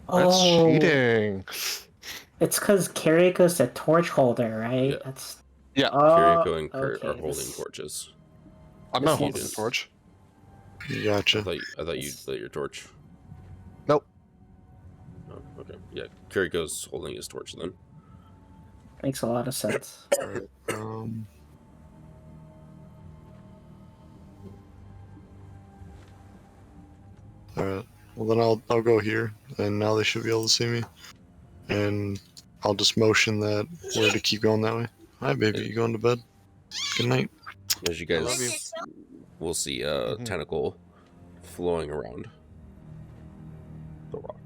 That's Oh, cheating. it's because Kiriko's the torch holder, right? Yeah. That's Yeah. Kiriko and Kurt okay, are holding this- torches. I'm This not holding the is- torch. Gotcha. I thought you lit your torch. Nope. Oh, okay. Yeah, Kiriko's holding his torch then. Makes a lot of sense. Alright, Alright. Well then I'll go here, and now they should be able to see me. And I'll just motion that we're to keep going that way. Hi baby, you going to bed? Good night. As you I love guys will see a Mhm. tentacle flowing around the rock.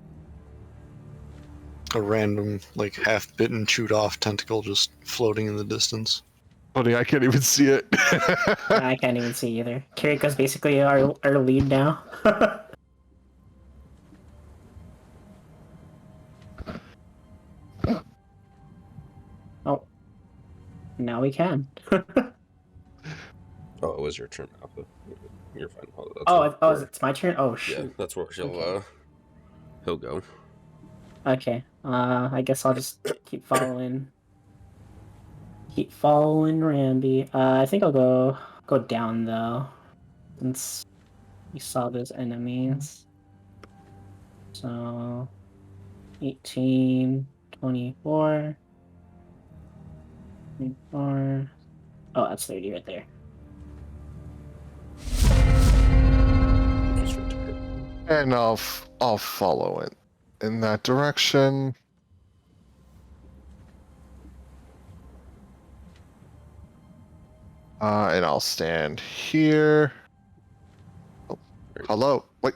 A random, like half bitten, chewed off tentacle just floating in the distance. Buddy, I can't even see it. I can't even see either. Kiriko's basically our lead now. Oh, now we can. Oh, it was your turn, Alpha. You're fine. It's my turn. Oh yeah, shoot. that's where Okay. he'll go. Okay. I guess I'll just keep following. Keep following Ramby. I think I'll go down though, since we saw those enemies. So, 18, 24, 24. Oh, that's 30 right there. Just right to hit. And I'll follow it in that direction. And I'll stand here. Oh, hello. Wait,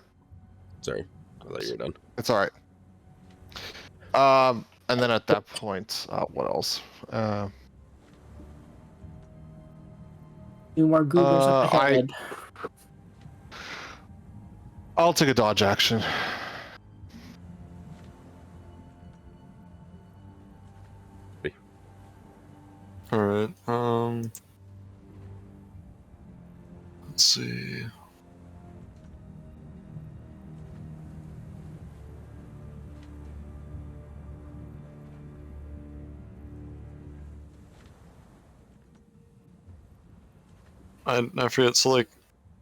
Sorry, I thought you were done. it's all right. And then at that point, what else? Two more goobers up I- ahead. I'll take a dodge action. Alright, let's see. I forget, so like,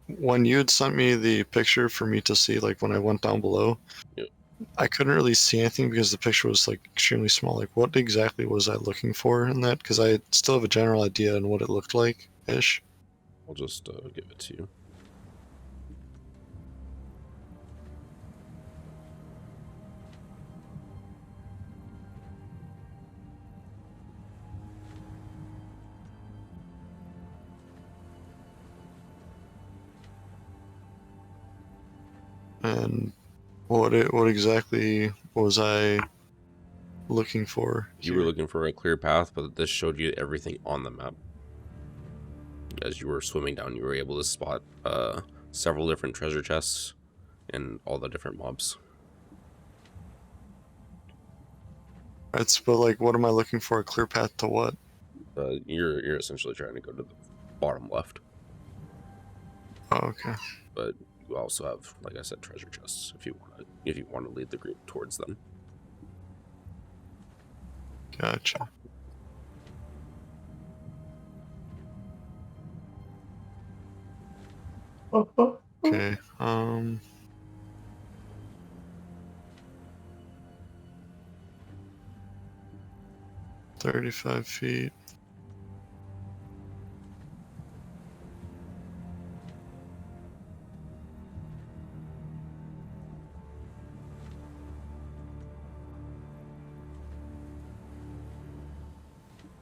when you had sent me the picture for me to see, like when I went down below, Yep. I couldn't really see anything because the picture was like extremely small. Like, what exactly was I looking for in that? Because I still have a general idea on what it looked like, ish. I'll just give it to you. And what exactly was I looking for? You were here? looking for a clear path, but this showed you everything on the map. As you were swimming down, you were able to spot several different treasure chests and all the different mobs. It's but like, what am I looking for? A clear path to what? You're essentially trying to go to the bottom left, Oh, okay. but you also have, like I said, treasure chests if you want to lead the group towards them. Gotcha. Okay. 35 feet.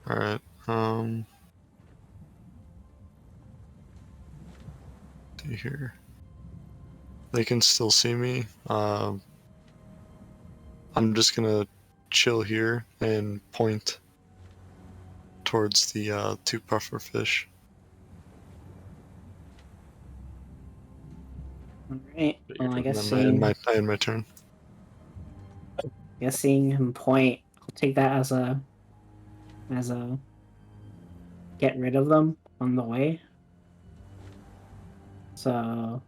All right. See here. They can still see me. I'm just gonna chill here and point towards the two puffer fish. Alright, But well, I you're guess And then seeing... I end my turn. guess seeing him point, I'll take that as a get rid of them on the way. So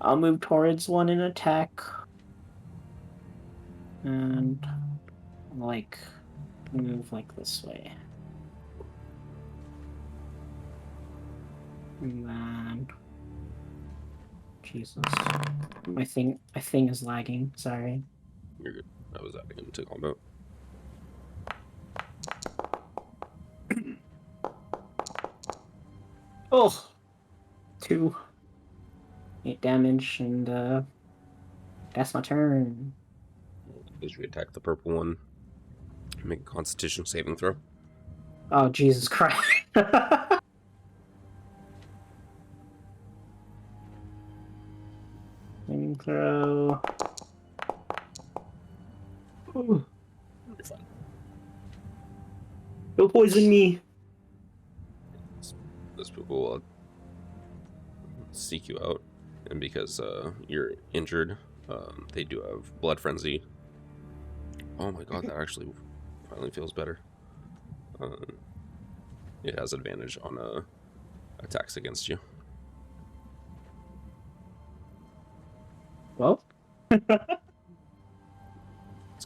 I'll move towards one and attack. And like move like this way. And then Jesus. My thing is lagging, sorry. You're good. I was adding him to combat. Oh, 2, 8 damage, and that's my turn. As you attack the purple one, make a Constitution saving throw. Oh Jesus Christ! Saving throw. Ooh. You're fine. Don't poison me. This people will seek you out, and because you're injured, they do have blood frenzy. Oh my god, that actually finally feels better. It has advantage on attacks against you. Well, It's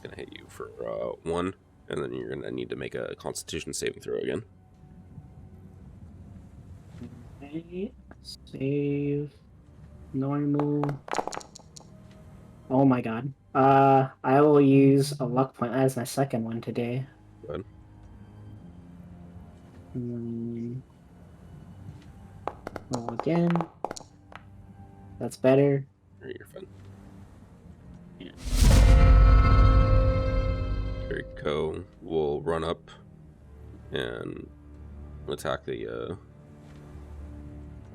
gonna hit you for 1, and then you're gonna need to make a Constitution saving throw again. okay. Save. Normal. Oh my god. I will use a luck point as my second one today. Good. Roll again. That's better. You're fine. Yeah. Kiriko will run up and attack the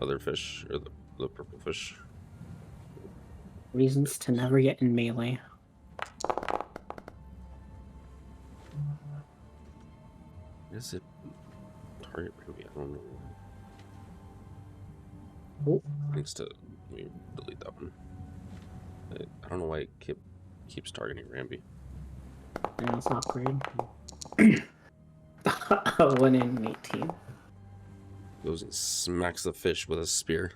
other fish, or the purple fish. Reasons to never get in melee. Is it target maybe? I don't know. Oh. Needs to, let me delete that one. I don't know why it keeps targeting Ramby. Yeah, it's not great. 1 in 18. Goes and smacks the fish with a spear.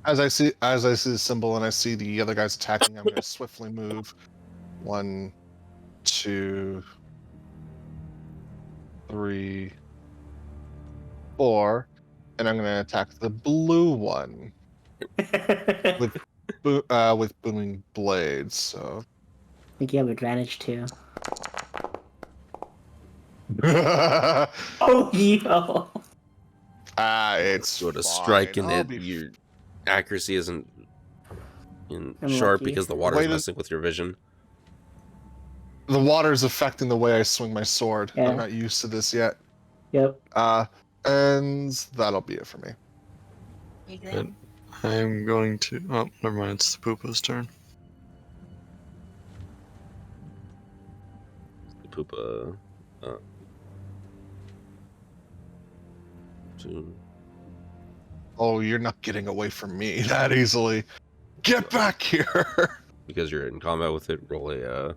As I see the symbol and I see the other guys attacking, I'm gonna swiftly move 1, 2, 3, 4, and I'm gonna attack the blue one with booming blades. So I think you have advantage too. Oh, yo! It's Go to fine. strike and I'll be your accuracy isn't I'm sharp lucky. because the water's Wait a- messing with your vision. The water's affecting the way I swing my sword. Yeah. I'm not used to this yet. Yep. And that'll be it for me. Good. I'm going to. Oh, never mind. It's the Poopa's turn. Poopa. To Oh, you're not getting away from me that easily. Get back here! because you're in combat with it, roll a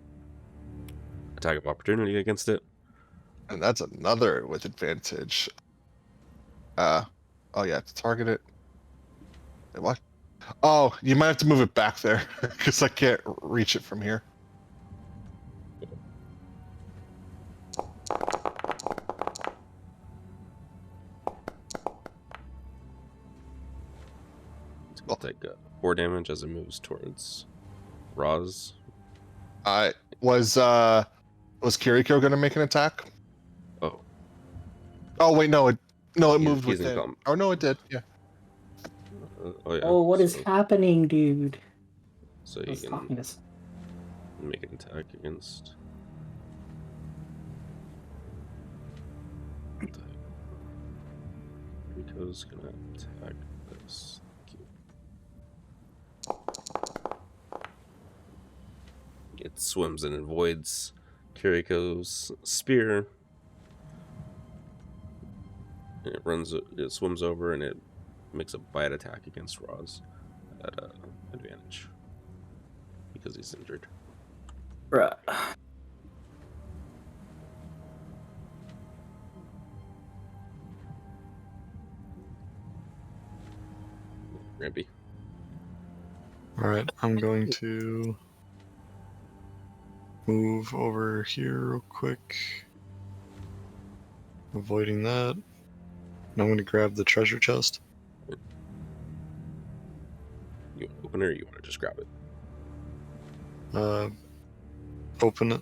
attack of opportunity against it. And that's another with advantage. Oh yeah, to target it. Wait, what? Oh, you might have to move it back there because I can't reach it from here. I'll take 4 damage as it moves towards Roz. Was Kiriko gonna make an attack? Oh, Oh wait, no, it moved he's in within. com- Oh no, it did. Yeah. oh yeah. Oh, what is so, happening, dude? So I you was can talking to make an attack against. Rico's gonna attack this. It swims and avoids Kiriko's spear. And it swims over and it makes a bite attack against Roz at advantage because he's injured. Bruh. Rampy. All right, I'm going to move over here real quick, avoiding that. And I'm going to grab the treasure chest. You want to open it or you want to just grab it? Open it.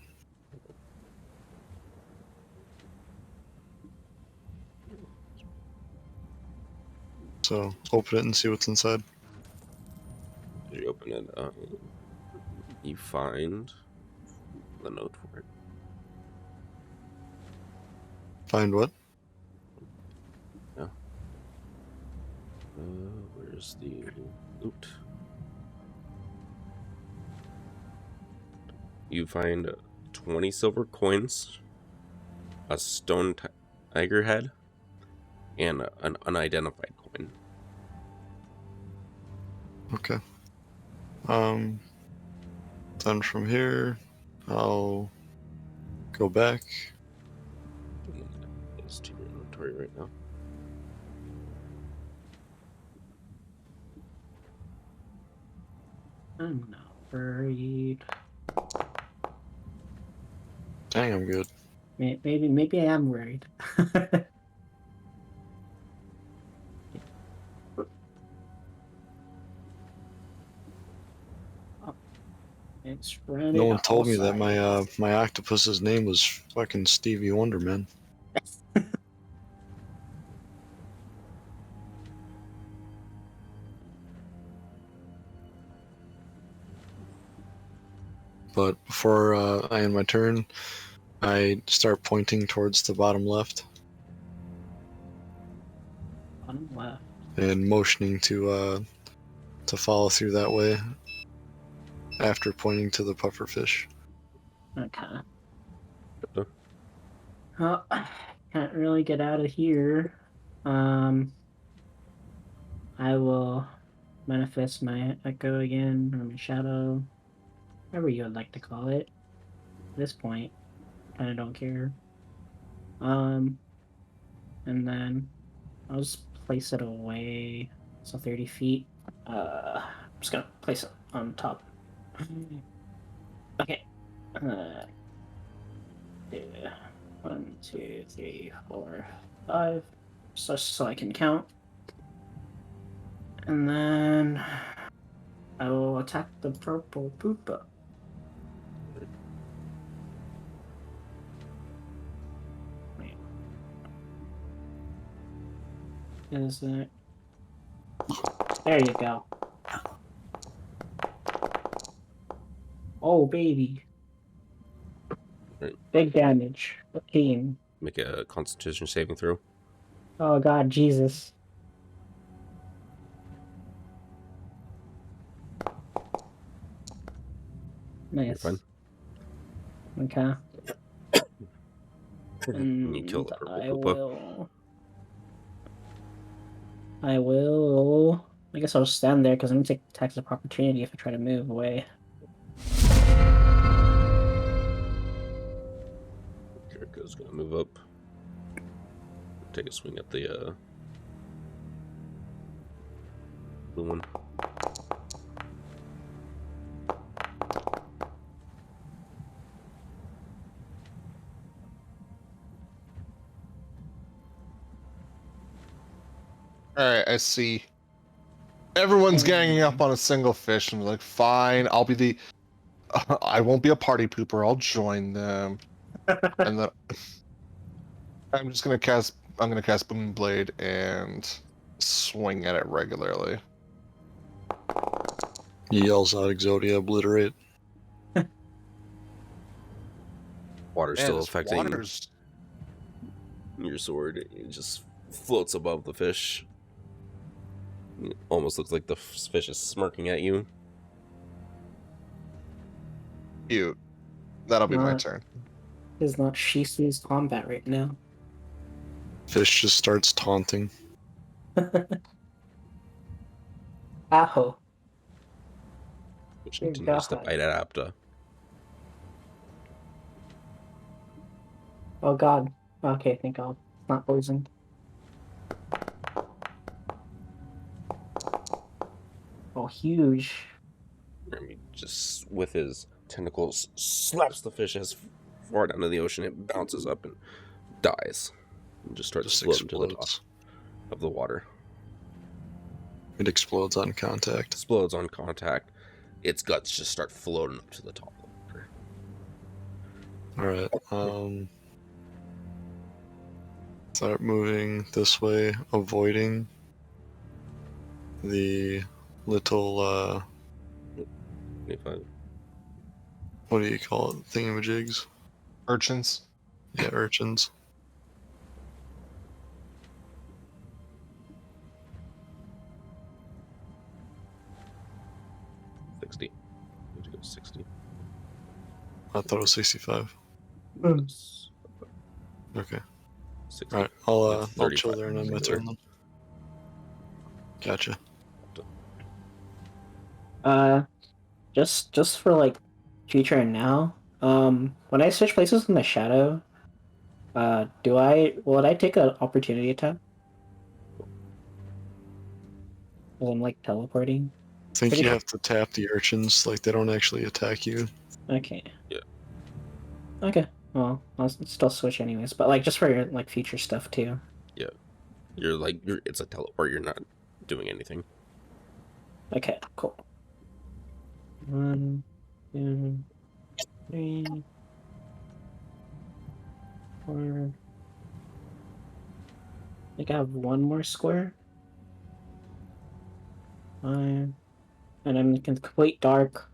So open it and see what's inside. As you open it, you find the note for it. Find what? Where's the loot? You find 20 silver coins, a stone tiger head, and an unidentified coin. Okay. Then from here, I'll go back. It's to your inventory right now. I'm not worried. Dang, I'm good. Maybe I am worried. It's running. No one told me that outside. my octopus's name was fucking Stevie Wonder, man. But before I end my turn, I start pointing towards the bottom left Bottom left. and motioning to follow through that way. After pointing to the pufferfish. Okay. Good. Well, can't really get out of here. I will manifest my echo again, or my shadow, whatever you would like to call it. At this point, kind of don't care. And then I'll just place it away. So 30 feet. I'm just gonna place it on top. Okay. Yeah. 1, 2, 3, 4, 5. So I can count. And then I will attack the purple poopa. Wait. Is it? There you go. Oh, baby. Right. Big damage. 15. Make a Constitution saving throw. Oh, God, Jesus. You're Nice. fine. Okay. And you kill the purple I poopa. will. I guess I'll stand there because I'm gonna take attacks of opportunity if I try to move away. Jericho's gonna move up. Take a swing at the blue one. Alright, I see. Everyone's ganging up on a single fish, and I'm like, fine, I'll be the. I won't be a party pooper, I'll join them. And then. I'm just gonna cast. I'm gonna cast Boom Blade and swing at it regularly. He yells out Exodia, obliterate. Water's Man, still this affecting water's- your sword. It just floats above the fish. It almost looks like the fish is smirking at you. Cute. That'll be my Not- turn. Is not Shisu's combat right now. Fish just starts taunting. Aho. which Dear continues to God. bite at Apta. Oh God. Okay, thank God. It's not poisoned. Oh, huge. Remy just with his tentacles slaps the fish as far down to the ocean. It bounces up and dies, and just starts Just floating to the top explodes. of the water. It explodes on contact. Explodes on contact. Its guts just start floating up to the top of the water. Alright, start moving this way, avoiding the little, 25. what do you call it? Thingamajigs? Urchins. Yeah, urchins. 60. Need to go 60. I thought it was 65. Yes. Okay. 60. Alright, With I'll 35 chill there and end my there. turn then. Gotcha. Just for like future and now. When I switch places in the shadow, will I take an opportunity attack? Because I'm like teleporting. I think Pretty you sure. have to tap the urchins, like they don't actually attack you. Okay. Yeah. Okay. Well, I'll still switch anyways, but like just for your like future stuff too. Yeah. It's a teleport. You're not doing anything. Okay, cool. 1, 2, 3, 4. I think I have one more square. 5. And I'm in complete dark.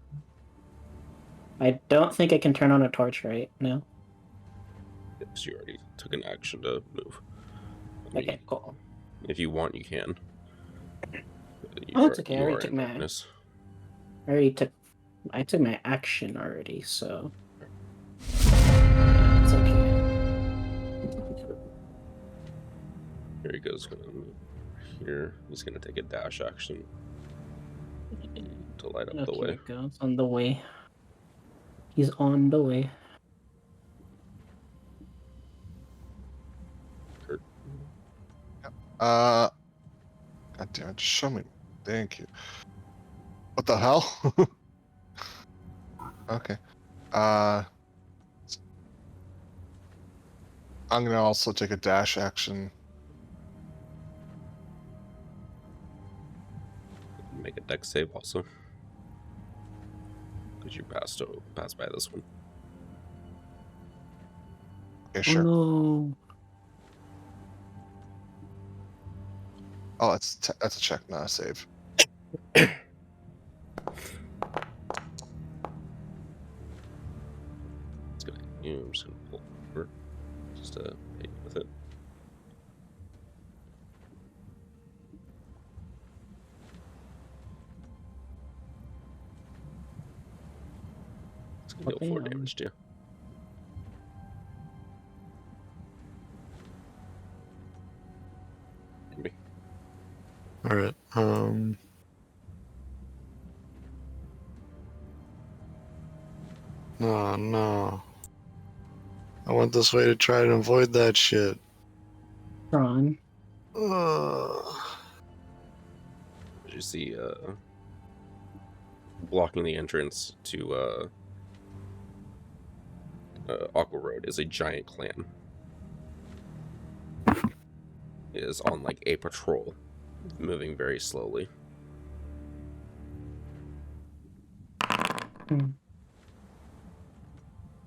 I don't think I can turn on a torch, right? No? Because you already took an action to move. I mean, Okay, cool. if you want, you can. Oh, it's okay. I You already are took in darkness. I took my action already, so it's okay. Here he goes. Gonna move here. He's gonna take a dash action to light up the Okay, way. goes on the way. He's on the way. Kurt. God damn it, just show me. Thank you. What the hell? Okay. I'm gonna also take a dash action. Make a dex save also. Because you passed by this one. Okay, sure. Oh no. Oh, that's a check, not a save. It's gonna, I'm just gonna pull over just to hit you with it. It's gonna deal 4 damage to you. Maybe. Alright, Oh no. I went this way to try and avoid that shit. Ron. Ugh. As you see, blocking the entrance to Aqua Road is a giant clan. It is on like a patrol, moving very slowly.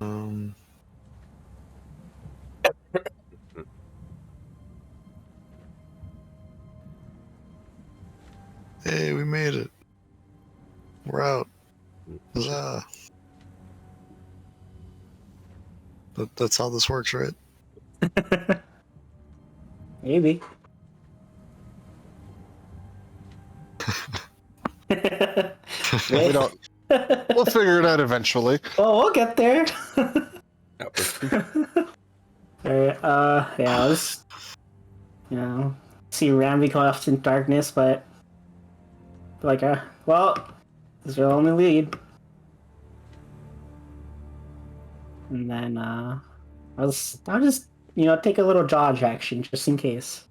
Hmm. Hey, we made it. We're out. Huzzah. That's how this works, right? Maybe. We don't. We'll figure it out eventually. Oh, we'll get there. After. Alright, yeah, see Ramby go off in darkness, but Like, well, this is your only lead. And then, I'll just, take a little dodge action just in case.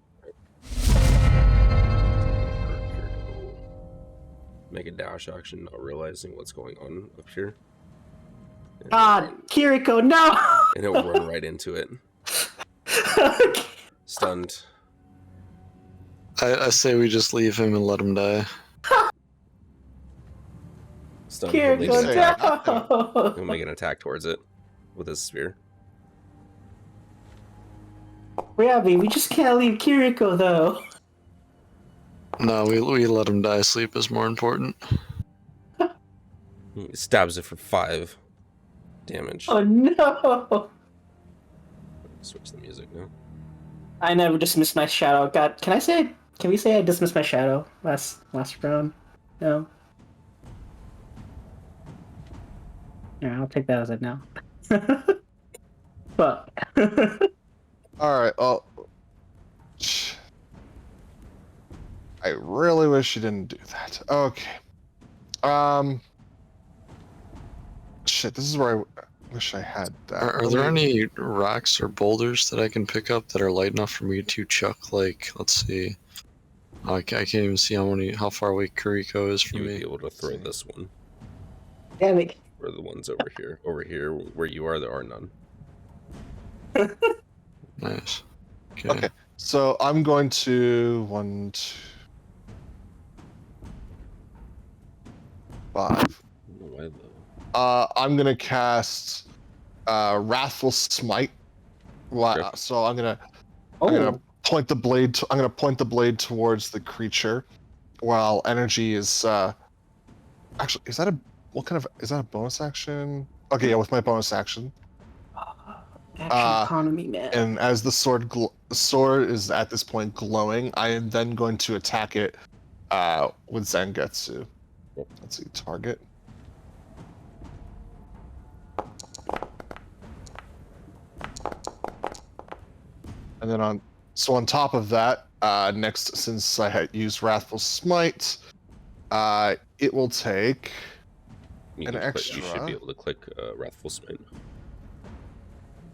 Make a dash action, not realizing what's going on up here. Kiriko, no! And he'll run right into it. Stunned. I say we just leave him and let him die. Stunned. He'll Kiriko, no! He'll make an attack towards it with his spear. Rabbi, we just can't leave Kiriko, though. No, we let him die. Sleep is more important. He stabs it for 5 damage. Oh no! Switch the music now. I never dismissed my shadow. God, can we say I dismissed my shadow last round? No. Yeah, I'll take that as a no. But. Alright, oh. I really wish you didn't do that. Okay. Shit, this is where I wish I had that. Are there any rocks or boulders that I can pick up that are light enough for me to chuck, like, let's see. Oh, I can't even see how far away Kuriko is from You would me. be able to throw this one. Damn it. Or the ones over here. Over here, where you are, there are none. Nice. Okay, so I'm going to 1, 2, 5. I don't know why though. I'm gonna cast Wrathful Smite. Okay. So I'm gonna Oh, point the blade. I'm gonna point the blade towards the creature, while energy is. Actually, is that a bonus action? Okay, yeah, with my bonus action. action economy, man. And as the sword is at this point glowing, I am then going to attack it with Zangetsu. Let's see, target. And then on top of that, next, since I had used Wrathful Smite, it will take You an can extra. you should be able to click Wrathful Smite.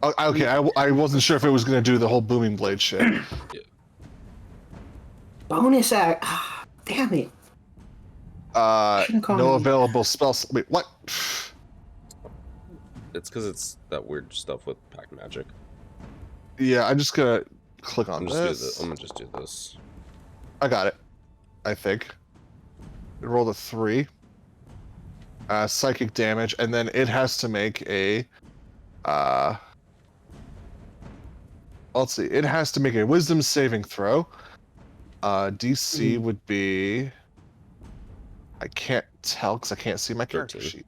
Oh, okay, I wasn't sure if it was going to do the whole booming blade shit. Yeah. Bonus act. Damn it. Shouldn't call No me. available spells. Wait, what? It's because it's that weird stuff with pack magic. Yeah, I'm just gonna click on I'm this. gonna just do this. I got it. I think. It rolled a 3. Psychic damage, and then it has to make a. Let's see. It has to make a Wisdom saving throw. DC would be. I can't tell because I can't see my character 13. sheet.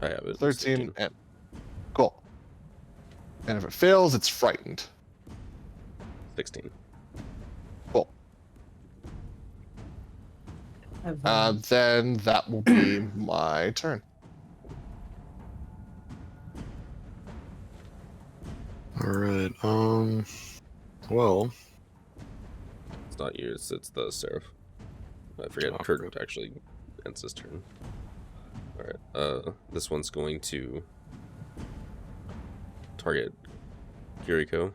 I have it. 13 and cool. And if it fails, it's frightened. 16. Cool. Then that will be my turn. Alright, well, It's not yours, it's the Seraph. I forget, Oh, Kurt good. actually ends his turn. Alright, this one's going to target Kiriko.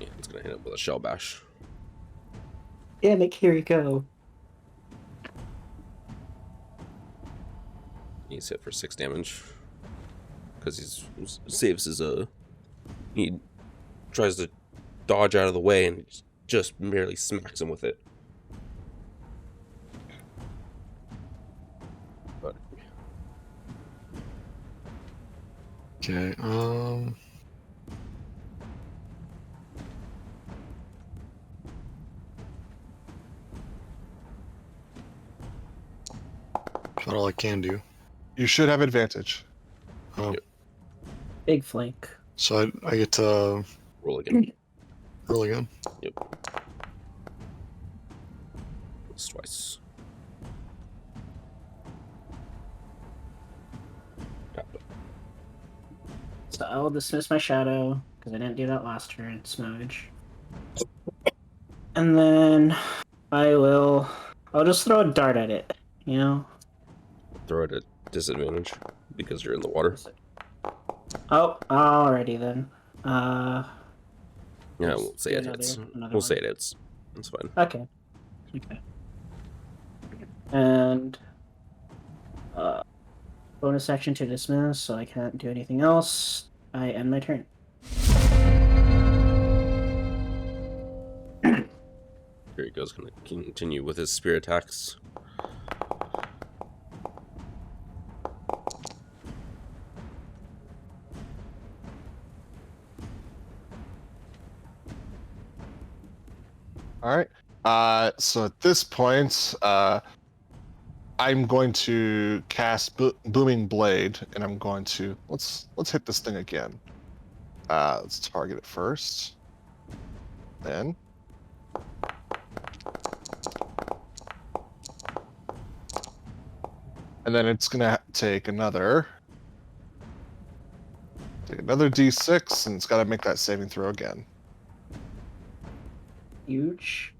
Yeah, it's gonna hit him with a shell bash. Damn it, Kiriko. He's hit for 6 damage. Because he saves his, he tries to dodge out of the way and just merely smacks him with it. But okay, that's all I can do. You should have advantage. Oh, Yep. Big flank. so I get to roll again. roll again. Yep. It's twice. Tapped it. So I will dismiss my shadow, because I didn't do that last turn, smudge. And then I will. I'll just throw a dart at it. You know. Throw it at disadvantage because you're in the water. Oh, alrighty then. Yeah, just we'll say do it hits. another We'll one. say it hits. That's fine. Okay. Okay. And bonus action to dismiss, so I can't do anything else. I end my turn. Here he goes. Gonna continue with his spear attacks. All right. So at this point, I'm going to cast Booming Blade, and I'm going to let's hit this thing again. Let's target it first. Then. And then it's gonna take another D6, and it's got to make that saving throw again. Huge.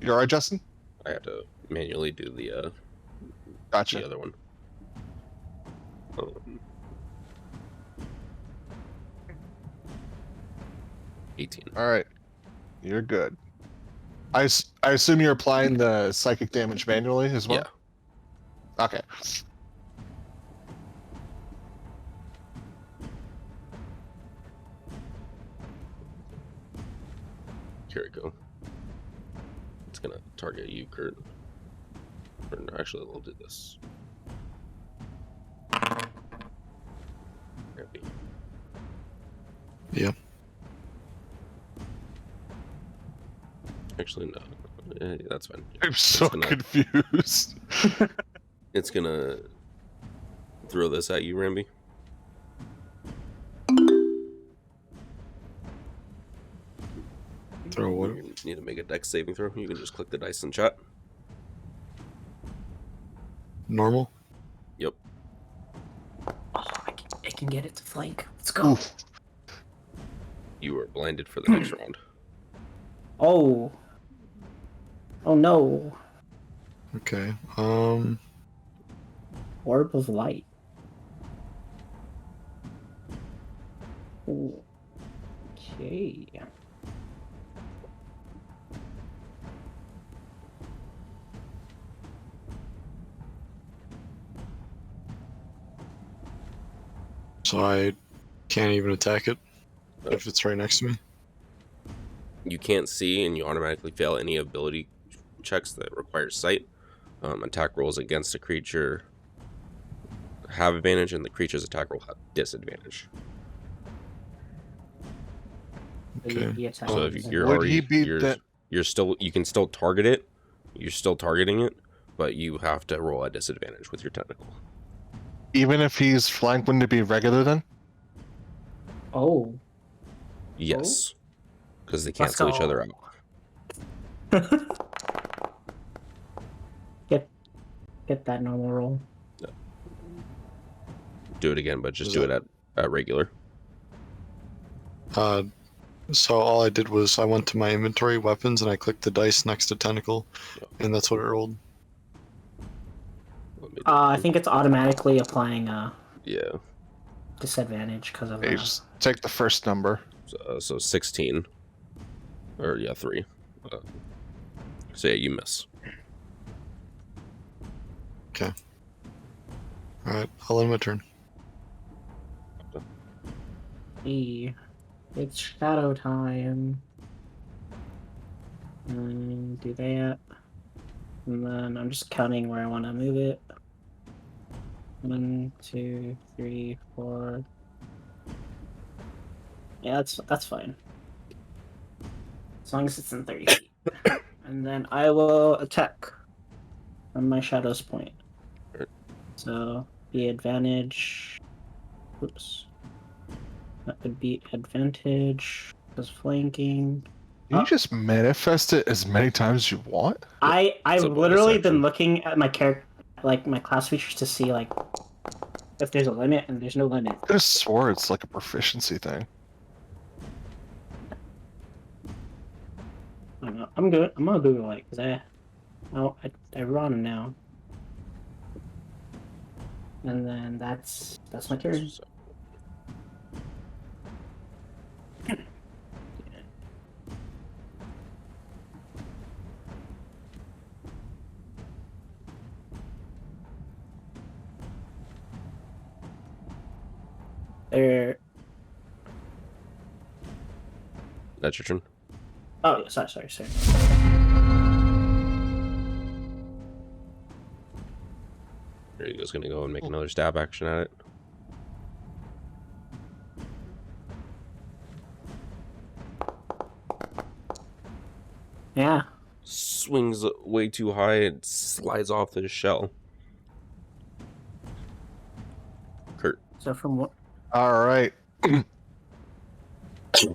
You all right, Justin? I have to manually do the Gotcha. other one. 18. All right, you're good. I assume you're applying the psychic damage manually as well. Yeah. Okay. Here we go. It's gonna target you, Kurt. Or no, actually, we'll do this. There we go. Yep. Actually, no. That's fine. I'm so confused. It's gonna throw this at you, Ramby. Throw what? You need to make a dex saving throw. You can just click the dice in chat. Normal? Yep. Oh, I can get it to flank. Let's go. Oof. You are blinded for the next round. Oh. Oh no. Okay. Orb of light. Ooh. Okay. So I can't even attack it if it's right next to me? You can't see, and you automatically fail any ability checks that require sight. Attack rolls against a creature have advantage, and the creature's attack roll have disadvantage. Okay. The attack So is- if you're Would already, he beat that? you're still, you can still target it. You're still targeting it, but you have to roll at disadvantage with your tentacle. Even if he's flanked, wouldn't it be regular then? Oh. Yes, because they Let's cancel each other go. out. Get that normal roll. Do it again, but just Is do it that- at regular. So all I did was I went to my inventory weapons and I clicked the dice next to tentacle, and that's what it rolled. Let me do I it. think it's automatically applying Yeah. disadvantage because of Hey, just take the first number. So 16, or yeah, 3. So yeah, you miss. All right, I'll end my turn. It's shadow time. Do that. And then I'm just counting where I want to move it. 1, 2, 3, 4. Yeah, that's fine. As long as it's in 30 feet. And then I will attack from my shadow's point. Alright. So the advantage. Oops. That would be advantage because flanking. Can you just manifest it as many times as you want? I've It's a bonus literally action. been looking at my character, like my class features, to see like if there's a limit, and there's no limit. I could have swore it's like a proficiency thing. I don't know. I'm good. I'm gonna Google it because I run now, and then that's my turn. There. That's your turn. Oh, yeah, sorry. There you go's gonna go and make another stab action at it. Yeah. Swings way too high and slides off the shell. Kurt. So from what? All right.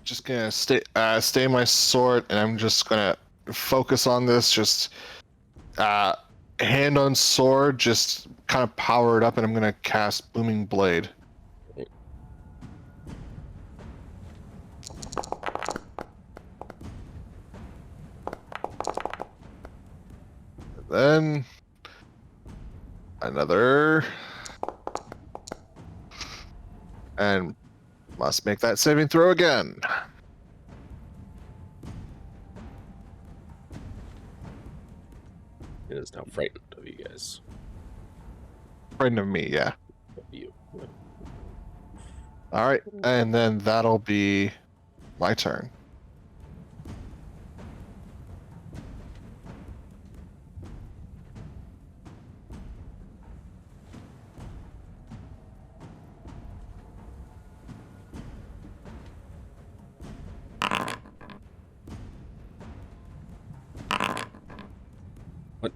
Just gonna stay my sword, and I'm just gonna focus on this. Just hand on sword, just kind of power it up, and I'm gonna cast Booming Blade. Then another, and must make that saving throw again. It is now frightened of you guys. Frightened of me, yeah. Of you. All right, and then that'll be my turn. What?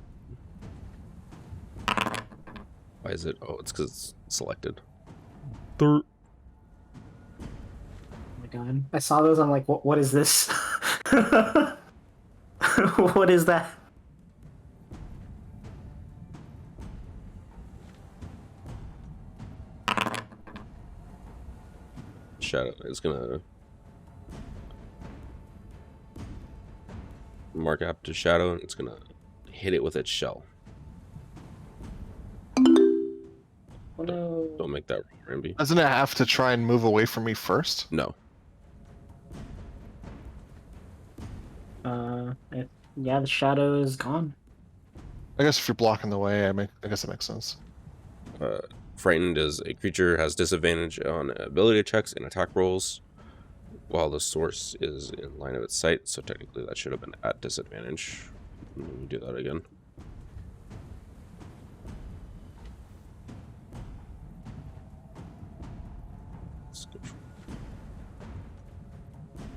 Why is it? Oh, it's because it's selected. Oh my god! I saw those. I'm like, what is this? What is that? Shadow is gonna mark up to Shadow, and it's gonna hit it with its shell. Oh no! Don't make that roll, Ramby. Doesn't it have to try and move away from me first? No. Yeah, the shadow is gone. I guess if you're blocking the way, I guess it makes sense. Frightened is a creature has disadvantage on ability checks and attack rolls, while the source is in line of its sight. So technically, that should have been at disadvantage. Let me do that again.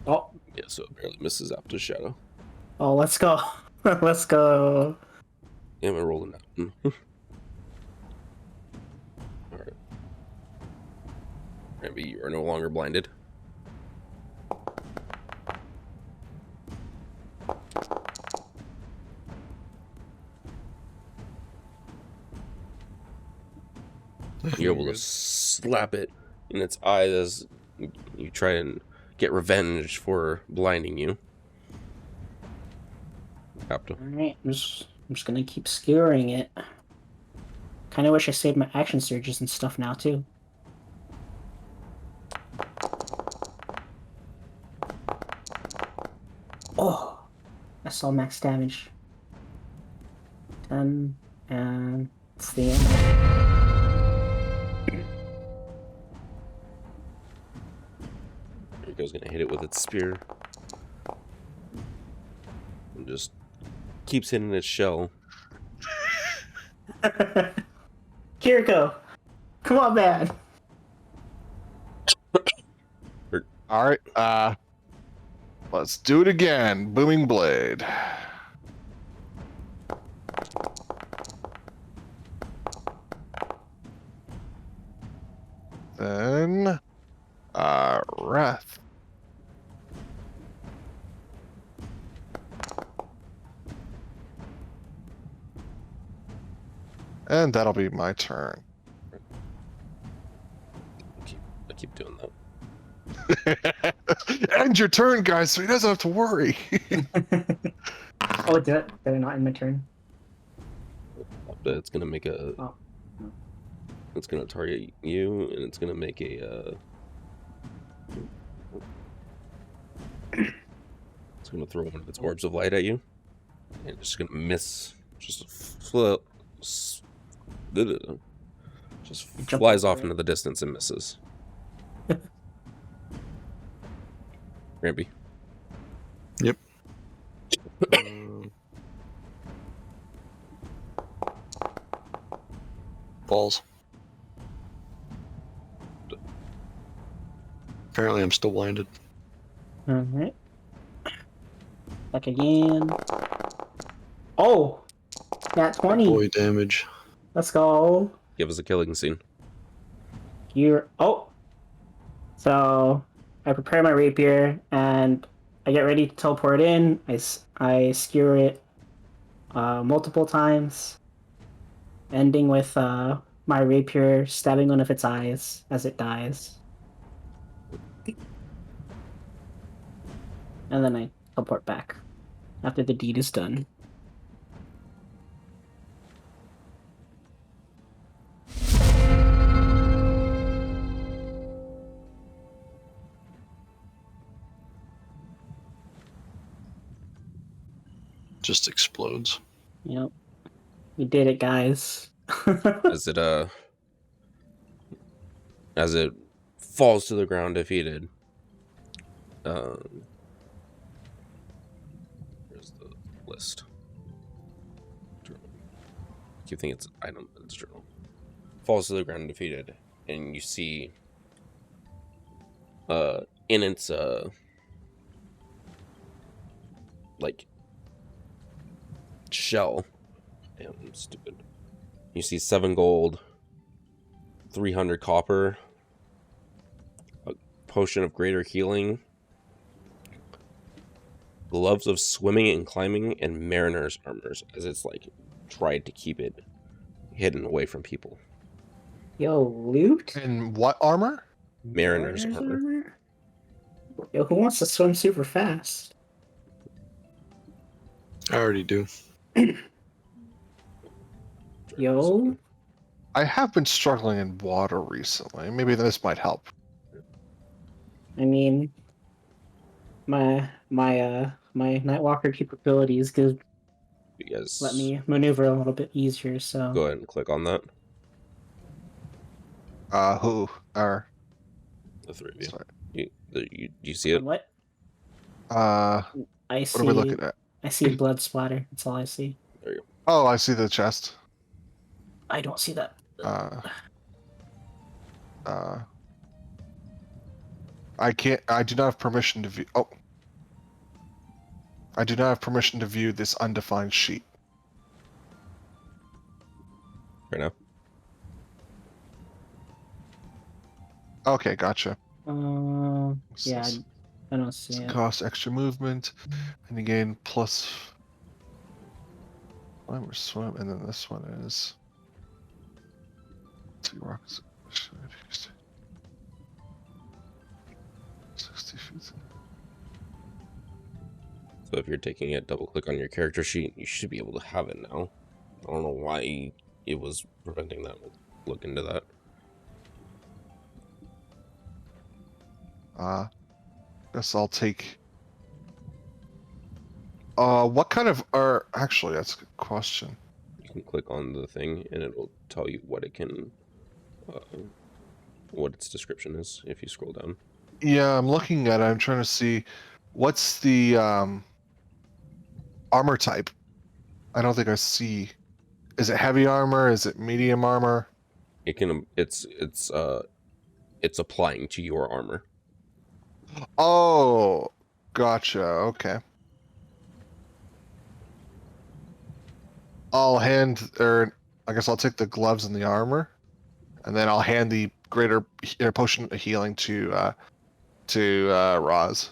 Oh, Yeah, so it barely misses Apta's Shadow. oh, let's go. Let's go. Yeah, I'm rolling that. Alright. Maybe you are no longer blinded. You're able to slap it in its eye as you try and get revenge for blinding you. Apta. Alright, I'm just gonna keep skewering it. Kinda wish I saved my action surges and stuff now too. Oh, I saw max damage. 10, and it's the end. Rico's gonna hit it with its spear. And just keeps hitting its shell. Kiriko! Come on, man! All right, let's do it again. Booming Blade. Then, Wrath. And that'll be my turn. I keep doing that. End your turn, guys, so he doesn't have to worry. Oh, they're not in my turn. It's gonna make a. Oh. It's gonna target you, and it's gonna make a. It's gonna throw one of its orbs of light at you, and it's just gonna miss. Just flies off into the distance and misses. Rampy. Yep. Balls. Apparently, I'm still blinded. Alright. Back again. Oh! Nat 20. Boy damage. Let's go. Give us a killing scene. Oh! So, I prepare my rapier, and I get ready to teleport in. I skewer it multiple times, ending with my rapier stabbing one of its eyes as it dies. And then I teleport back after the deed is done. Just explodes. Yep. We did it, guys. As it falls to the ground defeated. Here's the list. You think it's item? It's journal. Falls to the ground defeated, and you see, in its like shell. Damn, I'm stupid. You see 7 gold, 300 copper, a potion of greater healing, gloves of swimming and climbing, and mariner's armors, as it's like tried to keep it hidden away from people. Yo, loot? And what armor? Mariner's armor. Yo, who wants to swim super fast? I already do. Yo, I have been struggling in water recently. Maybe this might help. I mean, my Nightwalker capabilities could You guys let me maneuver a little bit easier. So go ahead and click on that. Who are? The 3 of you. Sorry. You see it? what? What I are see. we looking at? I see blood splatter. That's all I see. There you go. Oh, I see the chest. I don't see that. I can't. I do not have permission to view. Oh, I do not have permission to view this undefined sheet. Right now. Okay, gotcha. What's Yeah, this? I don't see it. Cost extra movement, and you gain plus. Climb or swim, and then this one is. 2 rocks. 60 feet. So if you're taking it, double click on your character sheet. You should be able to have it now. I don't know why it was preventing that. We'll look into that. Guess I'll take. What kind of are actually? That's a good question. You can click on the thing, and it'll tell you what it can, what its description is. If you scroll down. Yeah, I'm looking at it. I'm trying to see what's the armor type. I don't think I see. Is it heavy armor? Is it medium armor? It can. It's applying to your armor. Oh, gotcha. Okay. I'll hand, or I guess I'll take the gloves and the armor, and then I'll hand the greater potion of healing to Roz.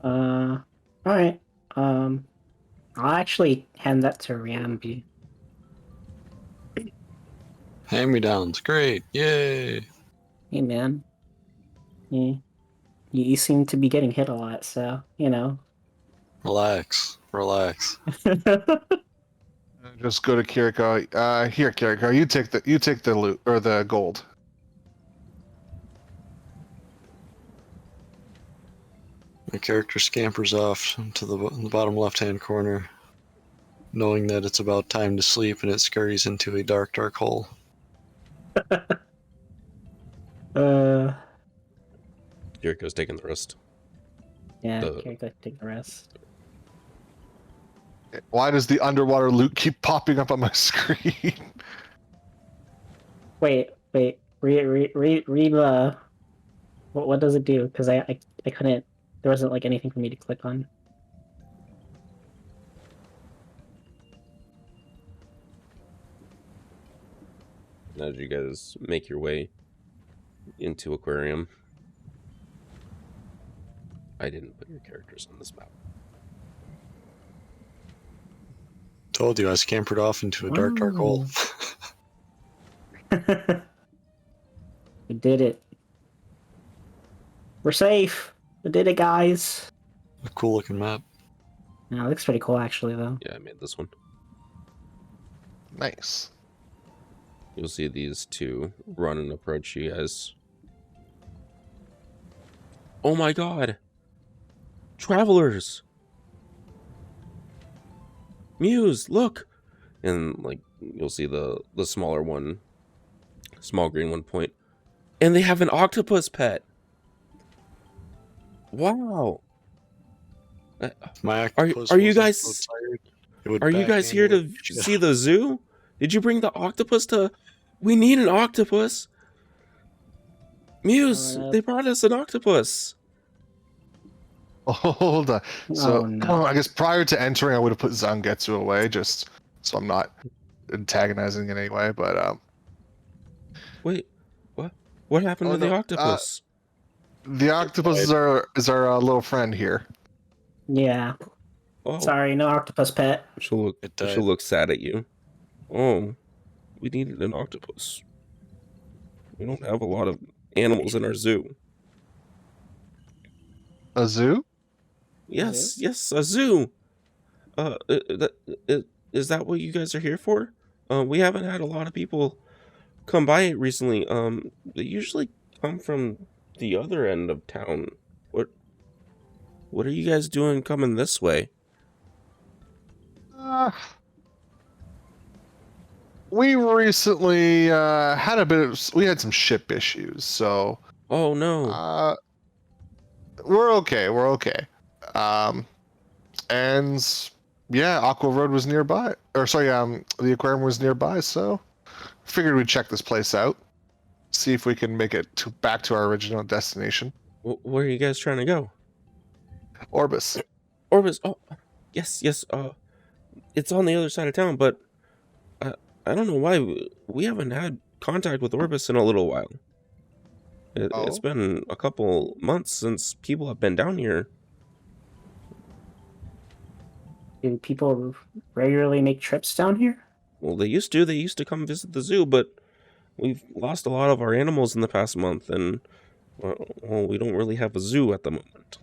All right. I'll actually hand that to Riambi. Hand-me-downs, great, yay! Hey, man. You seem to be getting hit a lot, so, you know. Relax, relax. Just go to Kiriko. Here, Kiriko, you take the loot or the gold. My character scampers off to the bottom left-hand corner, knowing that it's about time to sleep, and it scurries into a dark, dark hole. uh, Jericho's taking the rest. yeah, The- Kiriko, take the rest. Why does the underwater loot keep popping up on my screen? Wait. Read the. What does it do? Because I couldn't. There wasn't like anything for me to click on. As you guys make your way into aquarium, I didn't put your characters on this map. Told you I scampered off into a dark, dark hole. We did it. We're safe. We did it, guys. A cool looking map. Yeah, it looks pretty cool, actually, though. Yeah, I made this one. Nice. You'll see these two run and approach you guys. Oh my god! Travelers! Muse, look! And like you'll see the smaller one, small green one point. And they have an octopus pet! Wow! My Are octopus you wasn't guys- so tired, it would Are you guys here to backhand it. see the zoo? Did you bring the octopus to... We need an octopus! Muse, they brought us an octopus! Hold on. So Oh, no. I guess prior to entering, I would have put Zangetsu away, just so I'm not antagonizing in any way. But Wait, what? What happened Oh, to the no, octopus? the octopus is our little friend here. Yeah. Oh, Sorry, no octopus pet. she'll died. look sad at you. Oh, we needed an octopus. We don't have a lot of animals in our zoo. A zoo? Yes, a zoo. Is that what you guys are here for? We haven't had a lot of people come by it recently. They usually come from the other end of town. What are you guys doing coming this way? We recently had we had some ship issues, so Oh no. we're okay. We're okay. And yeah, Aqua Road was nearby, or sorry, the aquarium was nearby, so figured we'd check this place out, see if we can make it back to our original destination, Where are you guys trying to go? Orbis. Orbis. Oh, yes. It's on the other side of town, but I don't know why we haven't had contact with Orbis in a little while. It's been a couple months since people have been down here. Do people regularly make trips down here? Well, they used to. They used to come visit the zoo, but we've lost a lot of our animals in the past month, and well, we don't really have a zoo at the moment.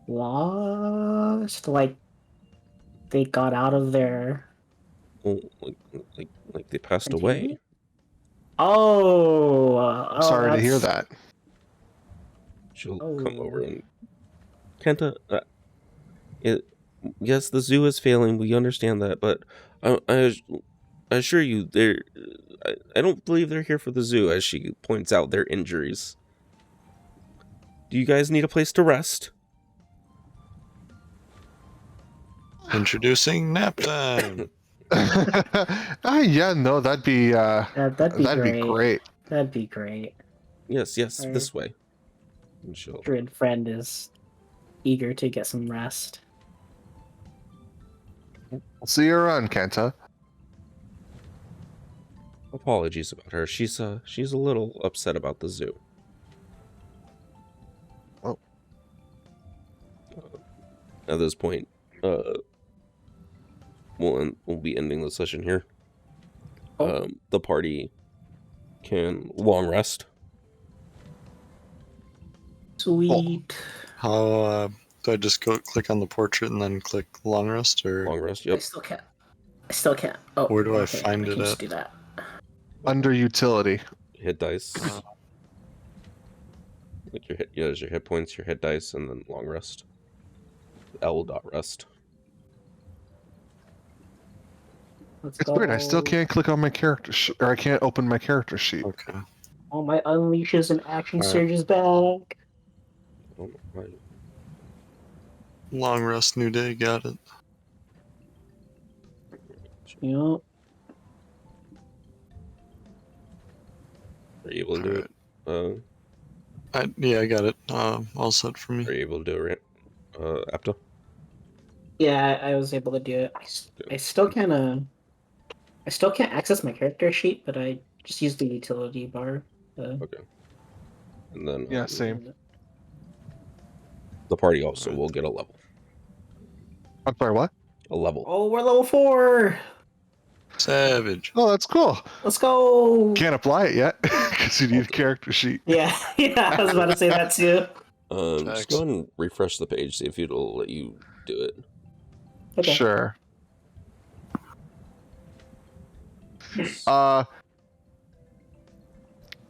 Lost? Like, they got out of their... Well, like they passed away. Oh, Sorry to hear that's- that. She'll Oh. come over and Kenta. Yes, the zoo is failing. We understand that, but I assure you, I don't believe they're here for the zoo. As she points out their injuries. Do you guys need a place to rest? Introducing nap time. Yeah, no, that'd be that'd be great. great. That'd be great. Yes, Alright. this way. And she'll... Druid friend is eager to get some rest. I'll see you around, Kenta. Apologies about her. She's a little upset about the zoo. Oh. At this point, we'll be ending the session here. Oh. The party can long rest. Sweet. How do I just go click on the portrait and then click long rest, or Long rest. I Yep. still can't. I still can't. Oh, Where do I okay, find I it can just at? do that. Under utility. Hit dice. Like your hit. Yeah, there's your hit points, your hit dice, and then long rest. L.rest. Let's It's go. weird. I still can't click on my character or I can't open my character sheet. Okay. Oh, my unleashes and action Alright. surge is back. Oh, my. Long rest, new day. Got it. Yep. Are you able to do it? Yeah, I got it. All set for me. Are you able to do it? Apta? Yeah, I was able to do it. I still can't. I still can't access my character sheet, but I just use the utility bar. Okay. And then Yeah, same. the party also will get a level. I'm sorry, what? A level. Oh, we're level 4. Savage. Oh, that's cool. Let's go. Can't apply it yet because you need a character sheet. Yeah, yeah. I was about to say that too. Just Facts. go and refresh the page, see if it'll let you do it. Okay. Sure. Uh,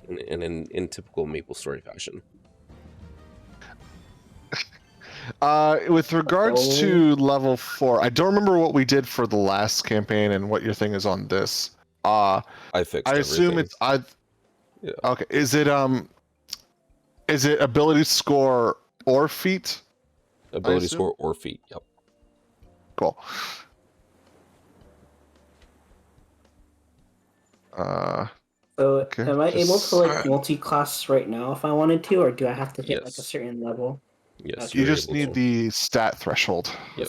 And in typical Maplestory fashion. with regards to level 4, I don't remember what we did for the last campaign and what your thing is on this. I fixed I assume everything. Yeah. Okay. Is it ability score or feat? Ability assume? score or feat. Yep. Cool. So, Okay, am I able just- to like Alright. multi-class right now if I wanted to, or do I have to hit like a Yes. certain level? Yes. Okay. you you're just able need to. the stat threshold. Yep.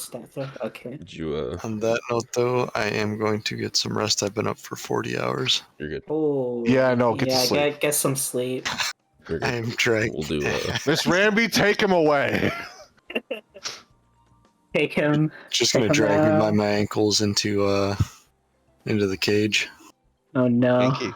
Okay. Did you On that note, though, I am going to get some rest. I've been up for 40 hours. you're good. Oh. Yeah, no, get to sleep. Get some sleep. You're I good. am dragged. We'll do Miss Ramby, take him away. Take him. Just Take gonna him drag me by down. my ankles into the cage. Oh no. Kinky.